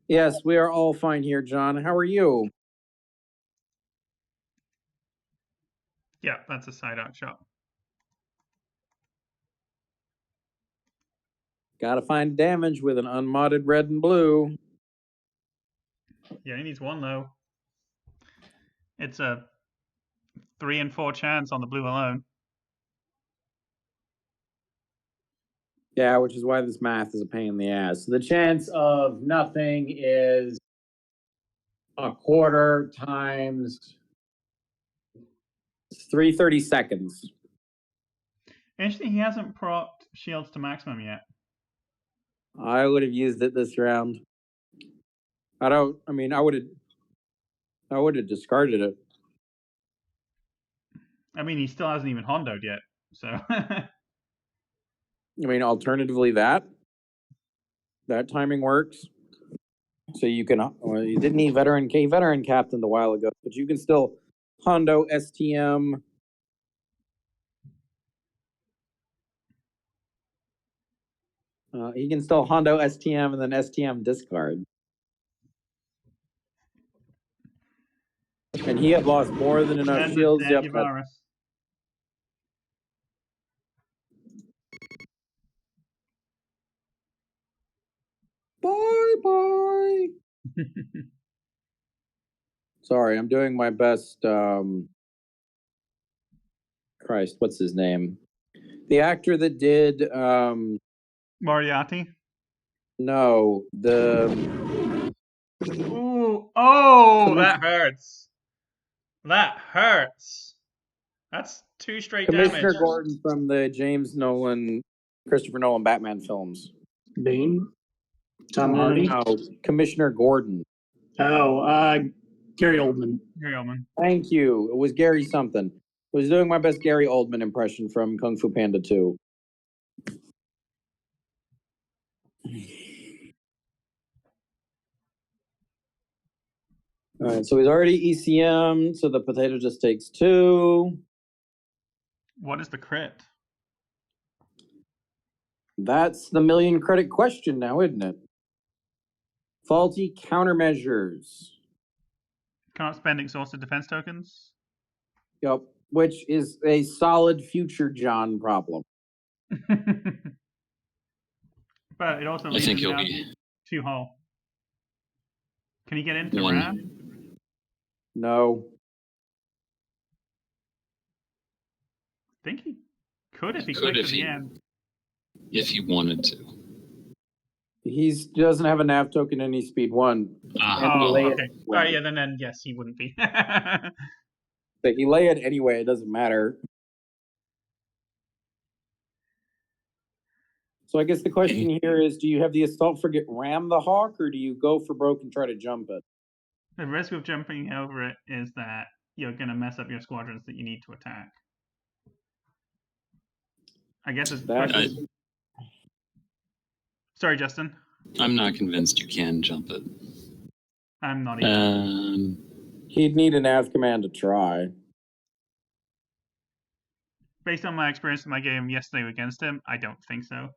Yes, we are all fine here, John. How are you? Yeah, that's a side arc shot. Gotta find damage with an unmodded red and blue. Yeah, he needs one though. It's a 3 and 4 chance on the blue alone. Yeah, which is why this math is a pain in the ass. The chance of nothing is a quarter times 330 seconds. Interesting, he hasn't procced shields to maximum yet. I would have used it this round. I would have discarded it. I mean, he still hasn't even Hondo'd yet, so. I mean, alternatively, that timing works. So you can, well, you didn't need veteran captain a while ago, but you can still Hondo STM. He can still Hondo STM and then STM discard. And he had lost more than enough shields. Yep. Bye. Sorry, I'm doing my best. Christ, what's his name? The actor that did Moriarty? No, the. Ooh, oh, that hurts. That hurts. That's 2 straight Commissioner damage. Gordon from the Christopher Nolan Batman films. Bane? Tom Hardy? No, Commissioner Gordon. Oh, Gary Oldman. Gary Oldman. Thank you. It was Gary something. I was doing my best Gary Oldman impression from Kung Fu Panda 2. All right, so he's already ECM, so the potato just takes 2. What is the crit? That's the million credit question now, isn't it? Faulty countermeasures. Can't spend exhausted defense tokens? Yep, which is a solid future John problem. But it also leaves him down 2 hull. Can he get into ram? No. I think he could if he clicked at the end. If he wanted to. He doesn't have a nav token and he's speed 1. Oh, okay. Sorry, yeah, then yes, he wouldn't be. But he lay it anyway, it doesn't matter. So I guess the question here is, do you have the Assault Frigate ram the Hawk, or do you go for broke and try to jump it? The risk of jumping over it is that you're going to mess up your squadrons that you need to attack. I guess it's... Sorry, Justin. I'm not convinced you can jump it. I'm not either. He'd need a nav command to try. Based on my experience in my game yesterday against him, I don't think so.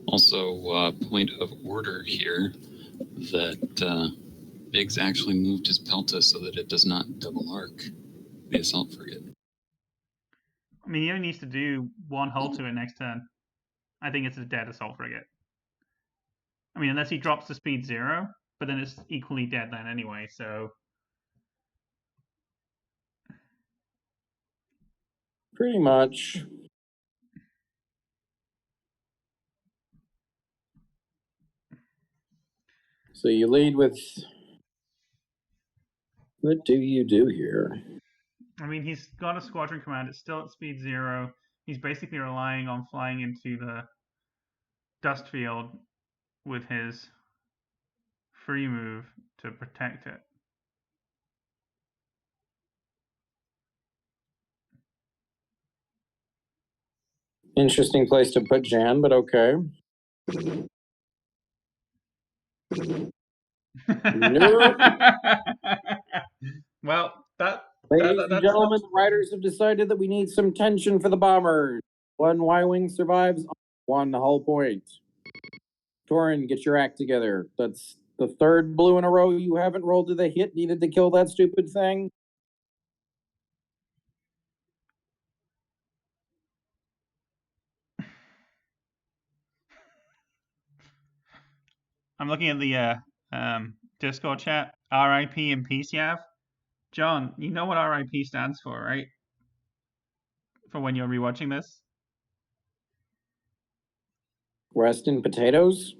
Also, point of order here that Biggs actually moved his Pelta so that it does not double arc the Assault Frigate. I mean, he only needs to do 1 hull to it next turn. I think it's a dead Assault Frigate. I mean, unless he drops to speed 0, but then it's equally dead then anyway, so... Pretty much. So you lead with... What do you do here? I mean, he's got a squadron command. It's still at speed 0. He's basically relying on flying into the dust field with his free move to protect it. Interesting place to put Jan, but okay. Nope. Well, Ladies and gentlemen, the writers have decided that we need some tension for the bombers. One Y-wing survives, one hull point. Torin, get your act together. That's the third blue in a row you haven't rolled to the hit needed to kill that stupid thing. I'm looking at the Discord chat. RIP in peace, Yav. John, you know what RIP stands for, right? For when you're rewatching this? Rest in potatoes?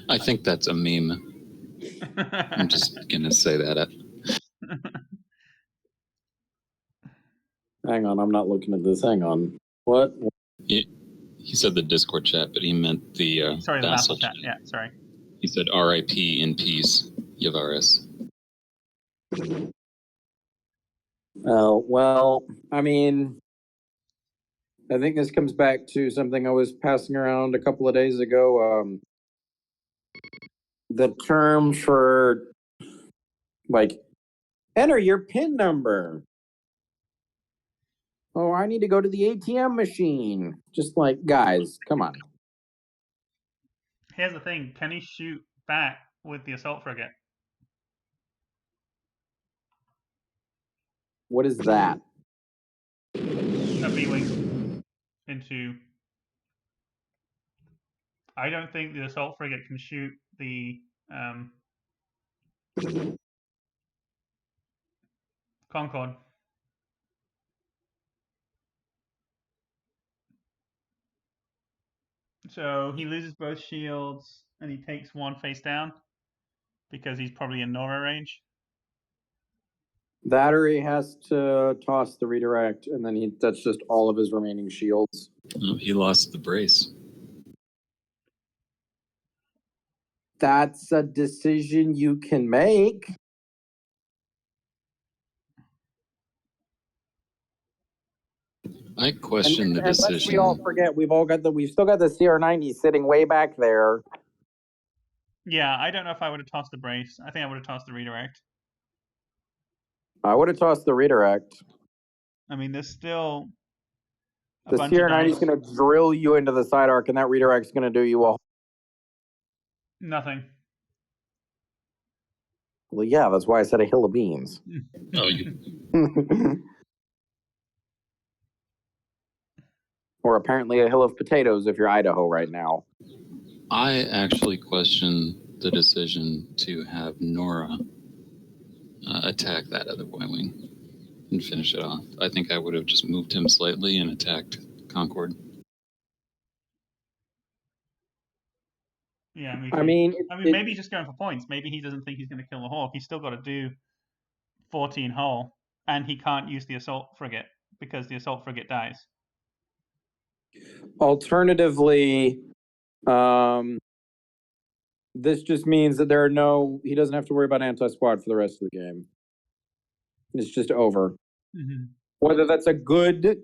I think that's a meme. I'm just gonna say that. Hang on, I'm not looking at this. Hang on. What? He said the Discord chat, but he meant the sorry, the Vassal chat. Yeah, sorry. He said RIP in peace, Yavaris. Oh, well, I mean, I think this comes back to something I was passing around a couple of days ago. The term for, like, enter your PIN number. Oh, I need to go to the ATM machine. Just like, guys, come on. Here's the thing. Can he shoot back with the Assault Frigate? What is that? A B-wing into... I don't think the Assault Frigate can shoot the Concord. So he loses both shields and he takes one face down because he's probably in Nora range. That or he has to toss the redirect, and then that's just all of his remaining shields. Oh, he lost the brace. That's a decision you can make. I question the decision. Lest we all forget, we've still got the CR90 sitting way back there. Yeah, I don't know if I would have tossed the brace. I think I would have tossed the redirect. I would have tossed the redirect. I mean, there's still the CR90 is going to drill you into the side arc, and that redirect is going to do you all. Nothing. Well, yeah, that's why I said a hill of beans. Oh, you. Or apparently a hill of potatoes if you're Idaho right now. I actually question the decision to have Nora attack that other Y-wing and finish it off. I think I would have just moved him slightly and attacked Concord. Yeah, I mean, maybe he's just going for points. Maybe he doesn't think he's going to kill the Hawk. He's still got to do 14 hull, and he can't use the Assault Frigate because the Assault Frigate dies. Alternatively, this just means that he doesn't have to worry about anti-squad for the rest of the game. It's just over. Mm-hmm. Whether that's a good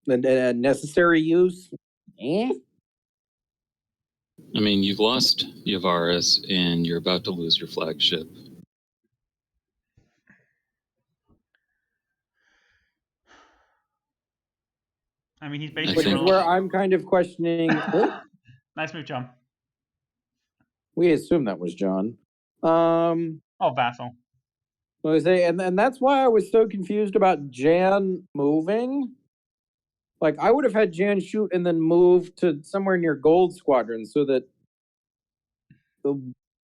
and necessary use, I mean, you've lost Yavaris and you're about to lose your flagship. I mean, he's basically... Which is where I'm kind of questioning... Nice move, John. We assume that was John. Oh, Vassal. And that's why I was so confused about Jan moving. Like, I would have had Jan shoot and then move to somewhere near Gold Squadron so that,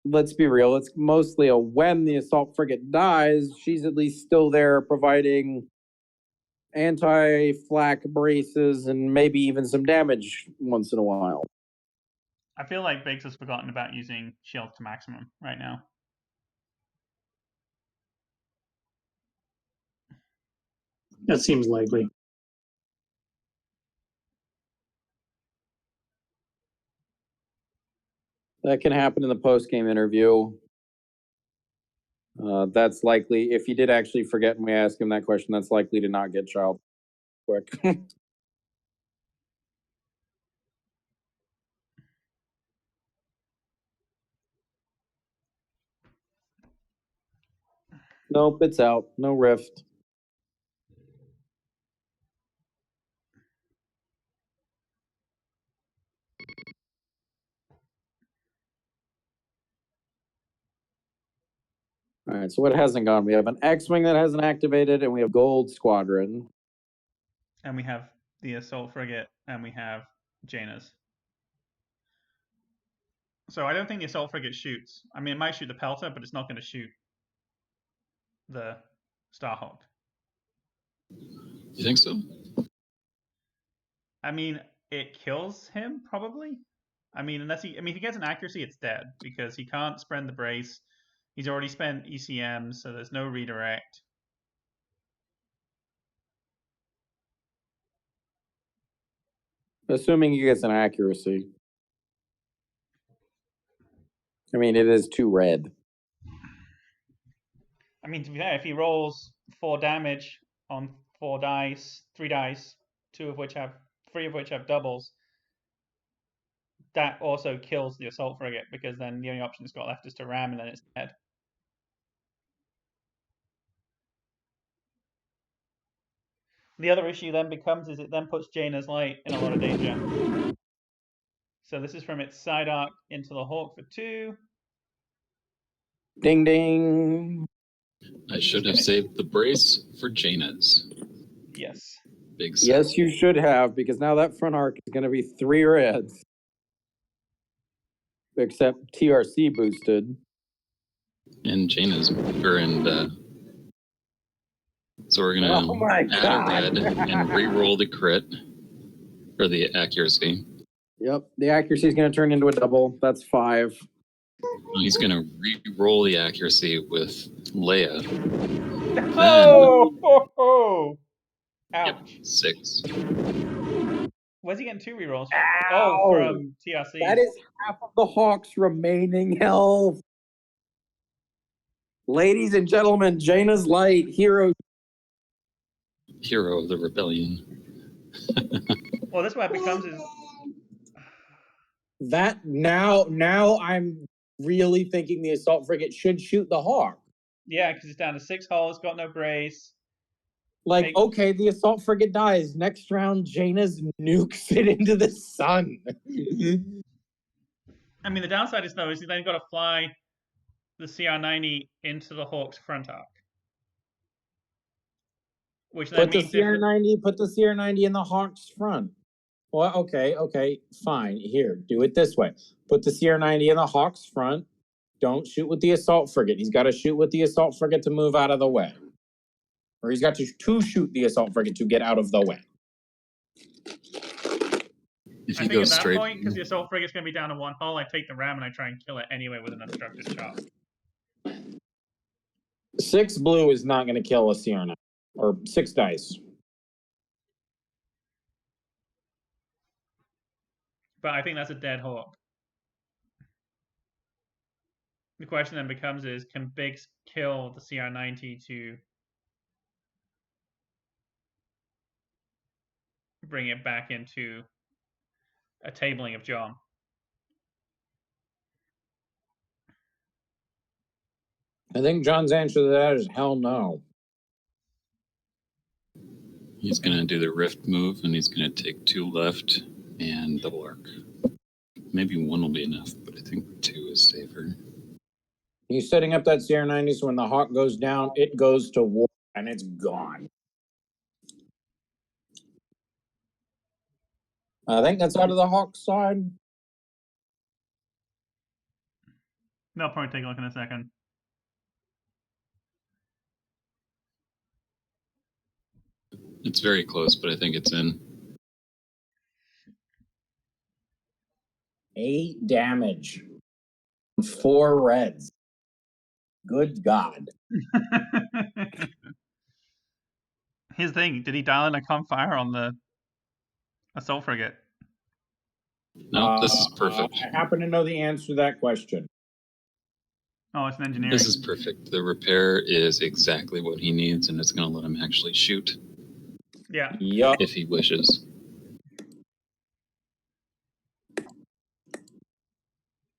let's be real, it's mostly when the Assault Frigate dies, she's at least still there providing anti-flak braces and maybe even some damage once in a while. I feel like Biggs has forgotten about using shields to maximum right now. That seems likely. That can happen in the post-game interview. That's likely, if he did actually forget and we ask him that question, that's likely to not get child quick. Nope, it's out. No rift. All right, so what hasn't gone? We have an X-Wing that hasn't activated, and we have Gold Squadron. And we have the Assault Frigate, and we have Jaina's. So I don't think the Assault Frigate shoots. I mean, it might shoot the Pelta, but it's not going to shoot the Starhawk. You think so? I mean, it kills him, probably. I mean, if he gets an accuracy, it's dead, because he can't spend the brace. He's already spent ECM, so there's no redirect. Assuming he gets an accuracy. I mean, it is 2 red. I mean, to be fair, if he rolls 4 damage on 4 dice, 3 dice, 3 of which have doubles, that also kills the Assault Frigate, because then the only option it's got left is to ram, and then it's dead. The other issue then becomes is it then puts Jaina's Light in a lot of danger. So this is from its side arc into the Hawk for 2. Ding ding. I should have saved the brace for Jaina's. Yes. Big set. Yes, you should have, because now that front arc is going to be 3 reds. Except TRC boosted. And Jaina's so we're gonna add a red and re-roll the crit or the accuracy. Yep, the accuracy is going to turn into a double. That's 5. He's gonna re-roll the accuracy with Leia. Oh! Ouch. Yep, 6. Where's he getting 2 rerolls? Ow! Oh, from TRC. That is half of the Hawk's remaining health. Ladies and gentlemen, Jaina's Light, hero Hero of the Rebellion. Well, this is what it becomes is... That now I'm really thinking the Assault Frigate should shoot the Hawk. Yeah, because it's down to 6 hulls, got no brace. Like, okay, the Assault Frigate dies. Next round, Jaina's nukes it into the sun. I mean, the downside is, though, is you then got to fly the CR90 into the Hawk's front arc. Which then Put the CR90 in the Hawk's front. Well, okay, fine. Here, do it this way. Put the CR90 in the Hawk's front. Don't shoot with the Assault Frigate. He's got to shoot with the Assault Frigate to move out of the way. Or he's got to shoot the Assault Frigate to get out of the way. If I you think go at that straight, point, because the Assault Frigate's going to be down to 1 hull, I take the ram and I try and kill it anyway with an unstructured chop. 6 blue is not going to kill a CR9. Or 6 dice. But I think that's a dead Hawk. The question then becomes is, can Biggs kill the CR90 to bring it back into a tabling of John? I think John's answer to that is hell no. he's gonna do the rift move, and he's gonna take 2 left and double arc. Maybe 1 will be enough, but I think 2 is safer. He's setting up that CR90 so when the Hawk goes down, it goes to war and it's gone. I think that's out of the Hawk side. They'll probably take a look in a second. It's very close, but I think it's in. 8 damage. 4 reds. Good God. Here's the thing, did he dial in a fire on the Assault Frigate? No, this is perfect. I happen to know the answer to that question. Oh, it's an engineering. This is perfect. The repair is exactly what he needs, and it's going to let him actually shoot. Yeah. Yup. If he wishes.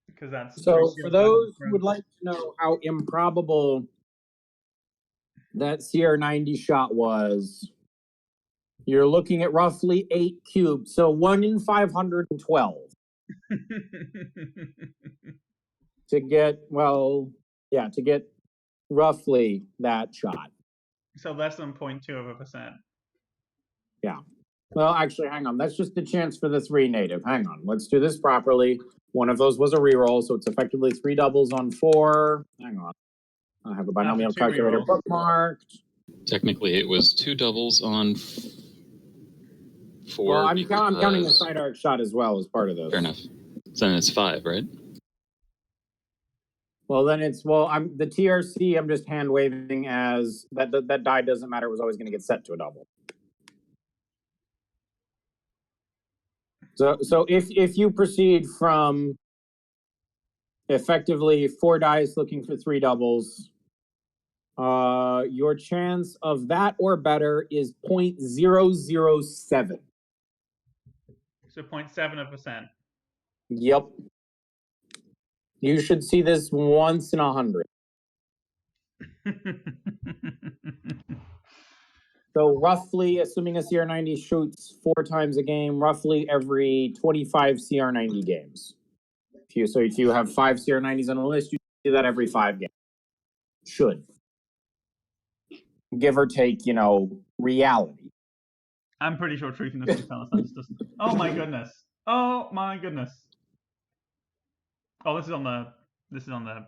Because that's so for those who would like to know how improbable that CR90 shot was, you're looking at roughly 8 cubes, so 1 in 512 to get roughly that shot. So less than 0.2%. Yeah. Well, actually, hang on. That's just a chance for the 3 native. Hang on. Let's do this properly. One of those was a reroll, so it's effectively 3 doubles on 4. Hang on. I have a binomial calculator bookmarked. Technically, it was 2 doubles on 4. Well, I'm counting the side arc shot as well as part of those. Fair enough. So then it's 5, right? Well, then I'm the TRC. I'm just hand waving as that die doesn't matter. It was always going to get set to a double. So if you proceed from effectively 4 dice looking for 3 doubles, your chance of that or better is 0.007. So 0.7%. Yep. You should see this once in 100. So roughly, assuming a CR90 shoots 4 times a game, roughly every 25 CR90 games. If you have 5 CR90s on a list, you do that every 5 games. Should. Give or take, reality. I'm pretty sure truthiness will tell us that doesn't. Oh my goodness. Oh my goodness. Oh, this is on the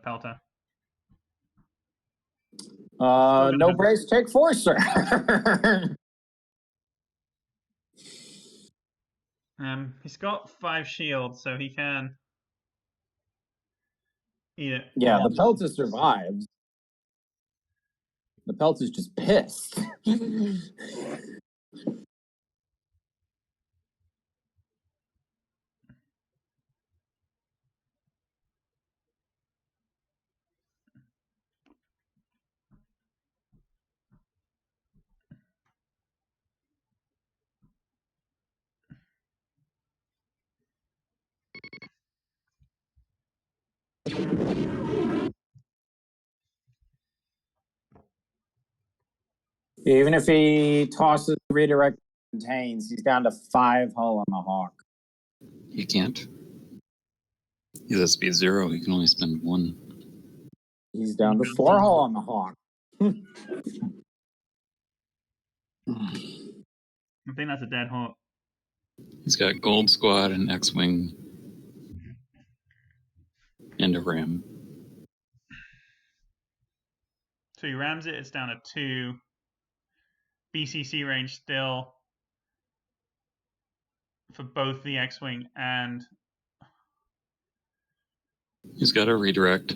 Pelta. No brace, take 4, sir. He's got 5 shields, so he can eat it. Yeah, the Pelta survives. The Pelta's just pissed. Even if he tosses the redirect contains, he's down to 5 hull on the Hawk. He can't. He's at speed 0. He can only spend 1. He's down to 4 hull on the Hawk. I think that's a dead Hawk. He's got Gold Squad and X-wing and a ram. So he rams it. It's down to 2. BCC range still for both the X-wing and. He's got a redirect.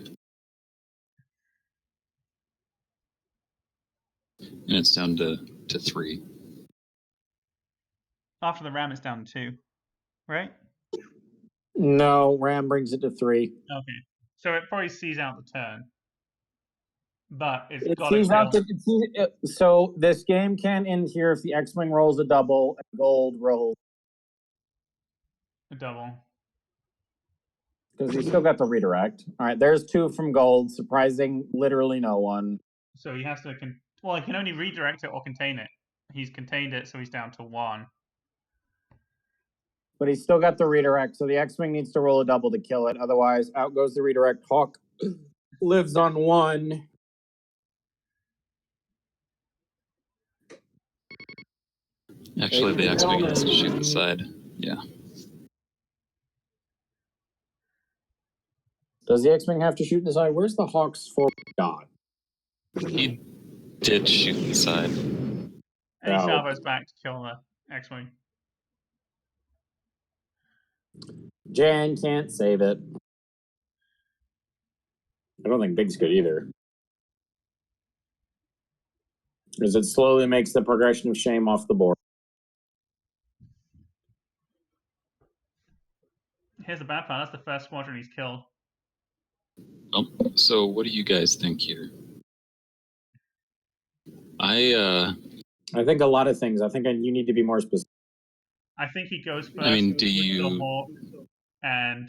And it's down to 3. After the ram, it's down to 2, right? No, ram brings it to 3. Okay. So it probably sees out the turn. But it sees out so this game can end here if the X-wing rolls a double and gold rolls a double. Because he's still got the redirect. All right, there's 2 from gold, surprising literally no one. So he has to, he can only redirect it or contain it. He's contained it, so he's down to 1. But he's still got the redirect, so the X-wing needs to roll a double to kill it. Otherwise, out goes the redirect. Hawk lives on 1. Actually, the X-wing has to shoot the side. Yeah. Does the X-wing have to shoot the side? Where's the Hawk's forward dot? He did shoot the side. And he salvos back to kill the X-wing. Jan can't save it. I don't think Bigg's good either. Because it slowly makes the progression of shame off the board. Here's the bad part. That's the first squadron he's killed. So what do you guys think here? I think a lot of things. I think you need to be more specific. I think he goes first. I mean, do with you? Gilmore, and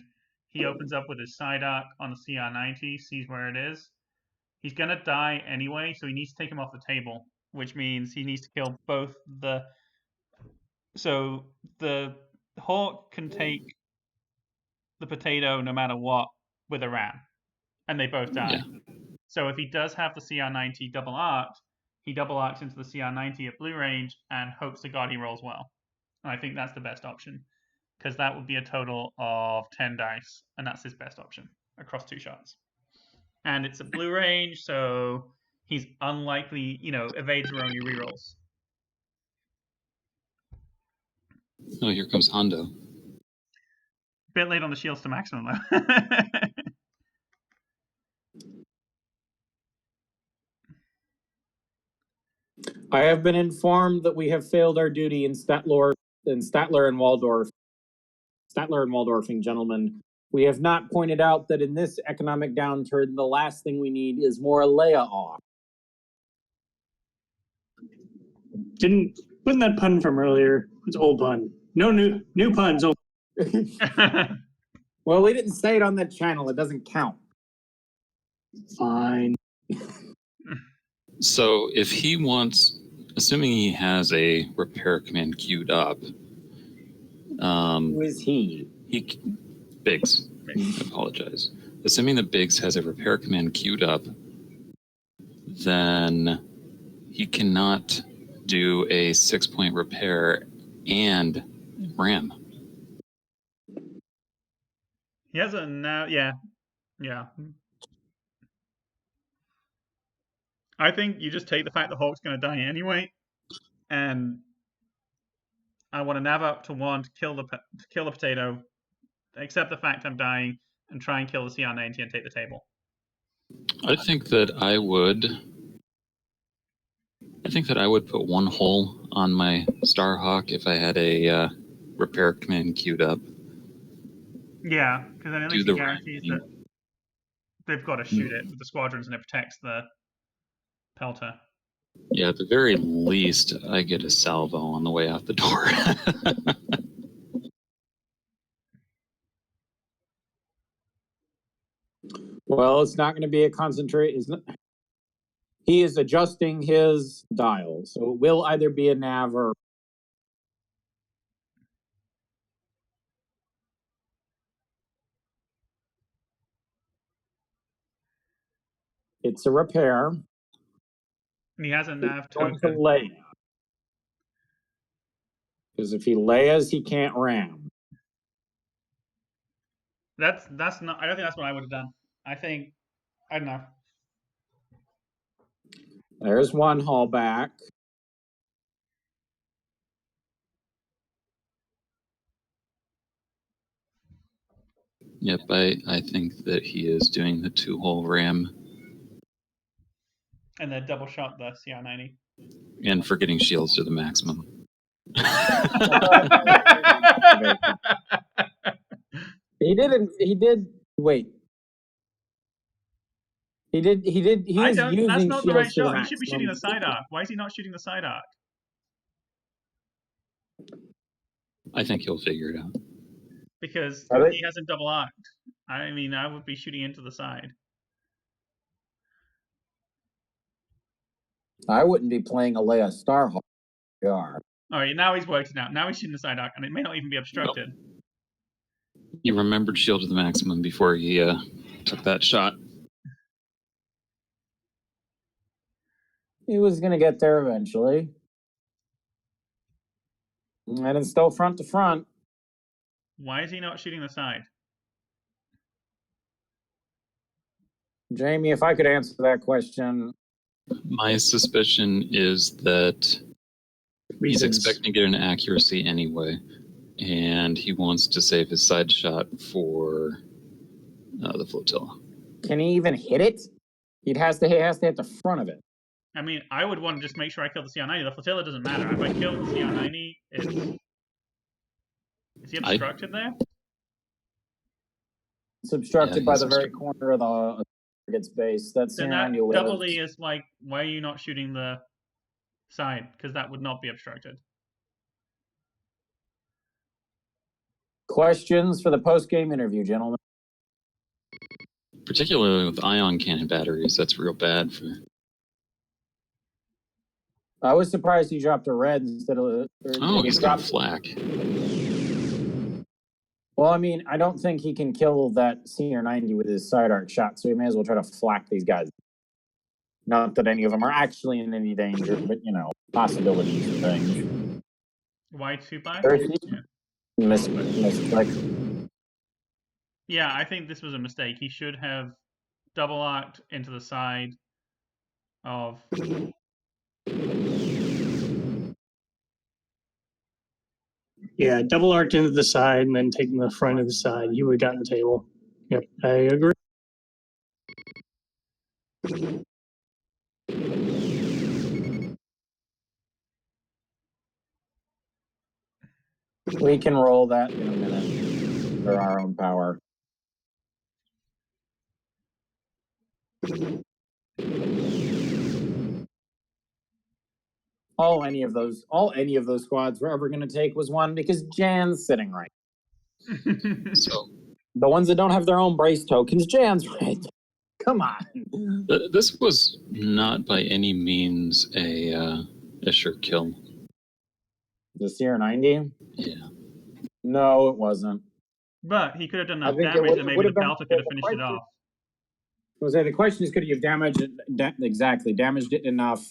he opens up with his side arc on the CR90, sees where it is. He's gonna die anyway, so he needs to take him off the table, which means he needs to kill both the. So the Hawk can take the potato no matter what with a ram, and they both die. Yeah. So if he does have the CR90 double arced, he double arcs into the CR90 at blue range and hopes to God he rolls well. And I think that's the best option, because that would be a total of 10 dice, and that's his best option across 2 shots. And it's a blue range, so he's unlikely, evades are only rerolls. Oh, here comes Hondo. Bit late on the shields to maximum, though. I have been informed that we have failed our duty in Statler and Waldorf. Statler and Waldorfing, gentlemen. We have not pointed out that in this economic downturn, the last thing we need is more Leia off. Wasn't that pun from earlier? It's old pun. No new puns. Old. Well, we didn't say it on that channel. It doesn't count. Fine. So if he wants, assuming he has a repair command queued up, who is he? Biggs. I apologize. Assuming that Biggs has a repair command queued up, then he cannot do a 6-point repair and ram. He has a now, yeah. I think you just take the fact the Hawk's going to die anyway, and I want to nav up to 1 to kill the potato, accept the fact I'm dying, and try and kill the CR90 and take the table. I think that I would put 1 hole on my Starhawk if I had a repair command queued up. Yeah, because then at least it guarantees that they've got to shoot it with the squadrons, and it protects the Pelta. Yeah, at the very least, I get a salvo on the way out the door. Well, it's not going to be a concentrate. He is adjusting his dial, so it will either be a nav or. It's a repair. And he has a nav Going to token. Leia. Because if he Leias, he can't ram. That's not. I don't think that's what I would have done. I don't know. There's 1 haul back. Yep, I think that he is doing the 2-hole ram. And then double shot the CR90. And forgetting shields to the maximum. He did. Wait. He is using that's not the right shields shot. He should be shooting the side arc. Why is he not shooting the side arc? I think he'll figure it out. Because he hasn't double arced. I mean, I would be shooting into the side. I wouldn't be playing a Leia Starhawk. All right, now he's worked it out. Now he's shooting the side arc, and it may not even be obstructed. Nope. He remembered shield to the maximum before he took that shot. He was going to get there eventually. And it's still front to front. Why is he not shooting the side? Jamie, if I could answer that question. My suspicion is that he's expecting to get an accuracy anyway. and he wants to save his side shot for the flotilla. Can he even hit it? He has to hit the front of it. I mean, I would want to just make sure I kill the CR90. The flotilla doesn't matter. If I kill the CR90, is he obstructed there? It's obstructed by the very corner of the frigate's base. That's then that doubly is like, why are you not shooting the side? Because that would not be obstructed. Questions for the post-game interview, gentlemen? Particularly with ion cannon batteries, that's real bad for. I was surprised he dropped a red instead of. He's got flak. Well, I mean, I don't think he can kill that CR90 with his side arc shot, so he may as well try to flak these guys. Not that any of them are actually in any danger, but possibilities of things. Y-25? Yeah. Misclick. Yeah, I think this was a mistake. He should have double arced into the side of. Yeah, double arced into the side and then taking the front of the side. You would have gotten the table. Yep, I agree. We can roll that in a minute for our own power. All any of those squads were ever going to take was one because Jan's sitting right. So the ones that don't have their own brace tokens, Jan's right. Come on. This was not by any means a sure kill. The CR90? Yeah. No, it wasn't. But he could have done enough damage that maybe the Pelta could have finished it off. I was saying, the question is, could you have damaged it damaged it enough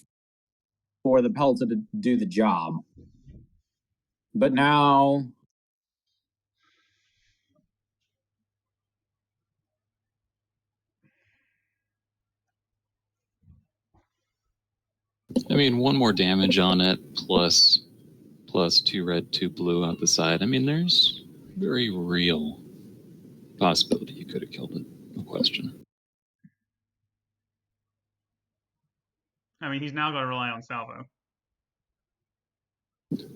for the Pelta to do the job? But now. I mean, one more damage on it, plus 2 red, 2 blue out the side. I mean, there's very real possibility you could have killed it. No question. I mean, he's now got to rely on salvo.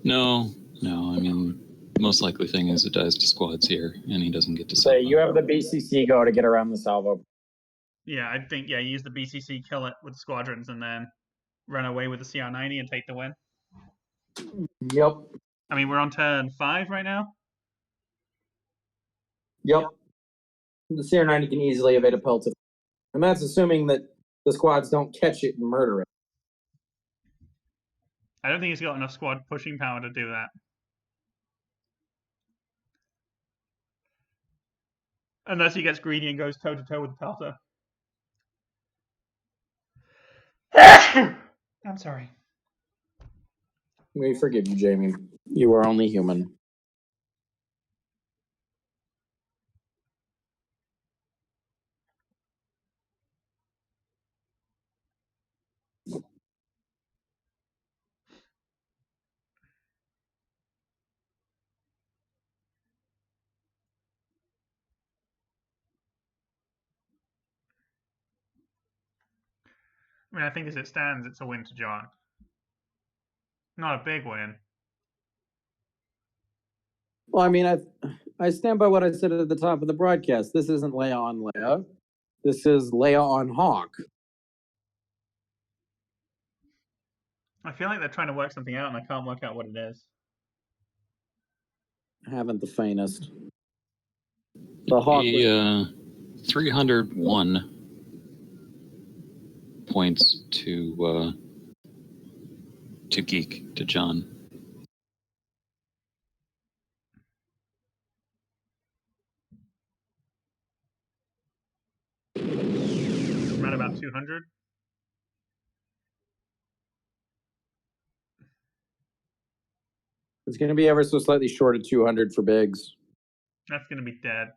No. I mean, most likely thing is it dies to squads here, and he doesn't get to salvo. salvo. So you have the BCC go to get around the salvo. Yeah, I think, use the BCC, kill it with squadrons, and then run away with the CR90 and take the win. Yep. I mean, we're on turn 5 right now. Yep. The CR90 can easily evade a Pelta. And that's assuming that the squads don't catch it and murder it. I don't think he's got enough squad pushing power to do that. Unless he gets greedy and goes toe-to-toe with the Pelta. I'm sorry. We forgive you, Jamie. You are only human. I mean, I think as it stands, it's a win to John. Not a big win. Well, I mean, I stand by what I said at the top of the broadcast. This isn't Leia on Leia. This is Leia on Hawk. I feel like they're trying to work something out, and I can't work out what it is. Haven't the faintest. The Hawk. 301 points to Geek, to John. Right about 200. It's going to be ever so slightly short of 200 for Biggs. That's going to be dead.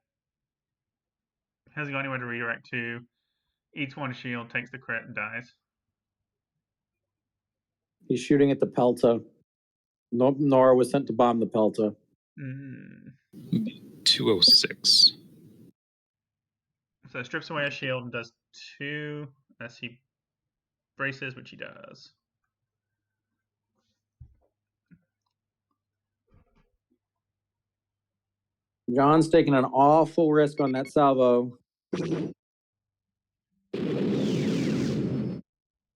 Hasn't got anywhere to redirect to. Eats one shield, takes the crit, and dies. He's shooting at the Pelta. Nora was sent to bomb the Pelta. 206. So strips away a shield and does 2 as he braces, which he does. John's taking an awful risk on that salvo. Shoots him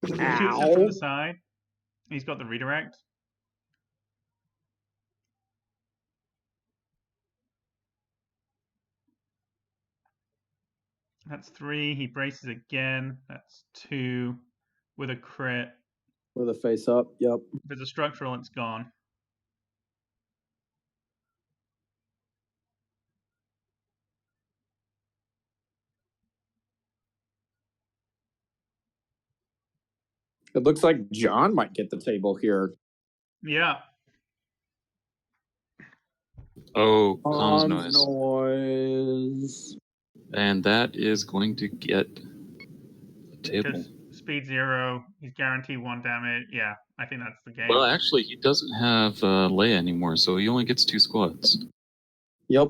from the side. He's got the redirect. That's 3. He braces again. That's 2 with a crit. With a face up, yep. If it's a structural, it's gone. It looks like John might get the table here. Yeah. Oh, comms Comms noise. And that is going to get the table. Because speed 0, he's guaranteed 1 damage. Yeah, I think that's the game. Well, actually, he doesn't have Leia anymore, so he only gets 2 squads. Yep.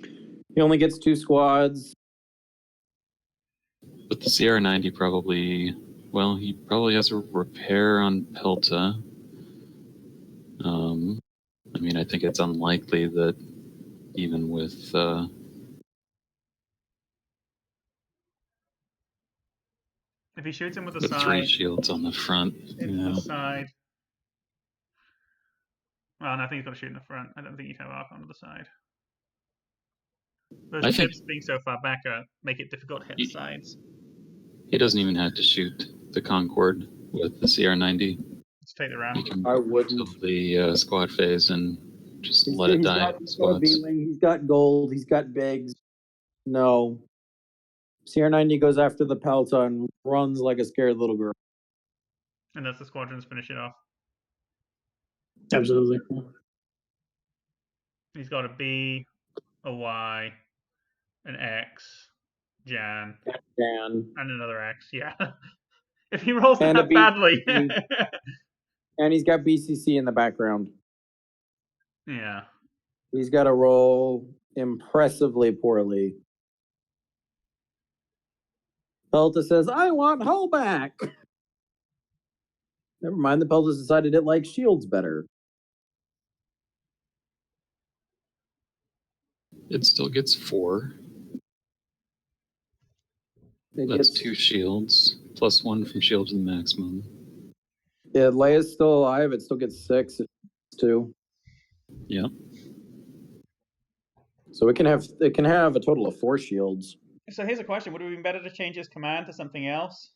He only gets 2 squads. But the CR90 probably... Well, he probably has a repair on Pelta. I mean, I think it's unlikely that even with... if he shoots him with the with side... 3 shields on the front. The side... Well, no, I think he's got to shoot in the front. I don't think he'd have arc on the side. Those ships being so far back make it difficult to hit the sides. He doesn't even have to shoot the Concord with the CR90. Let's take the round. I wouldn't. Until the squad phase and just let it die. He's got gold. He's got Biggs. No. CR90 goes after the Pelta and runs like a scared little girl. And that's the Squadrons finish it off. Absolutely. He's got a B, a Y, an X, Jan, and another X. Yeah. If he rolls and that badly. And he's got BCC in the background. Yeah. He's got to roll impressively poorly. Pelta says, I want hull back. Never mind, the Pelta's decided it likes shields better. It still gets 4. That's 2 shields, plus 1 from shield to the maximum. Yeah, Leia's still alive. It still gets 6. It's 2. Yeah. So it can have a total of 4 shields. So here's a question: would it have been better to change his command to something else,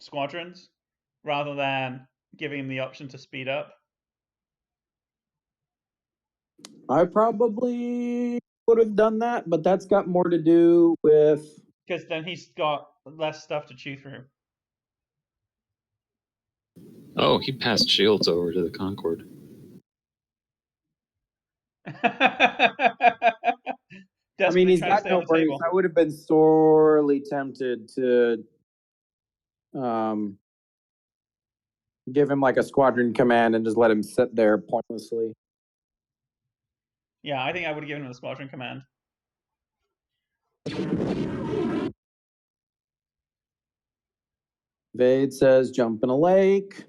Squadrons, rather than giving him the option to speed up? I probably would have done that, but that's got more to do with... Because then he's got less stuff to chew through. Oh, he passed shields over to the Concord. I mean, he's got no worries. I would have been sorely tempted to give him like a squadron command and just let him sit there pointlessly. Yeah, I think I would have given him a squadron command. Vade says, jump in a lake.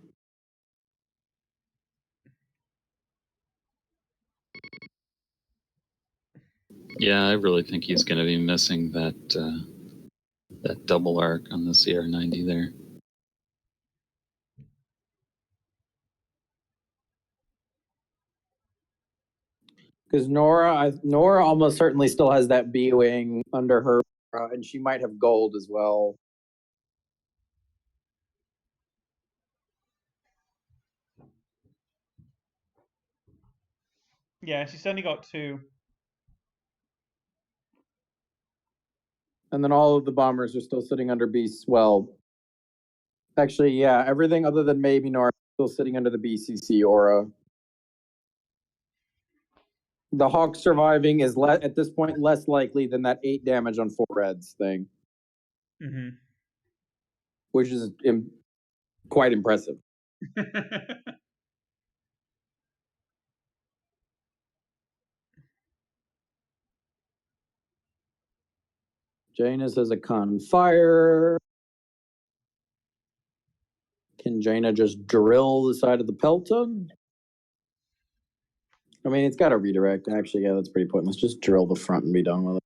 Yeah, I really think he's going to be missing that that double arc on the CR90 there. Because Nora almost certainly still has that B-wing under her, and she might have gold as well. Yeah, she's only got 2. And then all of the bombers are still sitting under beasts. Well, actually, yeah, everything other than maybe Nora is still sitting under the BCC aura. The Hawk surviving is at this point less likely than that 8 damage on 4 reds thing. Mm-hmm. Which is quite impressive. Jaina says a con fire. Can Jaina just drill the side of the Pelta? I mean, it's got a redirect. Actually, yeah, that's pretty pointless. Just drill the front and be done with it.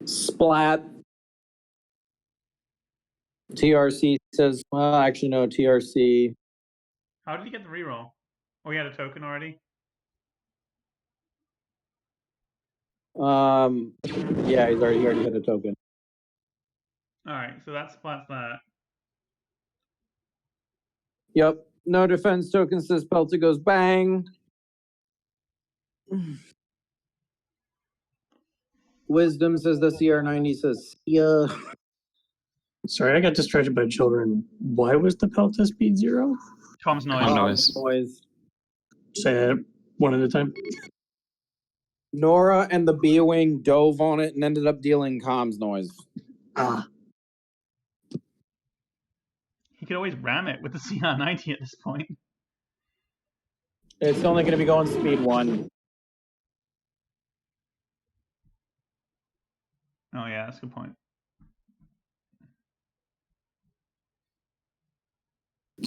Splat. TRC says, well, actually, no, TRC. How did he get the reroll? Oh, he had a token already? Yeah, he already had a token. Alright, so that splats that. Yep. No defense token says Pelta goes bang. Wisdom says the CR90 says, yeah. Sorry, I got distracted by children. Why was the Pelta speed 0? Comms noise. Comm noise. Noise. Say it one at a time. Nora and the B-Wing dove on it and ended up dealing comms noise. Ah. He could always ram it with the CR90 at this point. It's only going to be going speed 1. Oh yeah, that's a good point.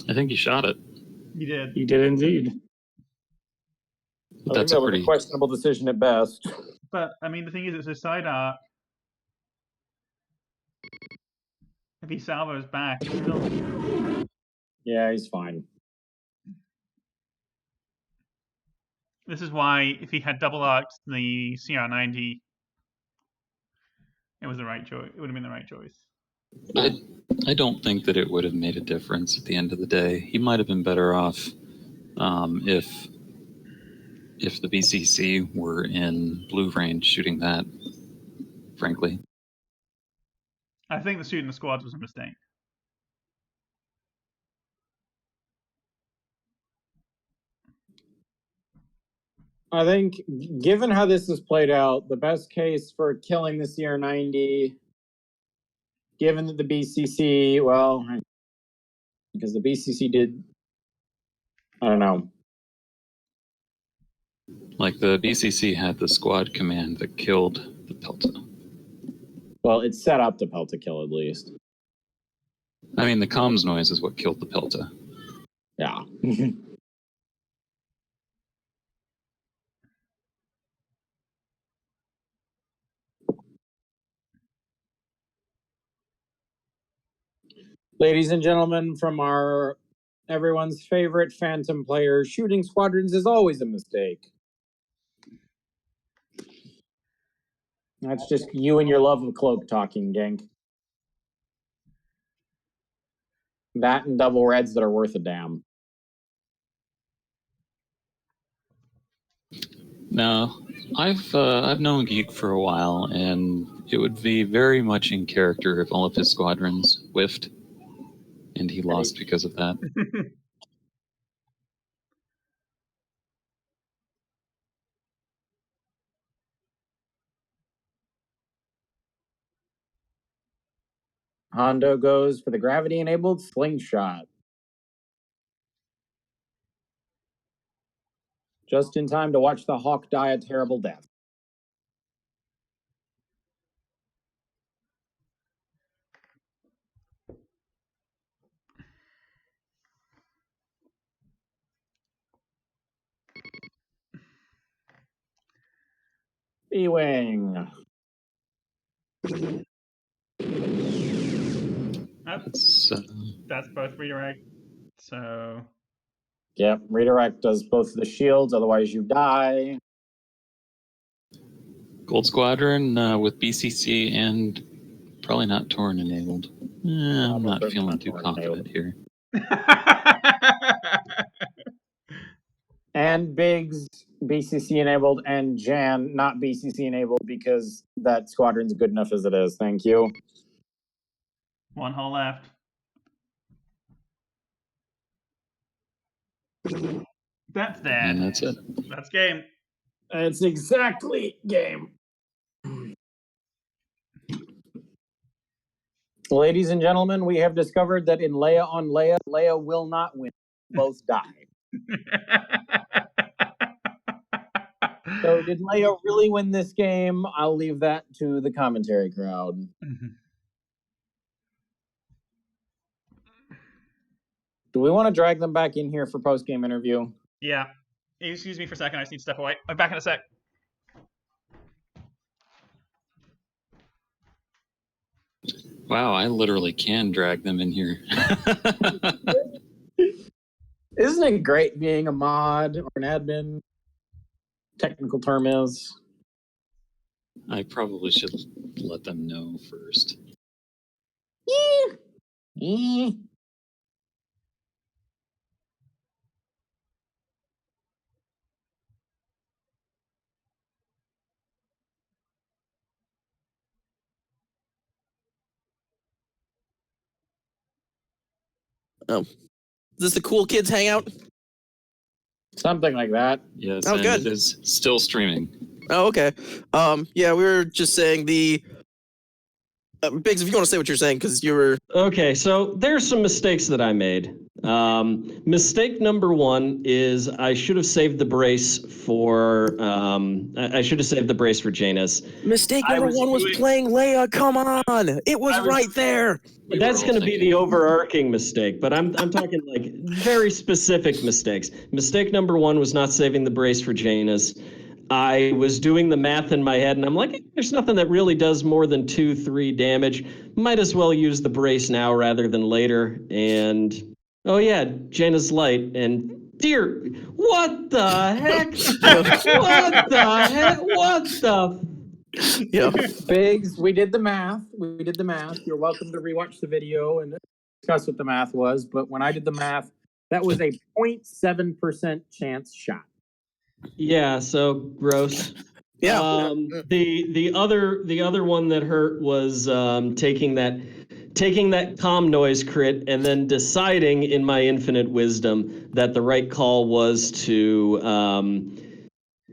I think he shot it. He did. You did indeed. But that's that a was pretty a questionable decision at best. But, I mean, the thing is, it's a side arc. If he salvos back, it's still... Yeah, he's fine. This is why, if he had double arced the CR90, it was the right choice. It would have been the right choice. I don't think that it would have made a difference at the end of the day. He might have been better off if the BCC were in blue range shooting that, frankly. I think the shooting the squads was a mistake. I think, given how this has played out, the best case for killing the CR90, given that the BCC, well, because the BCC did, I don't know. Like the BCC had the squad command that killed the Pelta. Well, it's set up to Pelta kill at least. I mean, the comms noise is what killed the Pelta. Yeah. Ladies and gentlemen, from our everyone's favorite Phantom player, shooting Squadrons is always a mistake. That's just you and your love of cloak talking, Genk. That and double reds that are worth a damn. Now, I've known Geek for a while, and it would be very much in character if all of his squadrons whiffed, and he lost because of that. Hondo goes for the gravity-enabled slingshot. Just in time to watch the Hawk die a terrible death. B-Wing. That's both redirect. So... Yep, redirect does both of the shields, otherwise you die. Gold Squadron with BCC and probably not Torn enabled. I'm not feeling too confident here. And Bigg's BCC enabled, and Jan not BCC enabled because that squadron's good enough as it is. Thank you. One hole left. That's that. And that's it. That's game. It's exactly game. Ladies and gentlemen, we have discovered that in Leia on Leia, Leia will not win. Both die. So did Leia really win this game? I'll leave that to the commentary crowd. Do we want to drag them back in here for post-game interview? Yeah. Excuse me for a second. I just need to step away. I'm back in a sec. Wow, I literally can drag them in here. Isn't it great being a mod or an admin? Technical term is. I probably should let them know first. Oh. Is this the cool kids hangout? Something like that. Yes, Oh, and good. it is still streaming. Oh, okay. Yeah, we were just saying the... Biggs, if you want to say what you're saying, because you were... Okay, so there's some mistakes that I made. Mistake number one is I should have saved the brace for I should have saved the brace for Janus. Mistake number one was playing Leia. Come on, it was right there. That's going to be the overarching mistake, but I'm talking like very specific mistakes. Mistake number one was not saving the brace for Janus. I was doing the math in my head, and I'm like, there's nothing that really does more than 2-3 damage. Might as well use the brace now rather than later. And oh yeah, Jaina's light. And dear, what the heck? What the heck? What the? Yeah. Biggs, we did the math. You're welcome to rewatch the video and discuss what the math was. But when I did the math, that was a 0.7% chance shot. Yeah, so gross. Yeah. The other one that hurt was taking that comm noise crit and then deciding in my infinite wisdom that the right call was to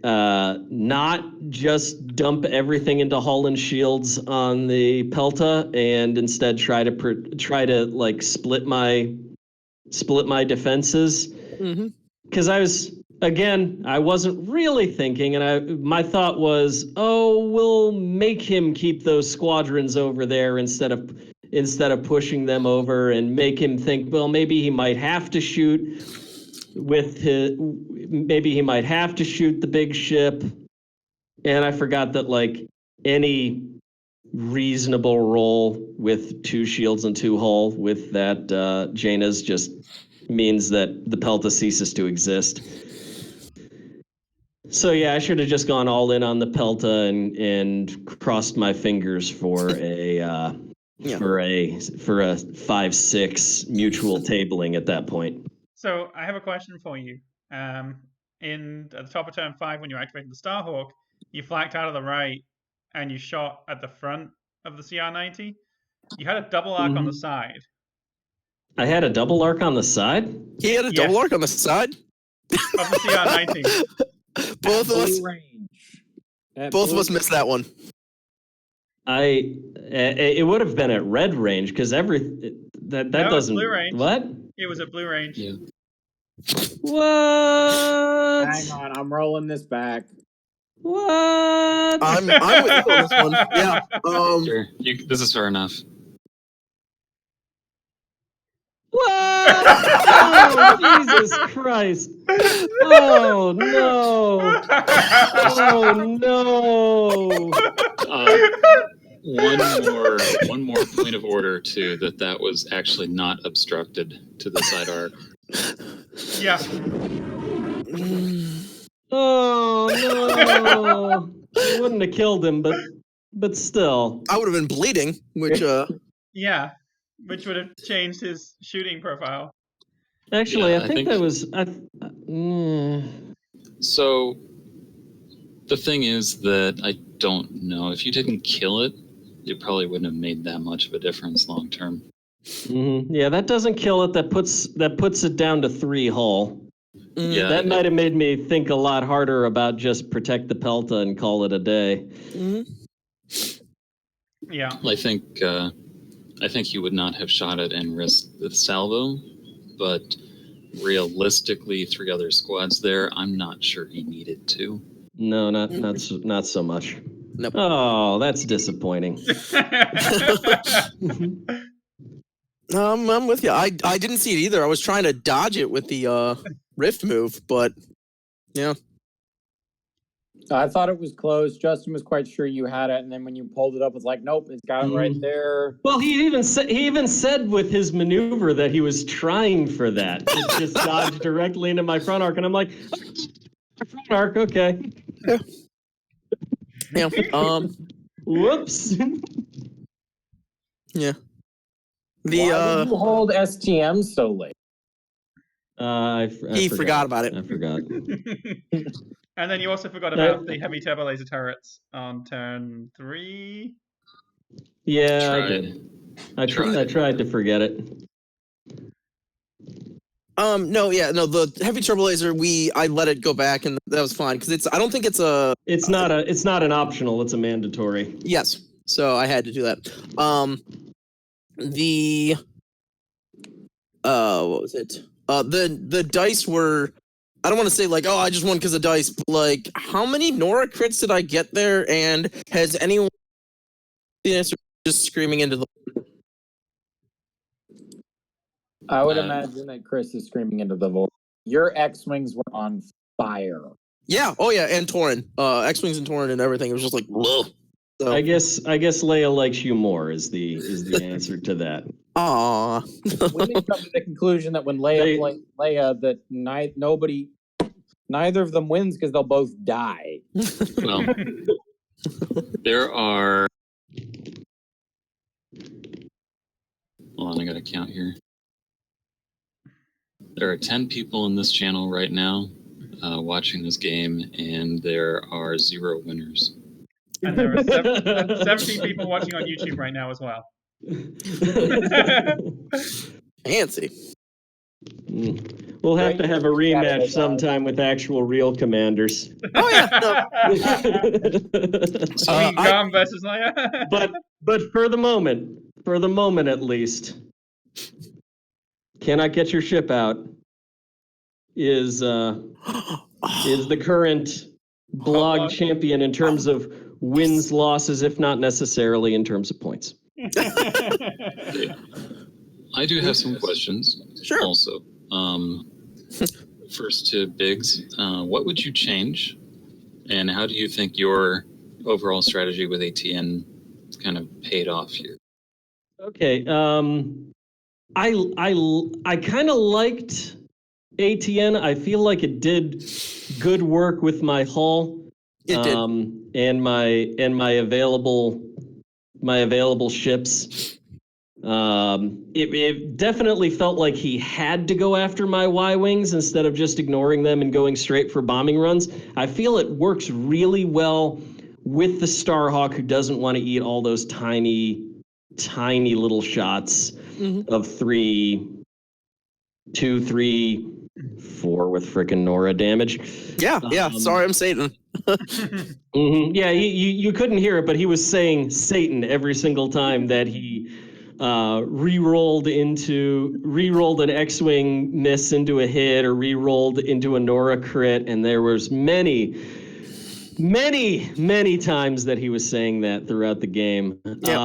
not just dump everything into hull and shields on the Pelta and instead try to like split my defenses. Because I wasn't really thinking, and my thought was, we'll make him keep those squadrons over there instead of pushing them over, and make him think, well, maybe he might have to shoot the big ship. And I forgot that like any reasonable roll with 2 shields and 2 hull with that Jaina's just means that the Pelta ceases to exist. So yeah, I should have just gone all in on the Pelta and crossed my fingers for a 5-6 mutual tabling at that point. So I have a question for you. At the top of turn 5, when you activated the Starhawk, you flanked out of the right and you shot at the front of the CR-90. You had a double arc on the side. I had a double arc on the side? He had a double arc on the side? Of the CR-90. Both of us missed that one. It would have been at red range because that doesn't. Blue range. What? It was at blue range. Yeah. What? Hang on, I'm rolling this back. What? I'm with you on this one. Yeah. Sure. This is fair enough. What? Oh, Jesus Christ. Oh, no. Oh, no. One more point of order, too, that was actually not obstructed to the side arc. Yeah. Oh, no. It wouldn't have killed him, but still. I would have been bleeding, which... Yeah. Which would have changed his shooting profile. Actually, Yeah, I think that was... So, the thing is that I don't know. If you didn't kill it, it probably wouldn't have made that much of a difference long term. Yeah, that doesn't kill it. That puts it down to 3 hull. Yeah, That might have made me think a lot harder about just protect the Pelta and call it a day. Yeah. I think you would not have shot it and risked the salvo, but realistically, 3 other squads there, I'm not sure he needed to. No, not so much. Nope. Oh, that's disappointing. I'm with you. I didn't see it either. I was trying to dodge it with the rift move, but yeah. I thought it was close. Justin was quite sure you had it, and then when you pulled it up, it's like, nope, it's got it right there. Well, he even said with his maneuver that he was trying for that. It just dodged directly into my front arc, and I'm like, front arc, okay. Yeah. Whoops. Yeah. Why did you hold STM so late? I forgot about it. I forgot. And then you also forgot about the heavy turbolaser turrets on turn 3. Yeah, I did. I tried to forget it. The heavy turbolaser, I let it go back, and that was fine because I don't think it's a. It's not an optional. It's a mandatory. Yes, so I had to do that. What was it? The dice were. I don't want to say like, oh, I just won because of dice, but like, how many Nora crits did I get there? And has anyone just screaming into the? I would imagine that Chris is screaming into the void. Your X-wings were on fire. Yeah. Oh yeah, and Torin, X-wings and Torin and everything. It was just like, whoa. So. I guess Leia likes you more is the answer to that. Aww. We didn't come to the conclusion that when Leia played Leia, that neither of them wins because they'll both die. Well, there are. Hold on, I got to count here. There are 10 people in this channel right now watching this game, and there are 0 winners. And there are 17 people watching on YouTube right now as well. Fancy. We'll have to have a rematch sometime with actual real commanders. Oh yeah. Sweet Gum versus Leia. but for the moment at least, cannot get your ship out is the current blog champion in terms of wins, losses, if not necessarily in terms of points. I do have some questions. Sure. Also, first to Biggs, what would you change, and how do you think your overall strategy with ATN kind of paid off here? Okay. I kind of liked ATN. I feel like it did good work with my hull. It did. And my available ships. It definitely felt like he had to go after my Y-wings instead of just ignoring them and going straight for bombing runs. I feel it works really well with the Starhawk, who doesn't want to eat all those tiny little shots of 3, 2, 3, 4 with frickin' Nora damage. Yeah. Sorry, I'm Satan. Yeah, you couldn't hear it, but he was saying Satan every single time that he re-rolled an X-wing miss into a hit or re-rolled into a Nora crit, and there was many times that he was saying that throughout the game. Yep.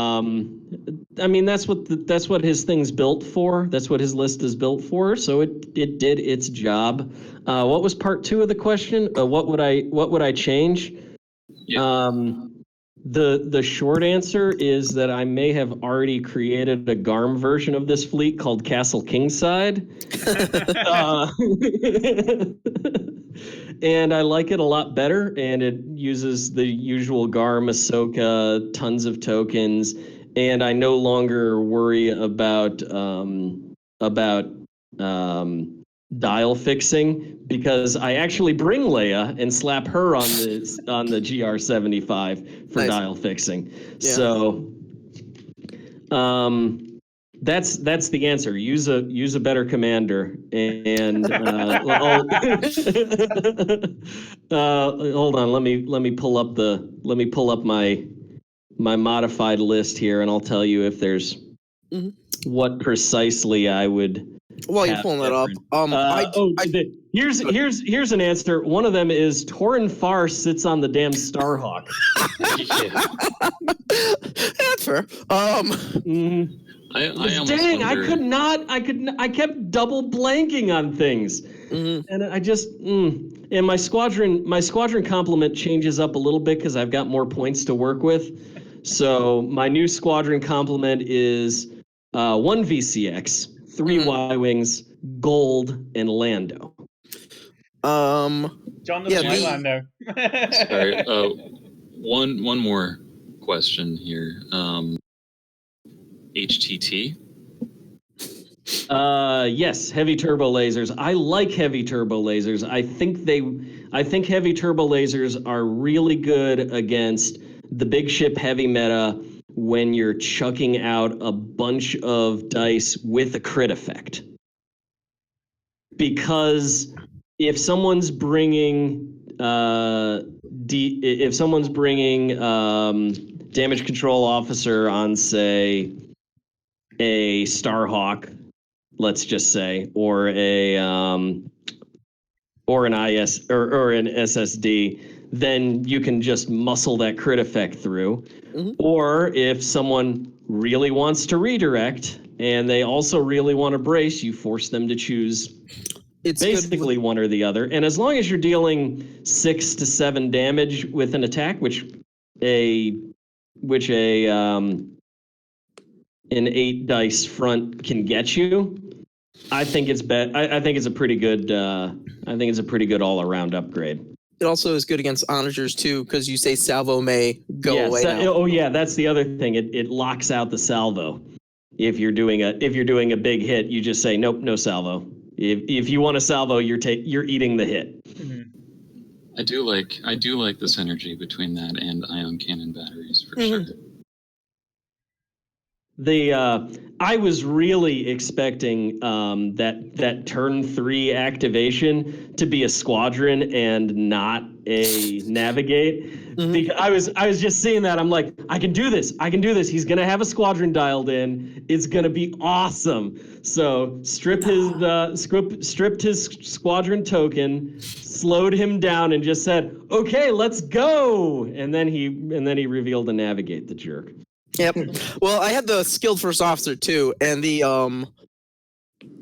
I mean, that's what his thing's built for. That's what his list is built for. So it did its job. What was part 2 of the question? What would I change? Yeah. The short answer is that I may have already created a GARM version of this fleet called Castle Kingside. And I like it a lot better, and it uses the usual GARM, Ahsoka, tons of tokens, and I no longer worry about dial fixing, because I actually bring Leia and slap her on the GR75 for nice. Dial fixing. Yeah. So That's the answer. Use a better commander. And hold on. Let me pull up my modified list here, and I'll tell you if there's what precisely I would. While you're pulling that up, here's an answer. One of them is Torrin Farr sits on the damn Starhawk. That's fair. I kept double blanking on things, and I just and my squadron complement changes up a little bit because I've got more points to work with. So my new squadron complement is 1 VCX, 3 Y-wings, Gold, and Lando. John doesn't like Lando. Sorry. One more question here. HTT. Yes, heavy turbo lasers. I like heavy turbo lasers. I think heavy turbo lasers are really good against the big ship heavy meta when you're chucking out a bunch of dice with a crit effect. Because if someone's bringing damage control officer on, say, a Starhawk, let's just say, or an IS or an SSD, then you can just muscle that crit effect through. Or if someone really wants to redirect and they also really want to brace, you force them to choose basically one or the other. And as long as you're dealing 6 to 7 damage with an attack, which an 8 dice front can get you, I think it's I think it's a pretty good all around upgrade. It also is good against onagers too, because you say salvo may go away. That's the other thing. It locks out the salvo. If you're doing a big hit, you just say nope, no salvo. If you want a salvo, you're eating the hit. I do like the synergy between that and ion cannon batteries for sure. I was really expecting that turn 3 activation to be a squadron and not a navigate. Because I was just seeing that. I'm like, I can do this. He's gonna have a squadron dialed in. It's gonna be awesome. So stripped his squadron token, slowed him down, and just said, "Okay, let's go." And then he revealed to navigate, the jerk. Yep. Well, I had the skilled first officer too, and the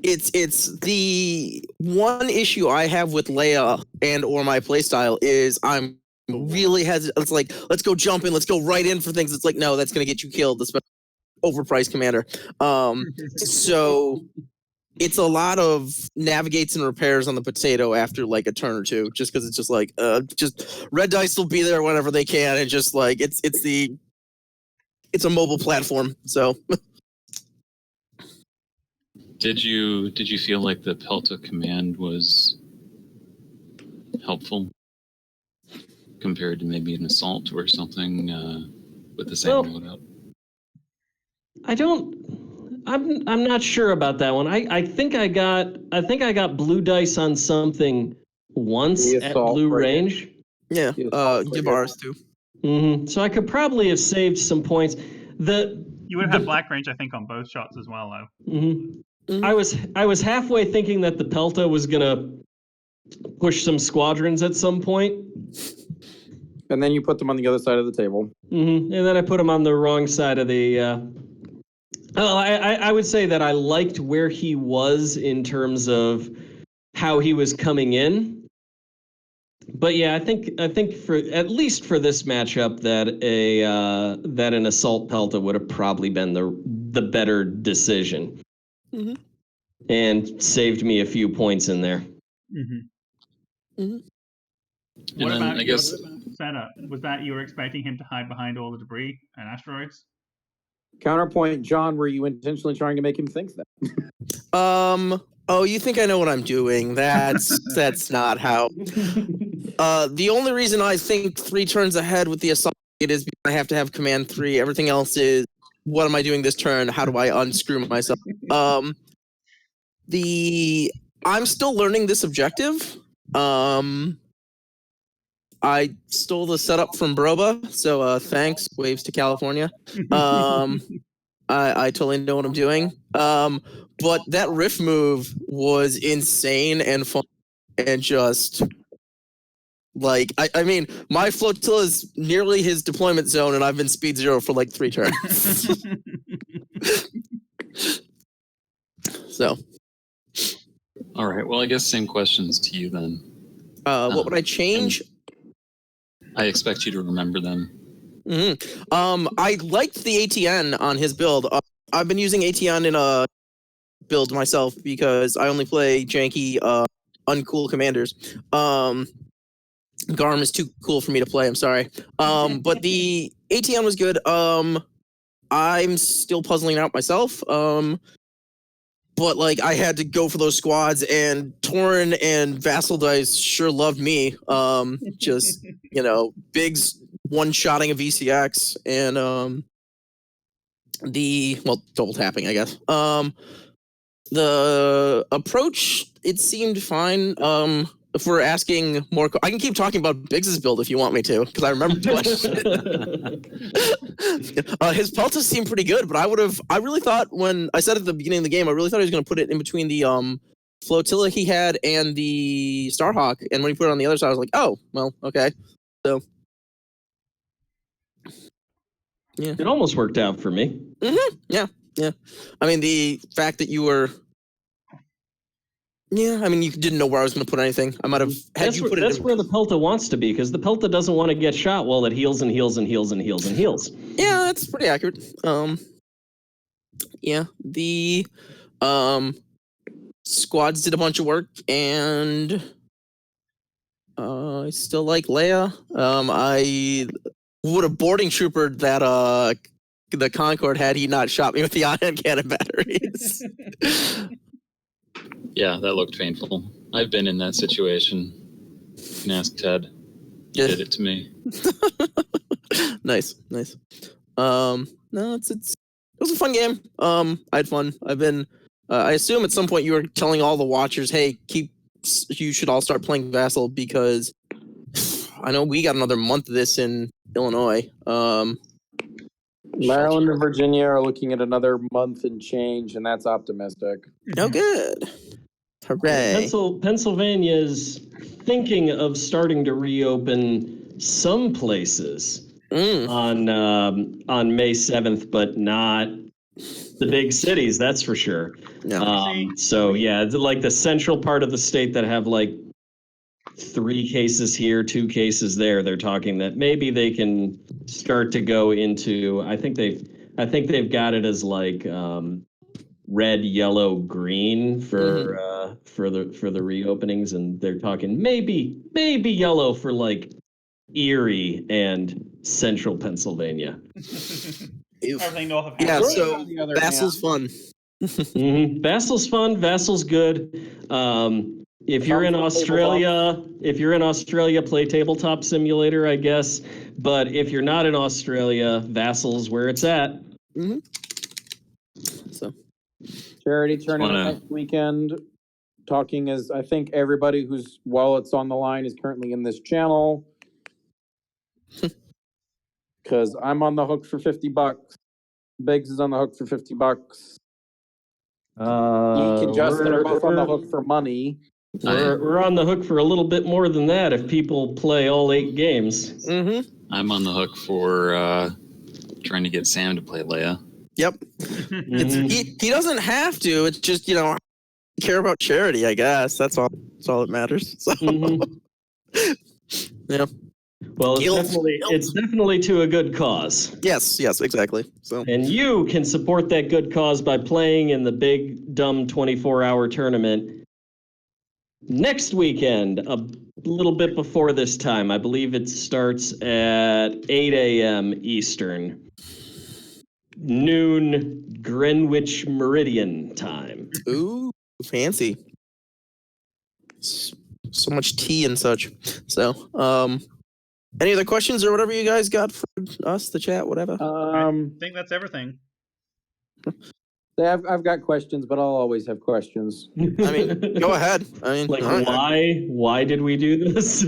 it's the one issue I have with Leia and or my playstyle is I'm really hesitant. It's like, let's go jump in, let's go right in for things. It's like, no, that's gonna get you killed, especially overpriced commander. So it's a lot of navigates and repairs on the potato after like a turn or two, just because it's just like just red dice will be there whenever they can, and just like it's a mobile platform, so. Did you feel like the Pelta command was helpful compared to maybe an assault or something with the same loadout? I'm not sure about that one. I think I got blue dice on something once at blue range. Yeah, Yavaris too. So I could probably have saved some points. You would have had black range, I think, on both shots as well, though. I was halfway thinking that the Pelta was gonna push some squadrons at some point, and then you put them on the other side of the table. And then I put them on the wrong side of the. I would say that I liked where he was in terms of how he was coming in. But yeah, I think for at least for this matchup that an assault Pelta would have probably been the better decision, and saved me a few points in there. What about your setup? Was that you were expecting him to hide behind all the debris and asteroids? Counterpoint, John, were you intentionally trying to make him think that? Oh, you think I know what I'm doing? That's not how. The only reason I think 3 turns ahead with the assault is because I have to have command 3. Everything else is what am I doing this turn? How do I unscrew myself? I'm still learning this objective. I stole the setup from Broba, so thanks, waves to California. I totally know what I'm doing. But that riff move was insane and fun, and just like I mean, my flotilla is nearly his deployment zone, and I've been speed 0 for like 3 turns. So, All right. Well, I guess same questions to you then. what would I change? I expect you to remember them. I liked the ATN on his build. I've been using ATN in a build myself because I only play janky, uncool commanders. Garm is too cool for me to play. I'm sorry. But the ATN was good. I'm still puzzling out myself. But like I had to go for those squads, and Torn and Vassal Dice sure loved me. Just Bigg's one-shotting a VCX and double tapping, I guess. The approach, it seemed fine. If we're asking more, I can keep talking about Biggs's build if you want me to, because I remember the question. His Pelta seemed pretty good, but I really thought when I said at the beginning of the game, I really thought he was going to put it in between the flotilla he had and the Starhawk, and when he put it on the other side, I was like, oh, well, okay. So, yeah. It almost worked out for me. Yeah. I mean, the fact that you were... Yeah, I mean, you didn't know where I was going to put anything. I might have had That's you where, put it. That's where the Pelta wants to be, because the Pelta doesn't want to get shot while it heals and heals and heals and heals and heals. Yeah, that's pretty accurate. Yeah, the squads did a bunch of work, and I still like Leia. I would have boarding troopered that the Concord had he not shot me with the ion cannon batteries. Yeah, that looked painful. I've been in that situation. You can ask Ted. He did it to me. Nice. No, it was a fun game. I had fun. I've been. I assume at some point you were telling all the watchers, "Hey, you should all start playing Vassal," because I know we got another month of this in Illinois. Maryland and Virginia are looking at another month and change, and that's optimistic. Oh, good. Hooray. Pennsylvania is thinking of starting to reopen some places on May 7th, but not the big cities, that's for sure. No. So yeah, like the central part of the state that have like 3 cases here, 2 cases there, they're talking that maybe they can start to go into, I think they've got it as like red, yellow, green for the reopenings, and they're talking maybe yellow for like Erie and central Pennsylvania. Everything north of Yeah, Hamilton. so Vassal's fun. Vassal's fun. Vassal's good. If you're in Australia, play Tabletop Simulator, I guess. But if you're not in Australia, Vassal's where it's at. Mm-hmm. So, charity tournament next weekend. Talking as I think everybody whose wallet's on the line is currently in this channel. Because I'm on the hook for $50. Biggs is on the hook for $50. Geek and Justin are both on the hook for money. We're on the hook for a little bit more than that if people play all 8 games. I'm on the hook for trying to get Sam to play Leia. Yep. He doesn't have to. It's just, care about charity, I guess. That's all that matters. So. Yeah. Well, it's definitely to a good cause. Yes, exactly. So, and you can support that good cause by playing in the big dumb 24-hour tournament next weekend, a little bit before this time. I believe it starts at 8 a.m. Eastern, noon Greenwich Meridian time. Ooh, fancy. So much tea and such. So, any other questions or whatever you guys got for us, the chat, whatever? I think that's everything. I've got questions, but I'll always have questions. I mean, go ahead. I mean, Like, all right. why did we do this?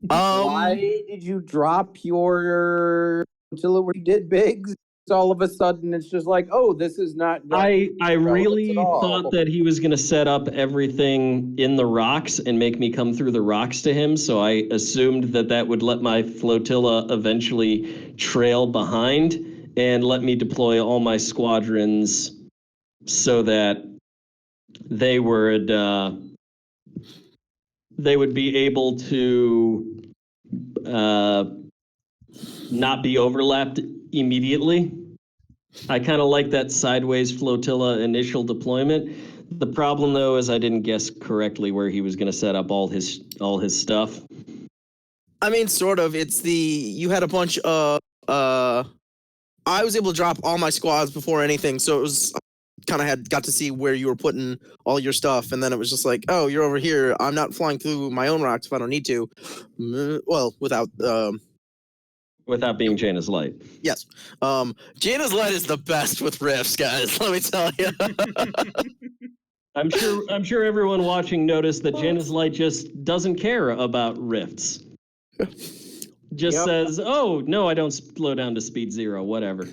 Why did you drop your flotilla where you did, Biggs? All of a sudden, it's just like, oh, this is not. I relevant really at all. thought that he was going to set up everything in the rocks and make me come through the rocks to him, so I assumed that would let my flotilla eventually trail behind and let me deploy all my squadrons so that they would be able to not be overlapped immediately. I kind of like that sideways flotilla initial deployment. The problem, though, is I didn't guess correctly where he was going to set up all his stuff. I mean, sort of. It's you had a bunch of I was able to drop all my squads before anything, so it was kind of got to see where you were putting all your stuff, and then it was just like, oh, you're over here. I'm not flying through my own rocks if I don't need to. Well, without being Jaina's Light. Yes. Jaina's Light is the best with rifts, guys. Let me tell you. I'm sure everyone watching noticed that Jaina's Light just doesn't care about rifts. Just says, "Oh no, I don't slow down to speed 0. Whatever."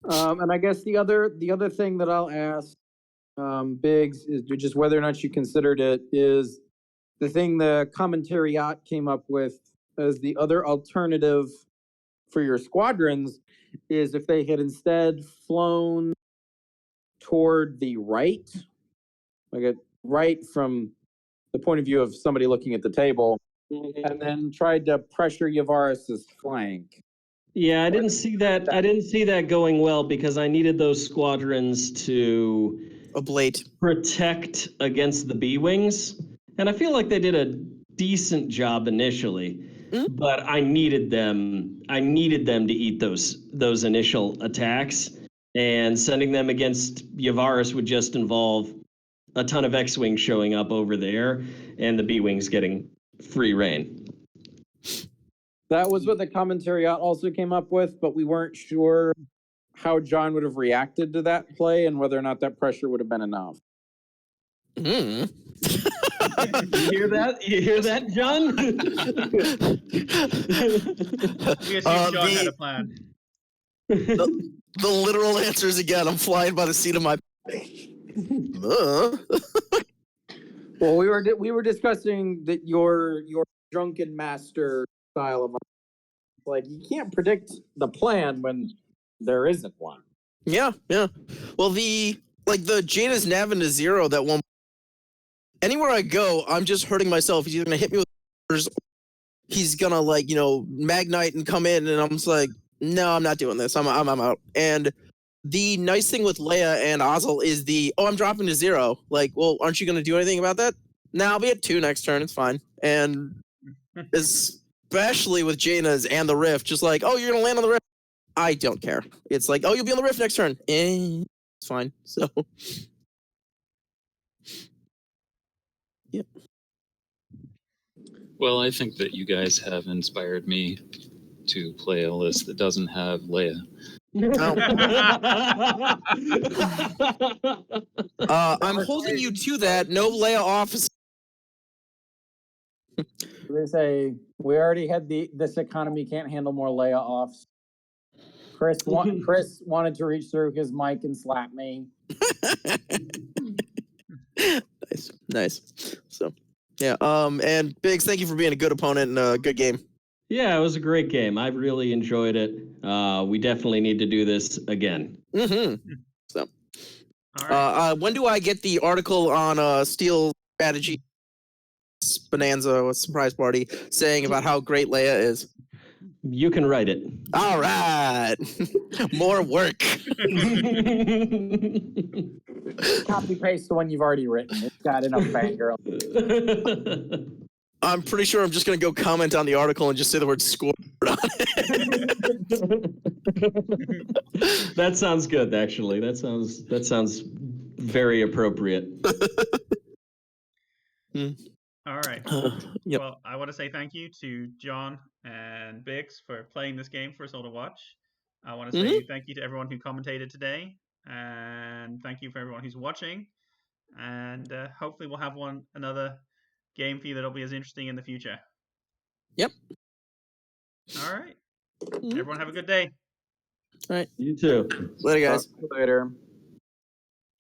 And I guess the other thing that I'll ask Biggs is just whether or not you considered it is the thing the commentariat came up with as the other alternative for your squadrons is if they had instead flown toward the right, like right from the point of view of somebody looking at the table, and then tried to pressure Yavaris's flank. Yeah, I didn't see that. I didn't see that going well because I needed those squadrons to ablate, protect against the B-wings, and I feel like they did a decent job initially. But I needed them. I needed them to eat those initial attacks, and sending them against Yavaris would just involve a ton of X-wings showing up over there, and the B-wings getting free reign. That was what the commentariat also came up with, but we weren't sure how John would have reacted to that play and whether or not that pressure would have been enough. You hear that? You hear that, John? We assume John had a plan. The literal answer is again, I'm flying by the seat of my. Well, we were discussing that your drunken master style of like you can't predict the plan when there isn't one. Yeah. Well, the Jaina's nav into 0 that one. Anywhere I go, I'm just hurting myself. He's either gonna hit me with, he's gonna Magnite and come in, and I'm just like, no, I'm not doing this. I'm out. And the nice thing with Leia and Ozzel is I'm dropping to 0. Like, well, aren't you gonna do anything about that? No, I'll be at 2 next turn. It's fine. And especially with Jaina's and the Rift, just like, oh, you're gonna land on the Rift. I don't care. It's like, oh, you'll be on the Rift next turn. It's fine. So. Yep. Well, I think that you guys have inspired me to play a list that doesn't have Leia. I'm holding you to that. No Leia office. They say we already had this economy can't handle more Leia offs. Chris wanted to reach through his mic and slap me. Nice. So, yeah. And Biggs, thank you for being a good opponent and a good game. Yeah, it was a great game. I really enjoyed it. We definitely need to do this again. So, when do I get the article on Steel Strategy Bonanza Surprise Party saying about how great Leia is? You can write it. All right. More work. Copy paste the one you've already written. It's got enough fangirl. I'm pretty sure I'm just going to go comment on the article and just say the word score on it. That sounds good, actually. That sounds very appropriate. All right. Yep. Well, I want to say thank you to John and Biggs for playing this game for us all to watch. I want to say thank you to everyone who commentated today, and thank you for everyone who's watching. And hopefully we'll have another game for you that'll be as interesting in the future. Yep. All right. Everyone have a good day. All right. You too. Later, guys. Later.